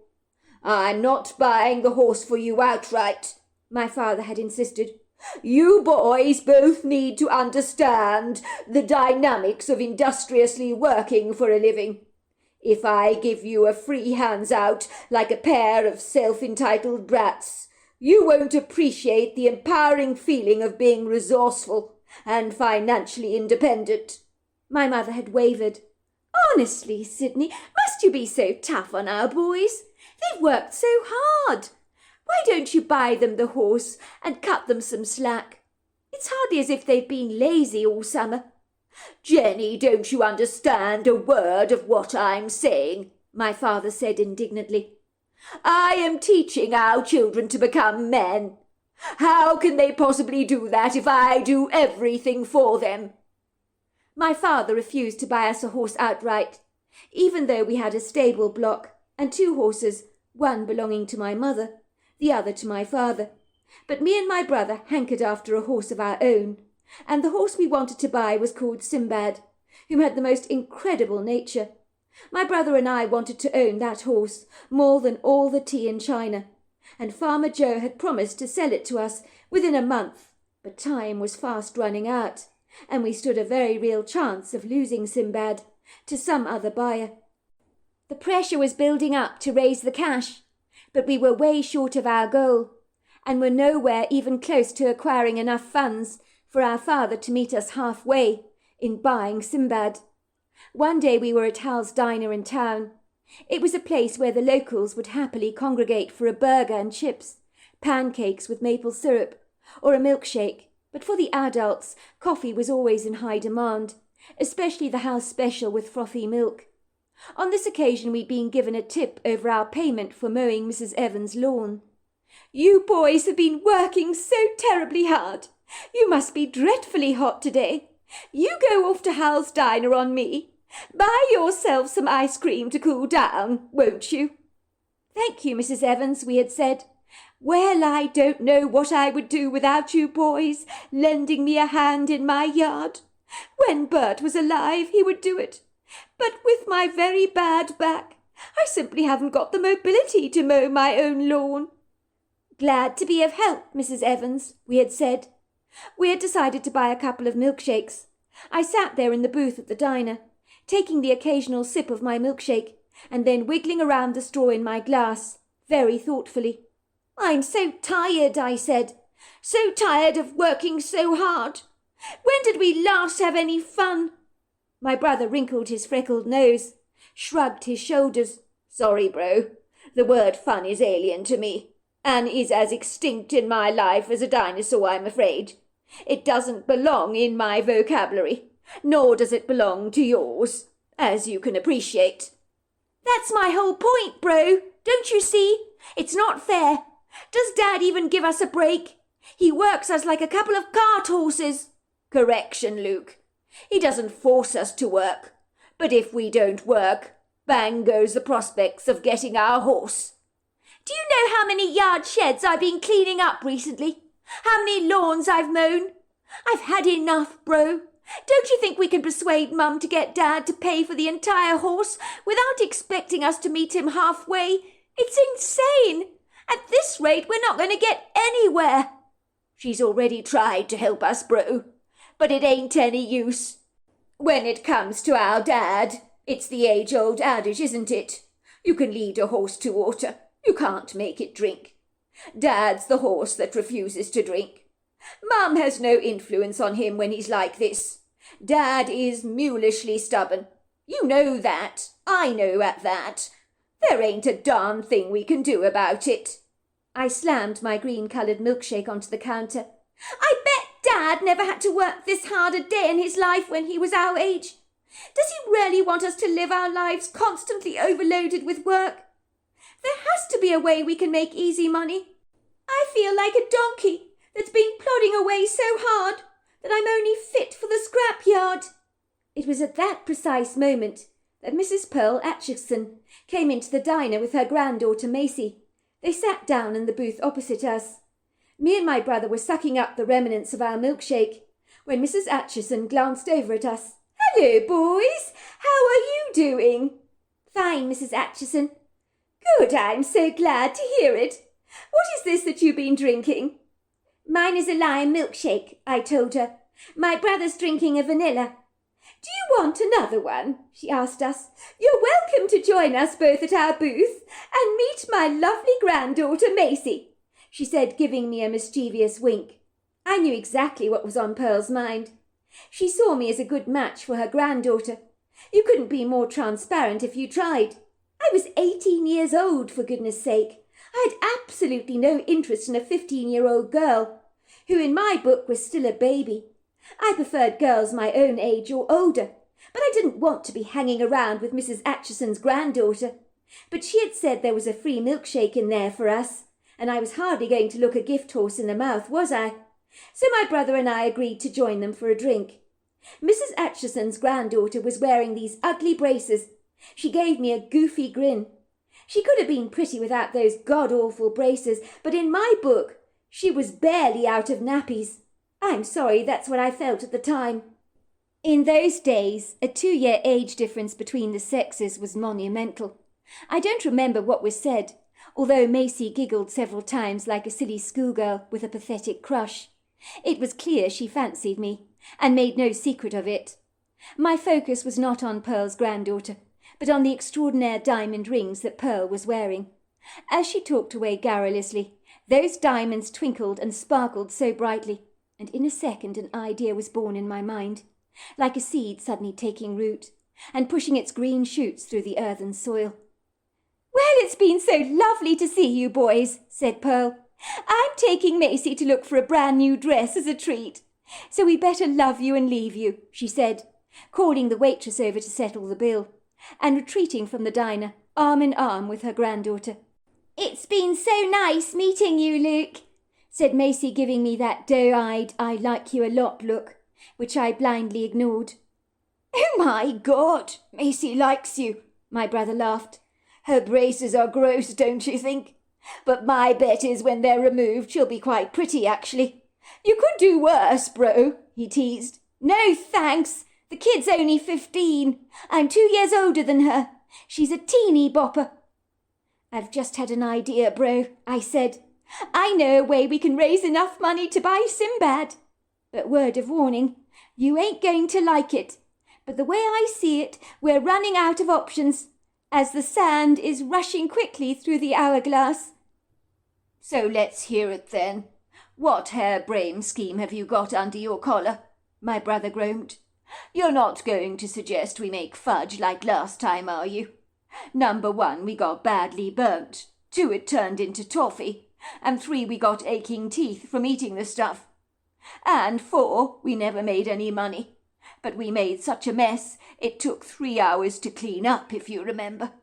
"I'm not buying the horse for you outright," my father had insisted. "You boys both need to understand the dynamics of industriously working for a living. If I give you a free hands-out like a pair of self-entitled brats, you won't appreciate the empowering feeling of being resourceful and financially independent." My mother had wavered. "Honestly, Sydney, must you be so tough on our boys? They've worked so hard. Why don't you buy them the horse and cut them some slack? It's hardly as if they've been lazy all summer." "Jenny, don't you understand a word of what I'm saying?" my father said indignantly. "I am teaching our children to become men. How can they possibly do that if I do everything for them?" My father refused to buy us a horse outright, even though we had a stable block and 2 horses, one belonging to my mother, the other to my father. But me and my brother hankered after a horse of our own, and the horse we wanted to buy was called Sinbad, who had the most incredible nature. My brother and I wanted to own that horse more than all the tea in China, and Farmer Joe had promised to sell it to us within a month, but time was fast running out, and we stood a very real chance of losing Sinbad to some other buyer. The pressure was building up to raise the cash, but we were way short of our goal, and were nowhere even close to acquiring enough funds for our father to meet us halfway in buying Sinbad. One day we were at Hal's Diner in town. It was a place where the locals would happily congregate for a burger and chips, pancakes with maple syrup, or a milkshake, but for the adults, coffee was always in high demand, especially the house special with frothy milk. On this occasion we'd been given a tip over our payment for mowing Mrs. Evans' lawn. "You boys have been working so terribly hard. You must be dreadfully hot today. You go off to Hal's Diner on me. Buy yourself some ice cream to cool down, won't you?" "Thank you, Mrs. Evans," we had said. "Well, I don't know what I would do without you boys lending me a hand in my yard. When Bert was alive, he would do it. But with my very bad back, I simply haven't got the mobility to mow my own lawn." "Glad to be of help, Mrs. Evans," we had said. We had decided to buy a couple of milkshakes. I sat there in the booth at the diner, taking the occasional sip of my milkshake, and then wiggling around the straw in my glass, very thoughtfully. "I'm so tired," I said. "So tired of working so hard. When did we last have any fun?" My brother wrinkled his freckled nose, shrugged his shoulders. "Sorry, bro. The word fun is alien to me, and is as extinct in my life as a dinosaur, I'm afraid. It doesn't belong in my vocabulary, nor does it belong to yours, as you can appreciate." "That's my whole point, bro. Don't you see? It's not fair. Does Dad even give us a break? He works us like a couple of cart horses." "Correction, Luke. He doesn't force us to work. But if we don't work, bang goes the prospects of getting our horse. Do you know how many yard sheds I've been cleaning up recently? How many lawns I've mown? I've had enough, bro. Don't you think we can persuade Mum to get Dad to pay for the entire horse without expecting us to meet him halfway? It's insane. At this rate, we're not going to get anywhere." "She's already tried to help us, bro, but it ain't any use. When it comes to our dad, it's the age-old adage, isn't it? You can lead a horse to water. You can't make it drink. Dad's the horse that refuses to drink. Mum has no influence on him when he's like this. Dad is mulishly stubborn. You know that. I know at that. There ain't a darn thing we can do about it." I slammed my green-coloured milkshake onto the counter. "I bet Dad never had to work this hard a day in his life when he was our age. Does he really want us to live our lives constantly overloaded with work? There has to be a way we can make easy money. I feel like a donkey that's been plodding away so hard that I'm only fit for the scrapyard." It was at that precise moment that Mrs. Pearl Atchison came into the diner with her granddaughter Macy. They sat down in the booth opposite us. Me and my brother were sucking up the remnants of our milkshake when Mrs. Atchison glanced over at us. "Hello, boys. How are you doing?" "Fine, Mrs. Atchison." "Good, I'm so glad to hear it. What is this that you've been drinking?" "Mine is a lime milkshake," I told her. "My brother's drinking a vanilla." "Do you want another one?" she asked us. "You're welcome to join us both at our booth and meet my lovely granddaughter Macy," she said, giving me a mischievous wink. I knew exactly what was on Pearl's mind. She saw me as a good match for her granddaughter. You couldn't be more transparent if you tried. I was 18 years old, for goodness sake. I had absolutely no interest in a 15-year-old girl, who in my book was still a baby. I preferred girls my own age or older, but I didn't want to be hanging around with Mrs. Atchison's granddaughter. But she had said there was a free milkshake in there for us, and I was hardly going to look a gift horse in the mouth, was I? So my brother and I agreed to join them for a drink. Mrs. Atchison's granddaughter was wearing these ugly braces. She gave me a goofy grin. She could have been pretty without those god-awful braces, but in my book, she was barely out of nappies. I'm sorry, that's what I felt at the time. In those days, a 2-year age difference between the sexes was monumental. I don't remember what was said, although Macy giggled several times like a silly schoolgirl with a pathetic crush. It was clear she fancied me, and made no secret of it. My focus was not on Pearl's granddaughter, but on the extraordinaire diamond rings that Pearl was wearing. As she talked away garrulously, those diamonds twinkled and sparkled so brightly, and in a second an idea was born in my mind, like a seed suddenly taking root, and pushing its green shoots through the earthen soil. "Well, it's been so lovely to see you boys," said Pearl. "I'm taking Macy to look for a brand new dress as a treat. So we better love you and leave you," she said, calling the waitress over to settle the bill, and retreating from the diner, arm in arm with her granddaughter. "It's been so nice meeting you, Luke," said Macy, giving me that doe-eyed, I like you a lot look, which I blindly ignored. "Oh my God, Macy likes you," my brother laughed. "Her braces are gross, don't you think? But my bet is when they're removed she'll be quite pretty, actually. You could do worse, bro," he teased. "No thanks. The kid's only 15. I'm 2 years older than her. She's a teeny bopper." "I've just had an idea, bro," I said. "I know a way we can raise enough money to buy Sinbad. But word of warning, you ain't going to like it. But the way I see it, we're running out of options, as the sand is rushing quickly through the hourglass." "So let's hear it then. What harebrained scheme have you got under your collar?" my brother groaned. "You're not going to suggest we make fudge like last time, are you? Number 1, we got badly burnt. 2, it turned into toffee. And 3, we got aching teeth from eating the stuff. And 4, we never made any money. But we made such a mess, it took 3 hours to clean up, if you remember."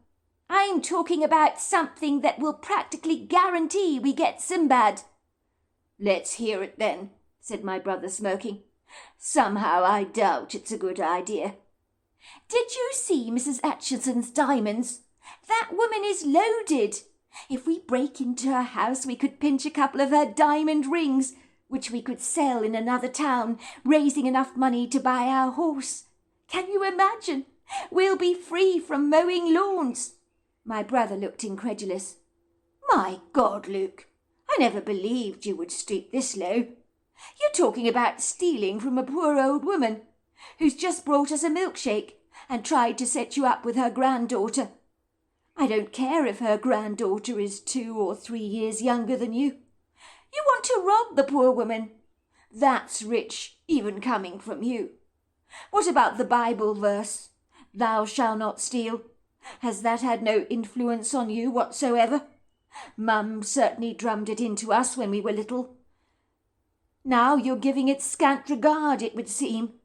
"I'm talking about something that will practically guarantee we get Sinbad." "Let's hear it then," said my brother, smirking. "Somehow I doubt it's a good idea." "Did you see Mrs. Atchison's diamonds? That woman is loaded. If we break into her house, we could pinch a couple of her diamond rings, which we could sell in another town, raising enough money to buy our horse. Can you imagine? We'll be free from mowing lawns." My brother looked incredulous. "My God, Luke, I never believed you would stoop this low. You're talking about stealing from a poor old woman who's just brought us a milkshake and tried to set you up with her granddaughter. I don't care if her granddaughter is 2 or 3 years younger than you. You want to rob the poor woman. That's rich, even coming from you. What about the Bible verse, 'Thou shalt not steal'? Has that had no influence on you whatsoever? Mum certainly drummed it into us when we were little. Now you're giving it scant regard, it would seem.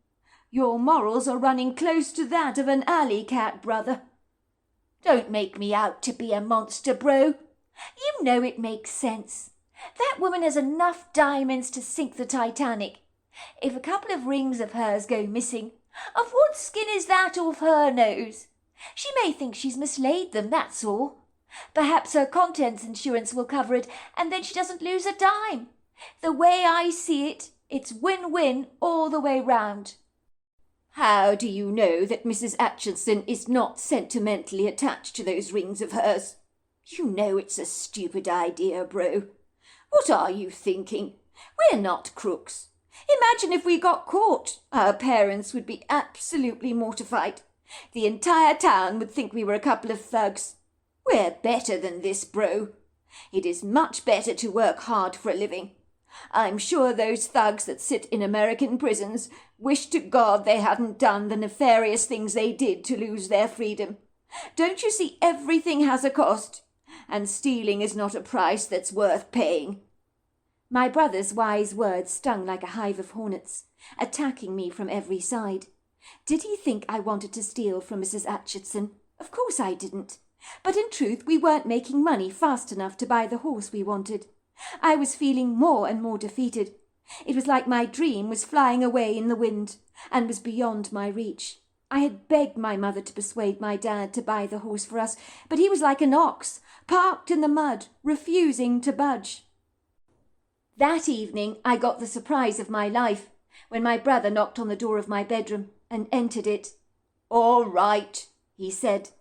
Your morals are running close to that of an alley cat, brother. Don't make me out to be a monster, bro. You know it makes sense. That woman has enough diamonds to sink the Titanic. If a couple of rings of hers go missing, of what skin is that off her nose? She may think she's mislaid them, that's all. Perhaps her contents insurance will cover it, and then she doesn't lose a dime. The way I see it, it's win-win all the way round." "How do you know that Mrs. Atchison is not sentimentally attached to those rings of hers? You know it's a stupid idea, bro. What are you thinking? We're not crooks. Imagine if we got caught. Our parents would be absolutely mortified. The entire town would think we were a couple of thugs. We're better than this, bro. It is much better to work hard for a living. I'm sure those thugs that sit in American prisons wish to God they hadn't done the nefarious things they did to lose their freedom. Don't you see everything has a cost? And stealing is not a price that's worth paying." My brother's wise words stung like a hive of hornets, attacking me from every side. Did he think I wanted to steal from Mrs. Atchison? Of course I didn't. But in truth we weren't making money fast enough to buy the horse we wanted. I was feeling more and more defeated. It was like my dream was flying away in the wind, and was beyond my reach. I had begged my mother to persuade my dad to buy the horse for us, but he was like an ox, parked in the mud, refusing to budge. That evening I got the surprise of my life when my brother knocked on the door of my bedroom and entered it. "All right," he said.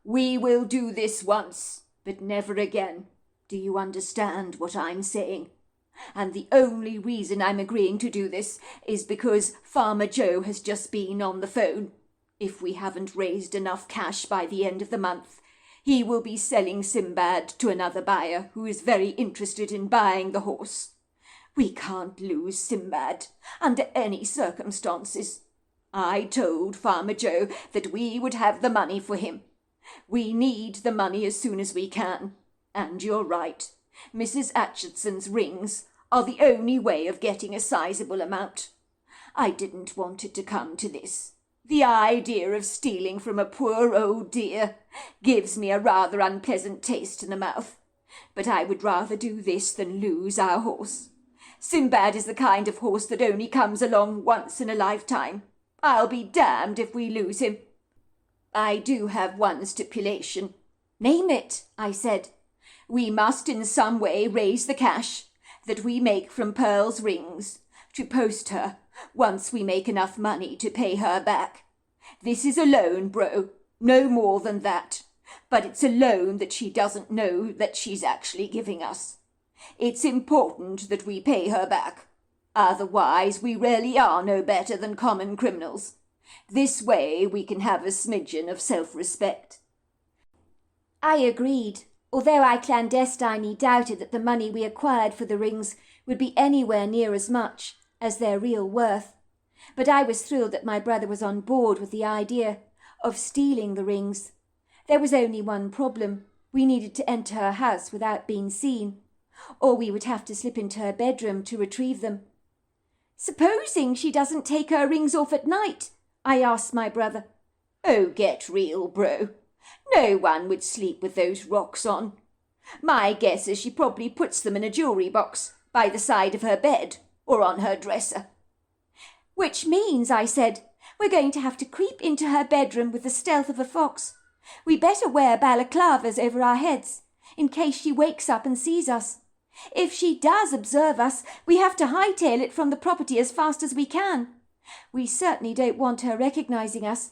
"We will do this once, but never again. Do you understand what I'm saying? And the only reason I'm agreeing to do this is because Farmer Joe has just been on the phone. If we haven't raised enough cash by the end of the month, he will be selling Sinbad to another buyer who is very interested in buying the horse. We can't lose Sinbad under any circumstances. I told Farmer Joe that we would have the money for him. We need the money as soon as we can. And you're right. Mrs. Atchison's rings are the only way of getting a sizable amount. I didn't want it to come to this. The idea of stealing from a poor old dear gives me a rather unpleasant taste in the mouth. But I would rather do this than lose our horse. Sinbad is the kind of horse that only comes along once in a lifetime. I'll be damned if we lose him. I do have one stipulation." "Name it," I said. "We must in some way raise the cash that we make from Pearl's rings to post her once we make enough money to pay her back. This is a loan, bro, no more than that, but it's a loan that she doesn't know that she's actually giving us. It's important that we pay her back. Otherwise, we really are no better than common criminals. This way we can have a smidgen of self-respect." I agreed, although I clandestinely doubted that the money we acquired for the rings would be anywhere near as much as their real worth. But I was thrilled that my brother was on board with the idea of stealing the rings. There was only one problem. We needed to enter her house without being seen, or we would have to slip into her bedroom to retrieve them. "Supposing she doesn't take her rings off at night?" I asked my brother. "Oh, get real, bro. No one would sleep with those rocks on. My guess is she probably puts them in a jewelry box by the side of her bed or on her dresser." "Which means," I said, "we're going to have to creep into her bedroom with the stealth of a fox. We better wear balaclavas over our heads in case she wakes up and sees us. If she does observe us, we have to hightail it from the property as fast as we can. We certainly don't want her recognizing us.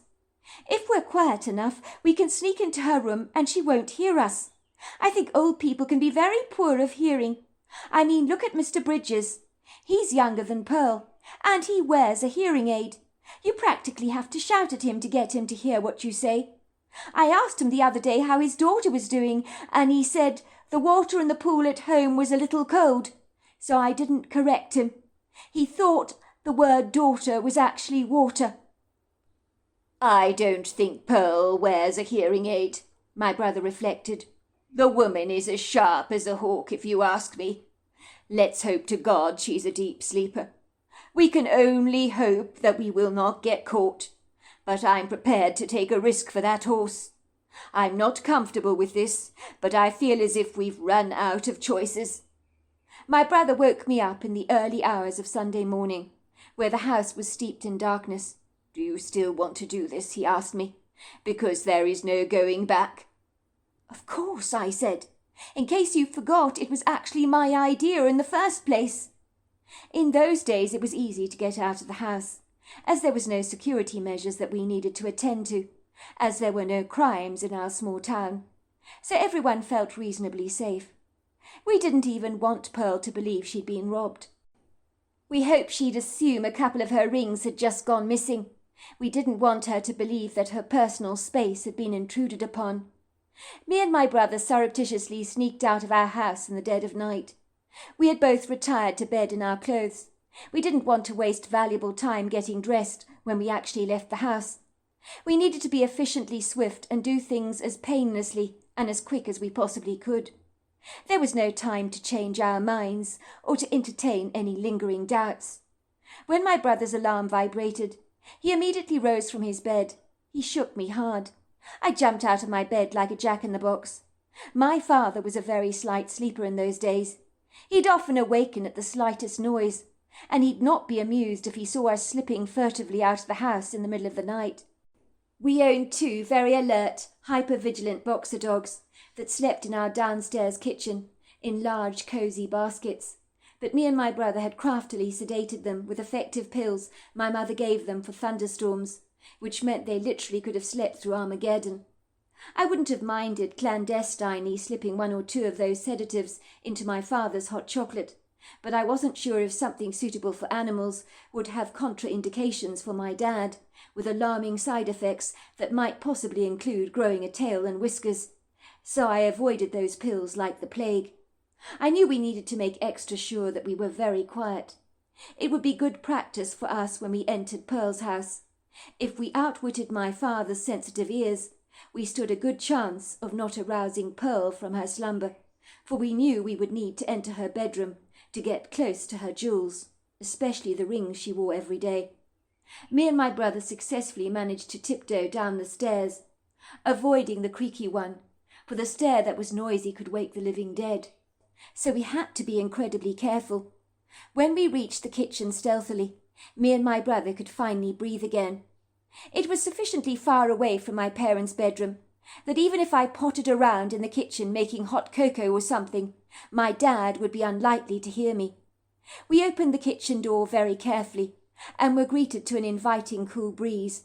If we're quiet enough, we can sneak into her room and she won't hear us. I think old people can be very poor of hearing. I mean, look at Mr. Bridges. He's younger than Pearl, and he wears a hearing aid. You practically have to shout at him to get him to hear what you say. I asked him the other day how his daughter was doing, and he said the water in the pool at home was a little cold, so I didn't correct him. He thought the word daughter was actually water." "I don't think Pearl wears a hearing aid," my brother reflected. "The woman is as sharp as a hawk, if you ask me. Let's hope to God she's a deep sleeper. We can only hope that we will not get caught, but I'm prepared to take a risk for that horse. I'm not comfortable with this, but I feel as if we've run out of choices." My brother woke me up in the early hours of Sunday morning, where the house was steeped in darkness. "Do you still want to do this?" he asked me. "Because there is no going back." "Of course," I said. "In case you forgot, it was actually my idea in the first place." In those days it was easy to get out of the house, as there was no security measures that we needed to attend to, as there were no crimes in our small town. So everyone felt reasonably safe. We didn't even want Pearl to believe she'd been robbed. We hoped she'd assume a couple of her rings had just gone missing. We didn't want her to believe that her personal space had been intruded upon. Me and my brother surreptitiously sneaked out of our house in the dead of night. We had both retired to bed in our clothes. We didn't want to waste valuable time getting dressed when we actually left the house. We needed to be efficiently swift and do things as painlessly and as quick as we possibly could. There was no time to change our minds or to entertain any lingering doubts. When my brother's alarm vibrated, he immediately rose from his bed. He shook me hard. I jumped out of my bed like a jack-in-the-box. My father was a very slight sleeper in those days. He'd often awaken at the slightest noise, and he'd not be amused if he saw us slipping furtively out of the house in the middle of the night. We owned 2 very alert, hyper-vigilant boxer dogs that slept in our downstairs kitchen in large, cosy baskets. But me and my brother had craftily sedated them with effective pills my mother gave them for thunderstorms, which meant they literally could have slept through Armageddon. I wouldn't have minded clandestinely slipping 1 or 2 of those sedatives into my father's hot chocolate, but I wasn't sure if something suitable for animals would have contraindications for my dad, with alarming side effects that might possibly include growing a tail and whiskers. So I avoided those pills like the plague. I knew we needed to make extra sure that we were very quiet. It would be good practice for us when we entered Pearl's house. If we outwitted my father's sensitive ears, we stood a good chance of not arousing Pearl from her slumber, for we knew we would need to enter her bedroom to get close to her jewels, especially the rings she wore every day. Me and my brother successfully managed to tiptoe down the stairs, avoiding the creaky one, for the stair that was noisy could wake the living dead. So we had to be incredibly careful. When we reached the kitchen stealthily, me and my brother could finally breathe again. It was sufficiently far away from my parents' bedroom that even if I pottered around in the kitchen making hot cocoa or something, my dad would be unlikely to hear me. We opened the kitchen door very carefully and were greeted to an inviting cool breeze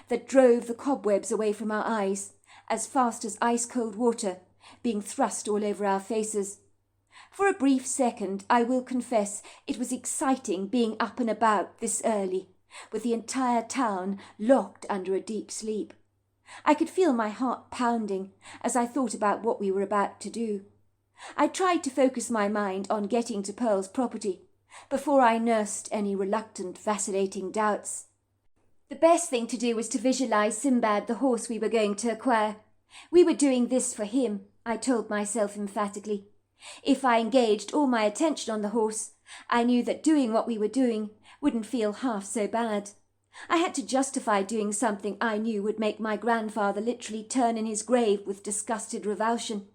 that drove the cobwebs away from our eyes as fast as ice-cold water being thrust all over our faces. For a brief second, I will confess, it was exciting being up and about this early, with the entire town locked under a deep sleep. I could feel my heart pounding as I thought about what we were about to do. I tried to focus my mind on getting to Pearl's property before I nursed any reluctant, vacillating doubts. The best thing to do was to visualize Sinbad, the horse we were going to acquire. We were doing this for him, I told myself emphatically. If I engaged all my attention on the horse, I knew that doing what we were doing wouldn't feel half so bad. I had to justify doing something I knew would make my grandfather literally turn in his grave with disgusted revulsion,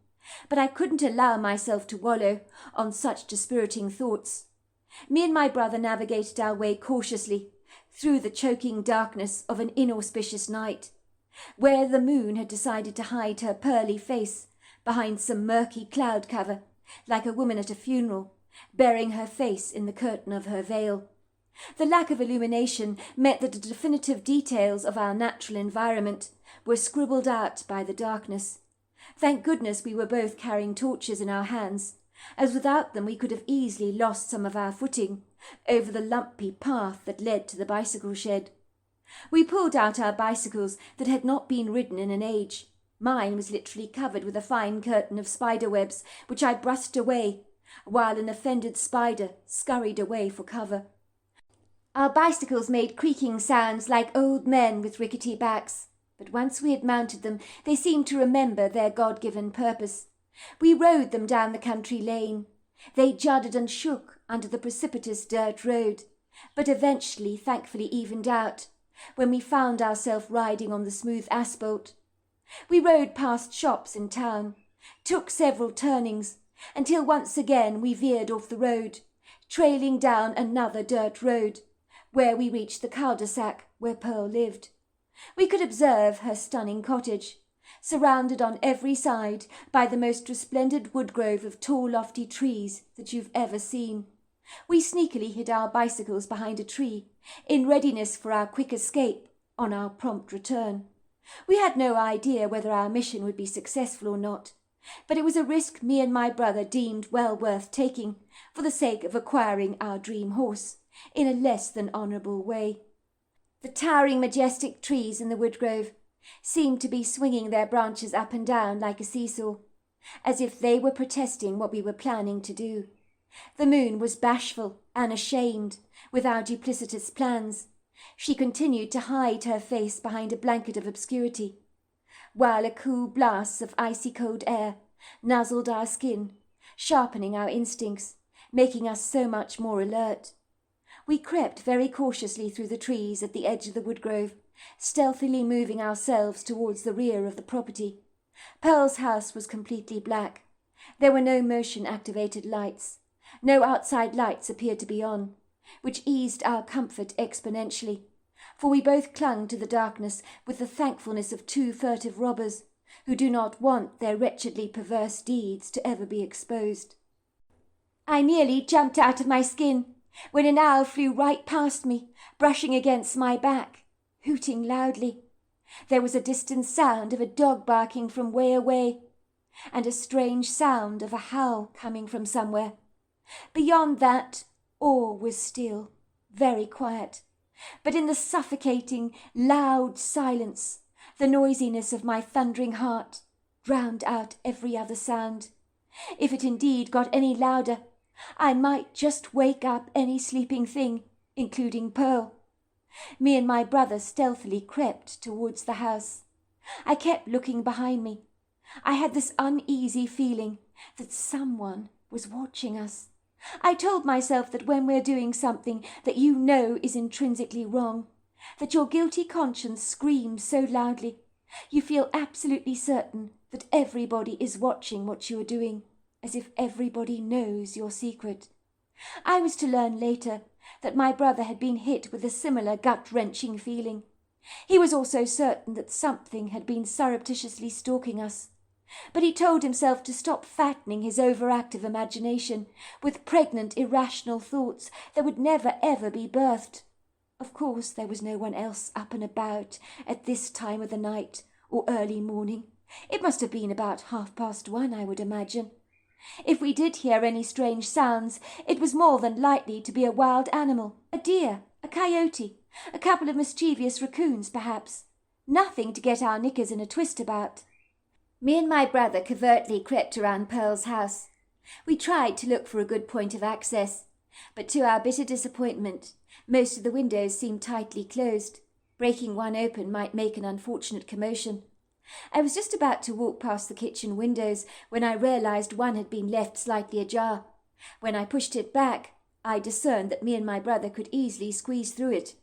but I couldn't allow myself to wallow on such dispiriting thoughts. Me and my brother navigated our way cautiously through the choking darkness of an inauspicious night, where the moon had decided to hide her pearly face behind some murky cloud cover, like a woman at a funeral, burying her face in the curtain of her veil. The lack of illumination meant that the definitive details of our natural environment were scribbled out by the darkness. Thank goodness we were both carrying torches in our hands, as without them we could have easily lost some of our footing over the lumpy path that led to the bicycle shed. We pulled out our bicycles that had not been ridden in an age. Mine was literally covered with a fine curtain of spider webs, which I brushed away, while an offended spider scurried away for cover. Our bicycles made creaking sounds like old men with rickety backs, but once we had mounted them, they seemed to remember their God-given purpose. We rode them down the country lane. They juddered and shook under the precipitous dirt road, but eventually thankfully evened out when we found ourselves riding on the smooth asphalt. We rode past shops in town, took several turnings, until once again we veered off the road, trailing down another dirt road, where we reached the cul-de-sac where Pearl lived. We could observe her stunning cottage, surrounded on every side by the most resplendent woodgrove of tall, lofty trees that you've ever seen. We sneakily hid our bicycles behind a tree, in readiness for our quick escape on our prompt return. We had no idea whether our mission would be successful or not, but it was a risk me and my brother deemed well worth taking for the sake of acquiring our dream horse in a less than honourable way. The towering majestic trees in the woodgrove seemed to be swinging their branches up and down like a seesaw, as if they were protesting what we were planning to do. The moon was bashful and ashamed with our duplicitous plans. She continued to hide her face behind a blanket of obscurity, while a cool blast of icy cold air nuzzled our skin, sharpening our instincts, making us so much more alert. We crept very cautiously through the trees at the edge of the woodgrove, stealthily moving ourselves towards the rear of the property. Pearl's house was completely black. There were no motion-activated lights. No outside lights appeared to be on, which eased our comfort exponentially, for we both clung to the darkness with the thankfulness of two furtive robbers who do not want their wretchedly perverse deeds to ever be exposed. I nearly jumped out of my skin when an owl flew right past me, brushing against my back, hooting loudly. There was a distant sound of a dog barking from way away, and a strange sound of a howl coming from somewhere. Beyond that, all was still, very quiet, but in the suffocating, loud silence, the noisiness of my thundering heart drowned out every other sound. If it indeed got any louder, I might just wake up any sleeping thing, including Pearl. Me and my brother stealthily crept towards the house. I kept looking behind me. I had this uneasy feeling that someone was watching us. I told myself that when we're doing something that you know is intrinsically wrong, that your guilty conscience screams so loudly, you feel absolutely certain that everybody is watching what you are doing, as if everybody knows your secret. I was to learn later that my brother had been hit with a similar gut-wrenching feeling. He was also certain that something had been surreptitiously stalking us, but he told himself to stop fattening his overactive imagination with pregnant, irrational thoughts that would never ever be birthed. Of course, there was no one else up and about at this time of the night or early morning. It must have been about 1:30, I would imagine. If we did hear any strange sounds, it was more than likely to be a wild animal, a deer, a coyote, a couple of mischievous raccoons, perhaps. Nothing to get our knickers in a twist about. Me and my brother covertly crept around Pearl's house. We tried to look for a good point of access, but to our bitter disappointment, most of the windows seemed tightly closed. Breaking one open might make an unfortunate commotion. I was just about to walk past the kitchen windows when I realized one had been left slightly ajar. When I pushed it back, I discerned that me and my brother could easily squeeze through it.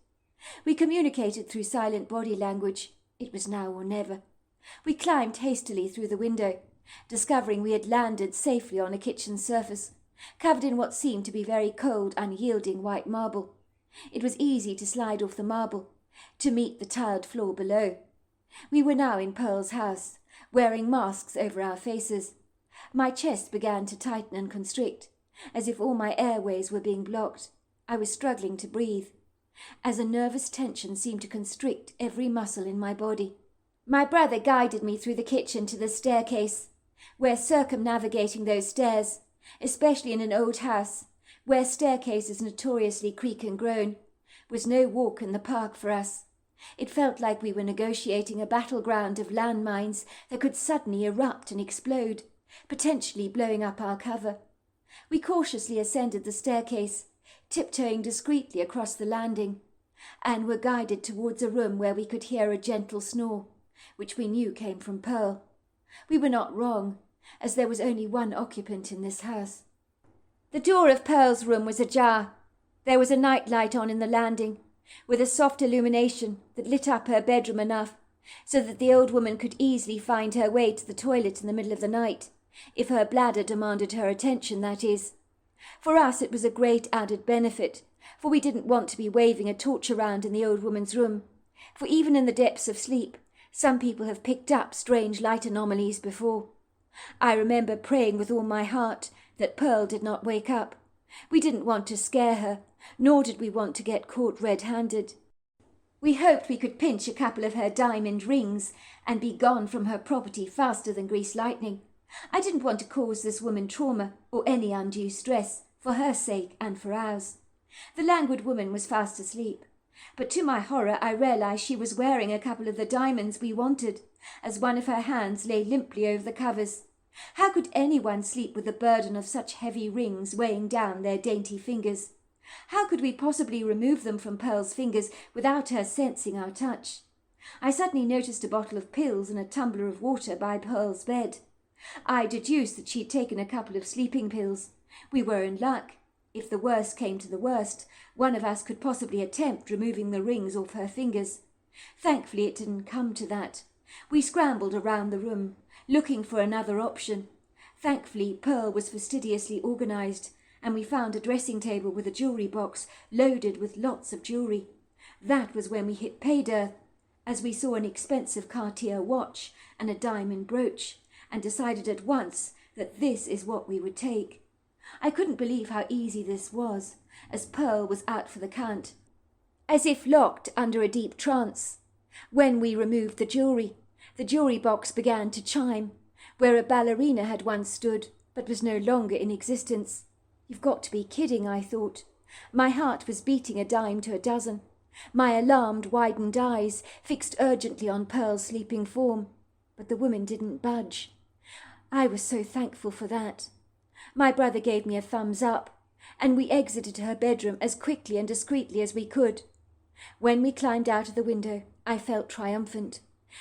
We communicated through silent body language. It was now or never. We climbed hastily through the window, discovering we had landed safely on a kitchen surface, covered in what seemed to be very cold, unyielding white marble. It was easy to slide off the marble, to meet the tiled floor below. We were now in Pearl's house, wearing masks over our faces. My chest began to tighten and constrict, as if all my airways were being blocked. I was struggling to breathe, as a nervous tension seemed to constrict every muscle in my body. My brother guided me through the kitchen to the staircase, where circumnavigating those stairs, especially in an old house, where staircases notoriously creak and groan, was no walk in the park for us. It felt like we were negotiating a battleground of landmines that could suddenly erupt and explode, potentially blowing up our cover. We cautiously ascended the staircase, tiptoeing discreetly across the landing, and were guided towards a room where we could hear a gentle snore, which we knew came from Pearl. We were not wrong, as there was only one occupant in this house. The door of Pearl's room was ajar. There was a night light on in the landing, with a soft illumination that lit up her bedroom enough so that the old woman could easily find her way to the toilet in the middle of the night, if her bladder demanded her attention, that is. For us it was a great added benefit, for we didn't want to be waving a torch around in the old woman's room, for even in the depths of sleep, some people have picked up strange light anomalies before. I remember praying with all my heart that Pearl did not wake up. We didn't want to scare her, nor did we want to get caught red-handed. We hoped we could pinch a couple of her diamond rings and be gone from her property faster than greased lightning. I didn't want to cause this woman trauma or any undue stress, for her sake and for ours. The languid woman was fast asleep, but to my horror I realized she was wearing a couple of the diamonds we wanted, as one of her hands lay limply over the covers. How could anyone sleep with the burden of such heavy rings weighing down their dainty fingers? How could we possibly remove them from Pearl's fingers without her sensing our touch? I suddenly noticed a bottle of pills and a tumbler of water by Pearl's bed. I deduced that she'd taken a couple of sleeping pills. We were in luck. If the worst came to the worst, one of us could possibly attempt removing the rings off her fingers. Thankfully it didn't come to that. We scrambled around the room, looking for another option. Thankfully Pearl was fastidiously organised, and we found a dressing table with a jewellery box loaded with lots of jewellery. That was when we hit pay dirt, as we saw an expensive Cartier watch and a diamond brooch, and decided at once that this is what we would take. I couldn't believe how easy this was, as Pearl was out for the count, as if locked under a deep trance. When we removed the jewelry box began to chime, where a ballerina had once stood, but was no longer in existence. You've got to be kidding, I thought. My heart was beating a dime to a dozen. My alarmed, widened eyes fixed urgently on Pearl's sleeping form, but the woman didn't budge. I was so thankful for that. My brother gave me a thumbs up, and we exited her bedroom as quickly and discreetly as we could. When we climbed out of the window, I felt triumphant.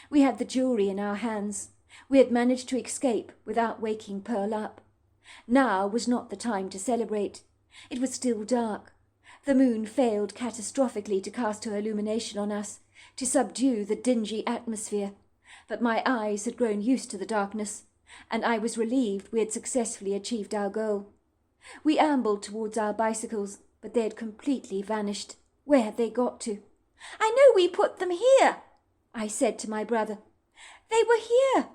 We had the jewelry in our hands. We had managed to escape without waking Pearl up. Now was not the time to celebrate. It was still dark. The moon failed catastrophically to cast her illumination on us, to subdue the dingy atmosphere, but my eyes had grown used to the darkness, and I was relieved we had successfully achieved our goal. We ambled towards our bicycles, but they had completely vanished. Where had they got to? "I know we put them here," I said to my brother. "They were here."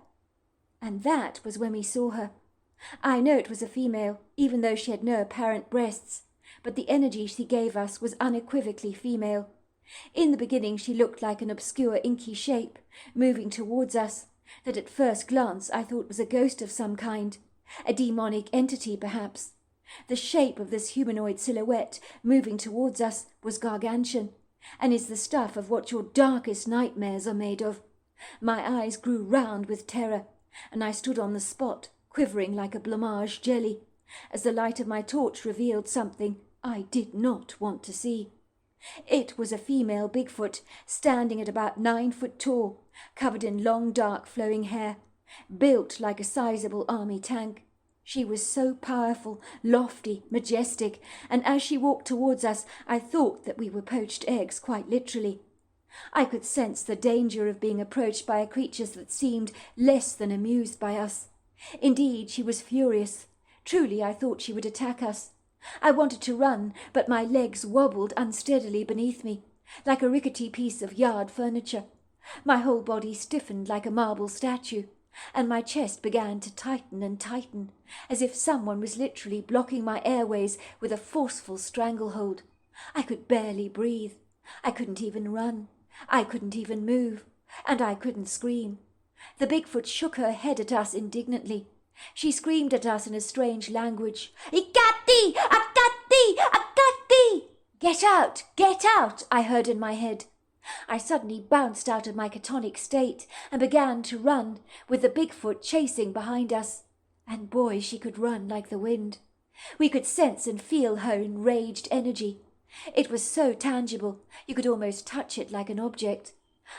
And that was when we saw her. I know it was a female, even though she had no apparent breasts, but the energy she gave us was unequivocally female. In the beginning she looked like an obscure inky shape, moving towards us, that at first glance I thought was a ghost of some kind, a demonic entity perhaps. The shape of this humanoid silhouette moving towards us was gargantuan, and is the stuff of what your darkest nightmares are made of. My eyes grew round with terror, and I stood on the spot, quivering like a blancmange jelly, as the light of my torch revealed something I did not want to see. It was a female Bigfoot, standing at about 9 foot tall, covered in long dark flowing hair, built like a sizable army tank. She was so powerful, lofty, majestic, and as she walked towards us, I thought that we were poached eggs, quite literally. I could sense the danger of being approached by a creature that seemed less than amused by us. Indeed, she was furious. Truly, I thought she would attack us. I wanted to run, but my legs wobbled unsteadily beneath me, like a rickety piece of yard furniture. My whole body stiffened like a marble statue, and my chest began to tighten and tighten, as if someone was literally blocking my airways with a forceful stranglehold. I could barely breathe. I couldn't even run. I couldn't even move, and I couldn't scream. The Bigfoot shook her head at us indignantly. She screamed at us in a strange language. "I got thee! I got thee! I got thee!" Get out, I heard in my head. I suddenly bounced out of my catonic state and began to run, with the Bigfoot chasing behind us. And boy, she could run like the wind. We could sense and feel her enraged energy. It was so tangible, you could almost touch it like an object.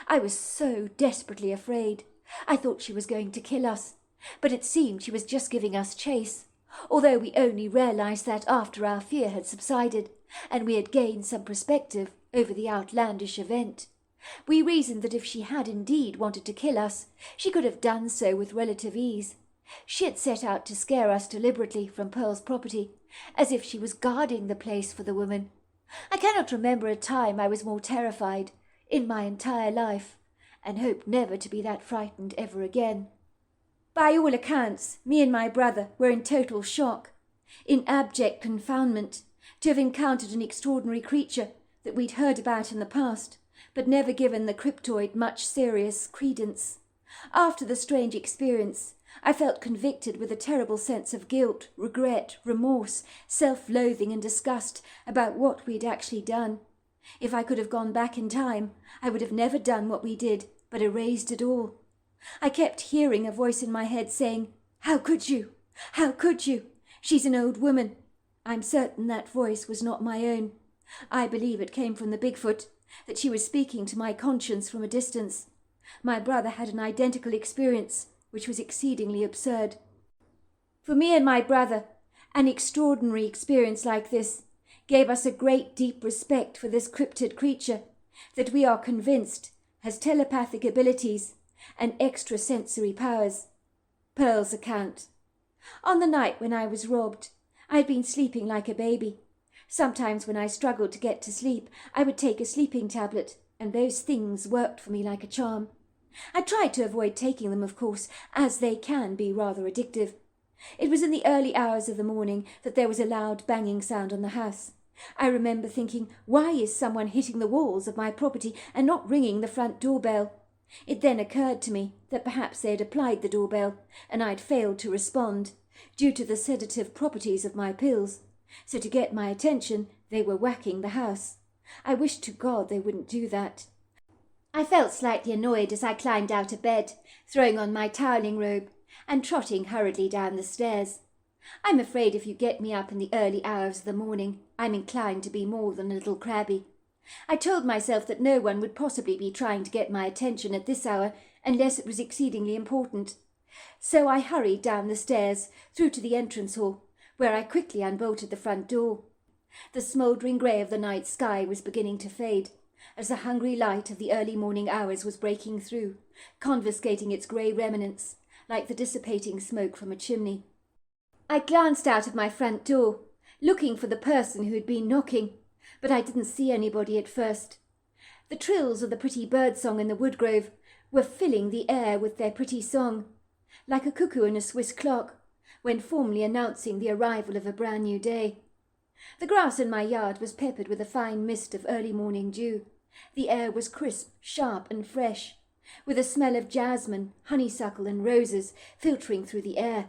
I was so desperately afraid. I thought she was going to kill us, but it seemed she was just giving us chase, although we only realized that after our fear had subsided, and we had gained some perspective over the outlandish event. We reasoned that if she had indeed wanted to kill us, she could have done so with relative ease. She had set out to scare us deliberately from Pearl's property, as if she was guarding the place for the woman. I cannot remember a time I was more terrified in my entire life, and hope never to be that frightened ever again. By all accounts, me and my brother were in total shock, in abject confoundment, to have encountered an extraordinary creature that we'd heard about in the past, but never given the cryptoid much serious credence. After the strange experience, I felt convicted with a terrible sense of guilt, regret, remorse, self-loathing and disgust about what we had actually done. If I could have gone back in time, I would have never done what we did, but erased it all. I kept hearing a voice in my head saying, "How could you? How could you? She's an old woman." I'm certain that voice was not my own. I believe it came from the Bigfoot, that she was speaking to my conscience from a distance. My brother had an identical experience, which was exceedingly absurd. For me and my brother, an extraordinary experience like this gave us a great deep respect for this cryptid creature that we are convinced has telepathic abilities and extrasensory powers. Pearl's account. On the night when I was robbed, I had been sleeping like a baby. Sometimes when I struggled to get to sleep, I would take a sleeping tablet, and those things worked for me like a charm. I tried to avoid taking them, of course, as they can be rather addictive. It was in the early hours of the morning that there was a loud banging sound on the house. I remember thinking, why is someone hitting the walls of my property and not ringing the front doorbell? It then occurred to me that perhaps they had applied the doorbell, and I'd failed to respond, due to the sedative properties of my pills. So to get my attention, they were whacking the house. I wished to God they wouldn't do that. I felt slightly annoyed as I climbed out of bed, throwing on my toweling robe, and trotting hurriedly down the stairs. I'm afraid if you get me up in the early hours of the morning, I'm inclined to be more than a little crabby. I told myself that no one would possibly be trying to get my attention at this hour unless it was exceedingly important. So I hurried down the stairs, through to the entrance hall, where I quickly unbolted the front door. The smouldering grey of the night sky was beginning to fade, as the hungry light of the early morning hours was breaking through, confiscating its grey remnants, like the dissipating smoke from a chimney. I glanced out of my front door, looking for the person who had been knocking, but I didn't see anybody at first. The trills of the pretty birdsong in the woodgrove were filling the air with their pretty song, like a cuckoo in a Swiss clock, when formally announcing the arrival of a brand new day. The grass in my yard was peppered with a fine mist of early morning dew. The air was crisp, sharp, and fresh, with a smell of jasmine, honeysuckle, and roses filtering through the air.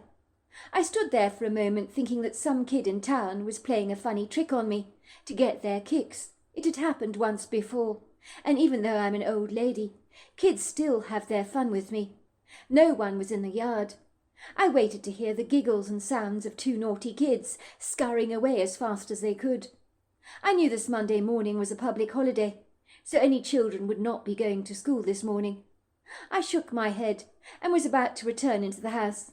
I stood there for a moment thinking that some kid in town was playing a funny trick on me to get their kicks. It had happened once before, and even though I'm an old lady, kids still have their fun with me. No one was in the yard. I waited to hear the giggles and sounds of two naughty kids scurrying away as fast as they could. I knew this Monday morning was a public holiday, so any children would not be going to school this morning. I shook my head and was about to return into the house.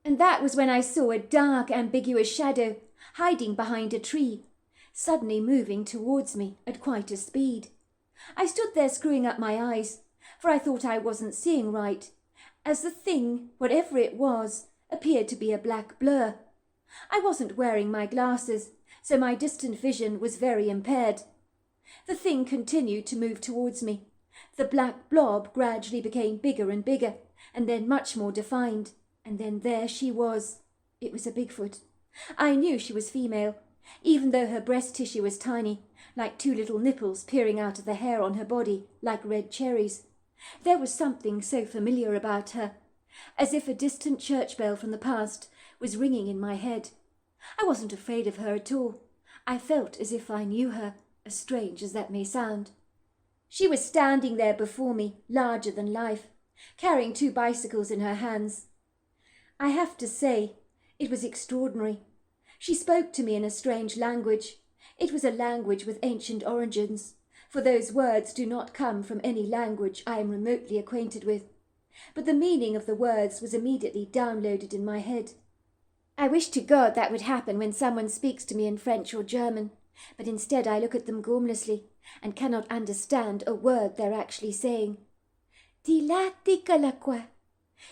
And that was when I saw a dark, ambiguous shadow hiding behind a tree, suddenly moving towards me at quite a speed. I stood there screwing up my eyes, for I thought I wasn't seeing right, as the thing, whatever it was, appeared to be a black blur. I wasn't wearing my glasses, so my distant vision was very impaired. The thing continued to move towards me. The black blob gradually became bigger and bigger, and then much more defined. And then there she was. It was a Bigfoot. I knew she was female, even though her breast tissue was tiny, like two little nipples peering out of the hair on her body, like red cherries. There was something so familiar about her, as if a distant church bell from the past was ringing in my head. I wasn't afraid of her at all. I felt as if I knew her, as strange as that may sound. She was standing there before me, larger than life, carrying two bicycles in her hands. I have to say, it was extraordinary. She spoke to me in a strange language. It was a language with ancient origins, for those words do not come from any language I am remotely acquainted with. But the meaning of the words was immediately downloaded in my head. I wish to God that would happen when someone speaks to me in French or German, but instead I look at them gormlessly and cannot understand a word they're actually saying. Dilatika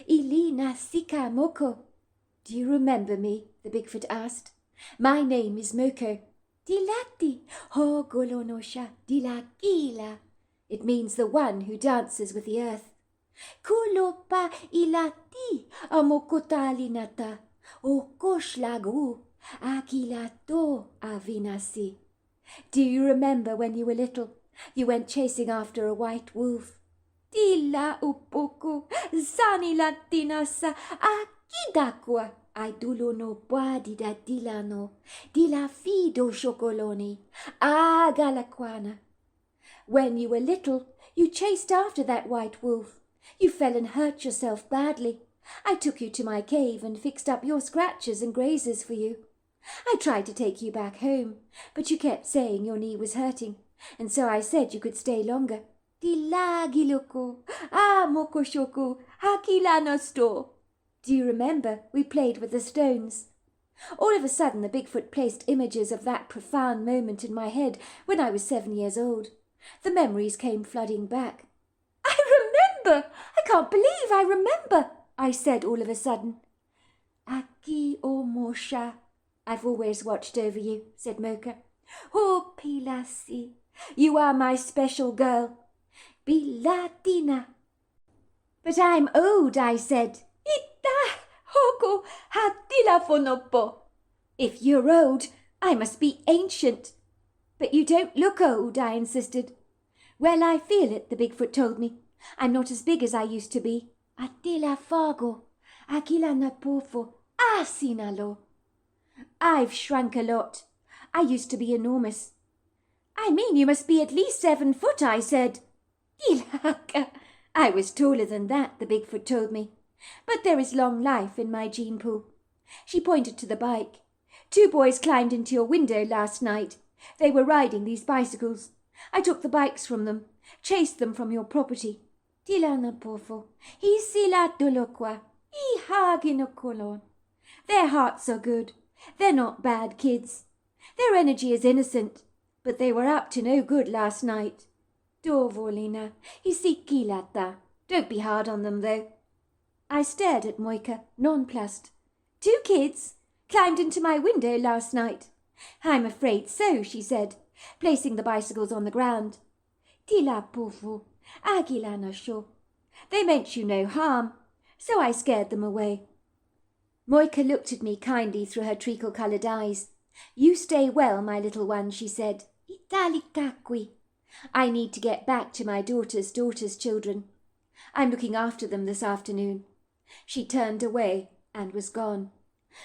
Ilina Sika Moko. Do you remember me? The Bigfoot asked. My name is Moko. Dilati ho golonosha dilakila. It means the one who dances with the earth. Kulopa ilati amokotalinata o koshlagu akilato avinasi. Do you remember when you were little? You went chasing after a white wolf. Dila upoko sani latinasa akidakwa. Aidulo no badi da dilano, dila fido chocoloni, galakwana. When you were little, you chased after that white wolf. You fell and hurt yourself badly. I took you to my cave and fixed up your scratches and grazes for you. I tried to take you back home, but you kept saying your knee was hurting, and so I said you could stay longer. Dila giloko, mokoshoko, hakilanosto. Do you remember we played with the stones? All of a sudden the Bigfoot placed images of that profound moment in my head when I was 7 years old. The memories came flooding back. I remember! I can't believe I remember! I said all of a sudden. Aki o Mosha. I've always watched over you, said Mocha. Oh, Pilasi, you are my special girl. Bilatina. But I'm old, I said. Ita hoko hatila fonopo. If you're old, I must be ancient. But you don't look old, I insisted. Well, I feel it, the Bigfoot told me. I'm not as big as I used to be. Atila fago, akila napofo, asinalo. I've shrunk a lot. I used to be enormous. I mean, you must be at least 7 foot, I said. Ilaka. I was taller than that, the Bigfoot told me. But there is long life in my gene pool. She pointed to the bike. 2 boys climbed into your window last night. They were riding these bicycles. I took the bikes from them, chased them from your property. Tilana pofo, hisila dolokwa, ihaginokolon. Their hearts are good. They're not bad kids. Their energy is innocent, but they were up to no good last night. Dovolina, hisikilata. Don't be hard on them, though. I stared at Moika, nonplussed. 2 kids climbed into my window last night. I'm afraid so, she said, placing the bicycles on the ground. Tila pofu, agilana sho. They meant you no harm, so I scared them away. Moika looked at me kindly through her treacle-coloured eyes. You stay well, my little one, she said. Italikakwi. I need to get back to my daughter's children. I'm looking after them this afternoon. She turned away and was gone.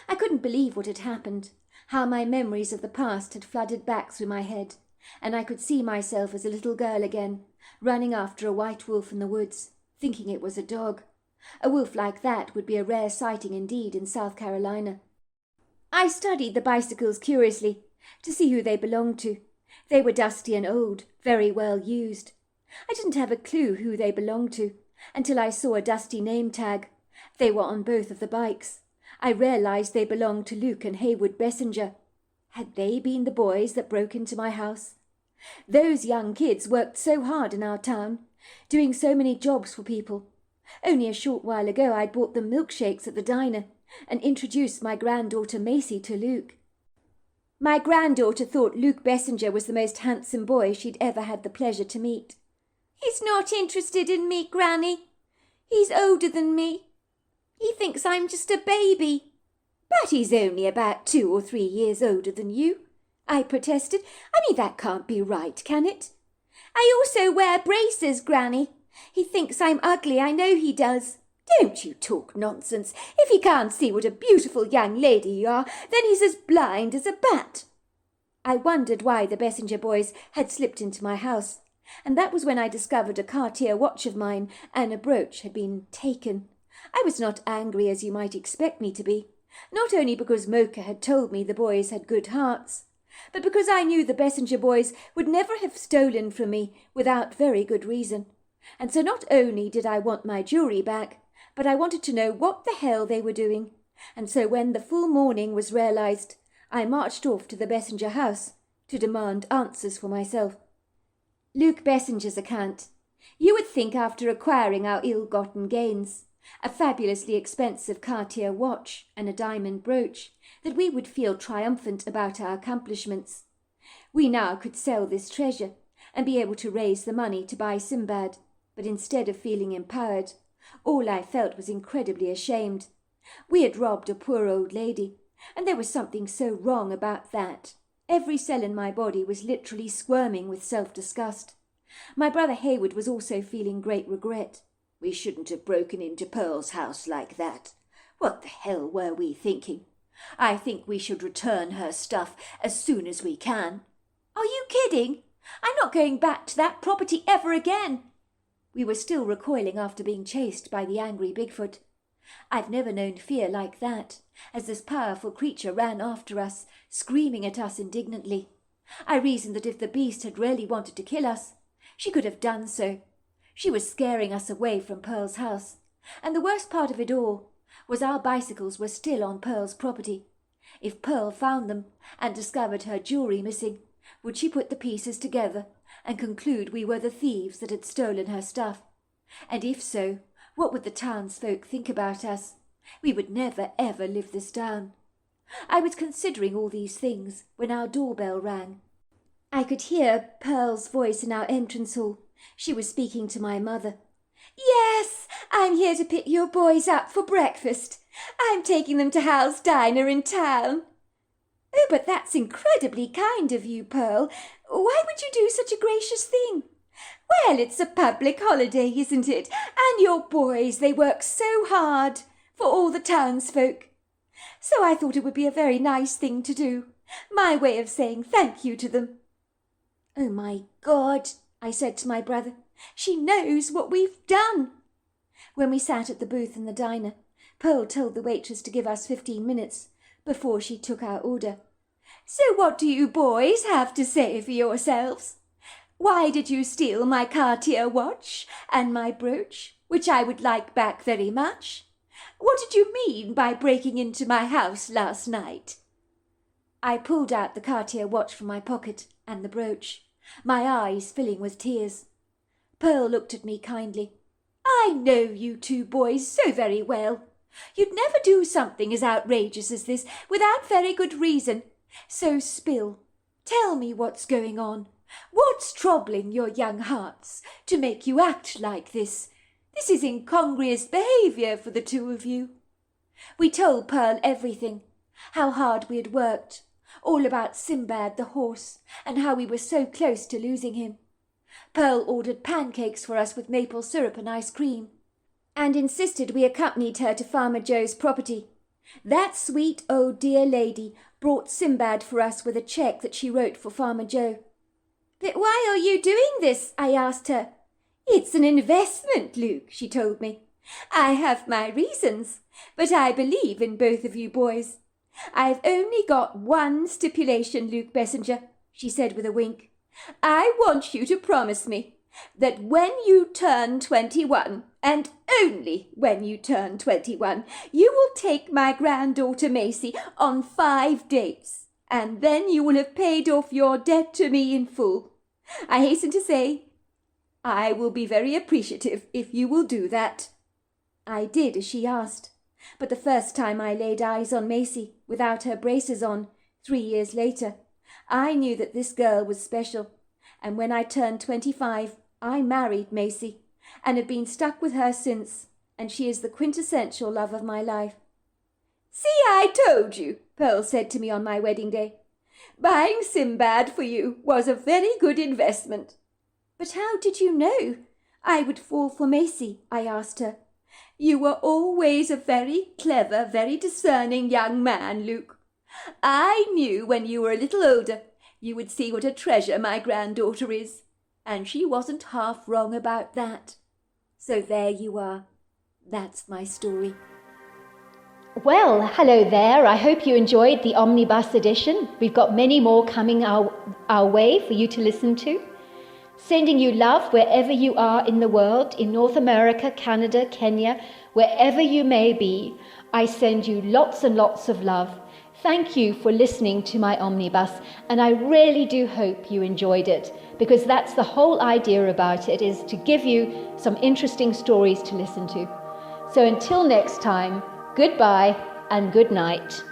I couldn't believe what had happened, how my memories of the past had flooded back through my head, and I could see myself as a little girl again, running after a white wolf in the woods, thinking it was a dog. A wolf like that would be a rare sighting indeed in South Carolina. I studied the bicycles curiously, to see who they belonged to. They were dusty and old, very well used. I didn't have a clue who they belonged to, until I saw a dusty name tag. They were on both of the bikes. I realized they belonged to Luke and Haywood Bessinger. Had they been the boys that broke into my house? Those young kids worked so hard in our town, doing so many jobs for people. Only a short while ago I'd bought them milkshakes at the diner and introduced my granddaughter Macy to Luke. My granddaughter thought Luke Bessinger was the most handsome boy she'd ever had the pleasure to meet. He's not interested in me, Granny. He's older than me. He thinks I'm just a baby. But he's only about 2 or 3 years older than you, I protested. I mean, that can't be right, can it? I also wear braces, Granny. He thinks I'm ugly, I know he does. Don't you talk nonsense. If he can't see what a beautiful young lady you are, then he's as blind as a bat. I wondered why the Bessinger boys had slipped into my house, and that was when I discovered a Cartier watch of mine and a brooch had been taken. I was not angry as you might expect me to be, not only because Mocha had told me the boys had good hearts, but because I knew the Bessinger boys would never have stolen from me without very good reason. And so not only did I want my jewellery back, but I wanted to know what the hell they were doing. And so when the full morning was realised, I marched off to the Bessinger house to demand answers for myself. Luke Bessinger's account. You would think after acquiring our ill-gotten gains, a fabulously expensive Cartier watch and a diamond brooch, that we would feel triumphant about our accomplishments. We now could sell this treasure and be able to raise the money to buy Sinbad, but instead of feeling empowered, all I felt was incredibly ashamed. We had robbed a poor old lady, and there was something so wrong about that. Every cell in my body was literally squirming with self-disgust. My brother Haywood was also feeling great regret. We shouldn't have broken into Pearl's house like that. What the hell were we thinking? I think we should return her stuff as soon as we can. Are you kidding? I'm not going back to that property ever again. We were still recoiling after being chased by the angry Bigfoot. I've never known fear like that, as this powerful creature ran after us, screaming at us indignantly. I reasoned that if the beast had really wanted to kill us, she could have done so. She was scaring us away from Pearl's house, and the worst part of it all was our bicycles were still on Pearl's property. If Pearl found them and discovered her jewellery missing, would she put the pieces together and conclude we were the thieves that had stolen her stuff? And if so, what would the townsfolk think about us? We would never, ever live this down. I was considering all these things when our doorbell rang. I could hear Pearl's voice in our entrance hall. She was speaking to my mother. "Yes, I'm here to pick your boys up for breakfast. I'm taking them to Hal's Diner in town." "Oh, but that's incredibly kind of you, Pearl. Why would you do such a gracious thing?" "Well, it's a public holiday, isn't it? And your boys, they work so hard for all the townsfolk. So I thought it would be a very nice thing to do. My way of saying thank you to them." "Oh, my God," I said to my brother. "She knows what we've done." When we sat at the booth in the diner, Pearl told the waitress to give us 15 minutes before she took our order. "So what do you boys have to say for yourselves? Why did you steal my Cartier watch and my brooch, which I would like back very much? What did you mean by breaking into my house last night?" I pulled out the Cartier watch from my pocket and the brooch, my eyes filling with tears. Pearl looked at me kindly. "I know you two boys so very well. You'd never do something as outrageous as this without very good reason. So spill. Tell me what's going on. What's troubling your young hearts to make you act like this? This is incongruous behaviour for the two of you." We told Pearl everything, how hard we had worked, all about Sinbad the horse, and how we were so close to losing him. Pearl ordered pancakes for us with maple syrup and ice cream, and insisted we accompanied her to Farmer Joe's property. That sweet old dear lady brought Sinbad for us with a cheque that she wrote for Farmer Joe. "But why are you doing this?" I asked her. "It's an investment, Luke," she told me. "I have my reasons, but I believe in both of you boys. I've only got one stipulation, Luke Bessenger," she said with a wink. "I want you to promise me that when you turn 21, and only when you turn 21, you will take my granddaughter Macy on 5 dates, and then you will have paid off your debt to me in full. I hasten to say, I will be very appreciative if you will do that." I did as she asked, but the first time I laid eyes on Macy without her braces on, 3 years later, I knew that this girl was special, and when I turned 25, I married Macy, and have been stuck with her since, and she is the quintessential love of my life. "See, I told you," Pearl said to me on my wedding day. "Buying Sinbad for you was a very good investment." "But how did you know I would fall for Macy?" I asked her. "You were always a very clever, very discerning young man, Luke. I knew when you were a little older you would see what a treasure my granddaughter is, and she wasn't half wrong about that. So there you are. That's my story." Well, hello there. I hope you enjoyed the Omnibus edition. We've got many more coming our way for you to listen to. Sending you love wherever you are in the world, in North America, Canada, Kenya, wherever you may be. I send you lots and lots of love. Thank you for listening to my Omnibus, and I really do hope you enjoyed it, because that's the whole idea about it, is to give you some interesting stories to listen to. So until next time, goodbye and good night.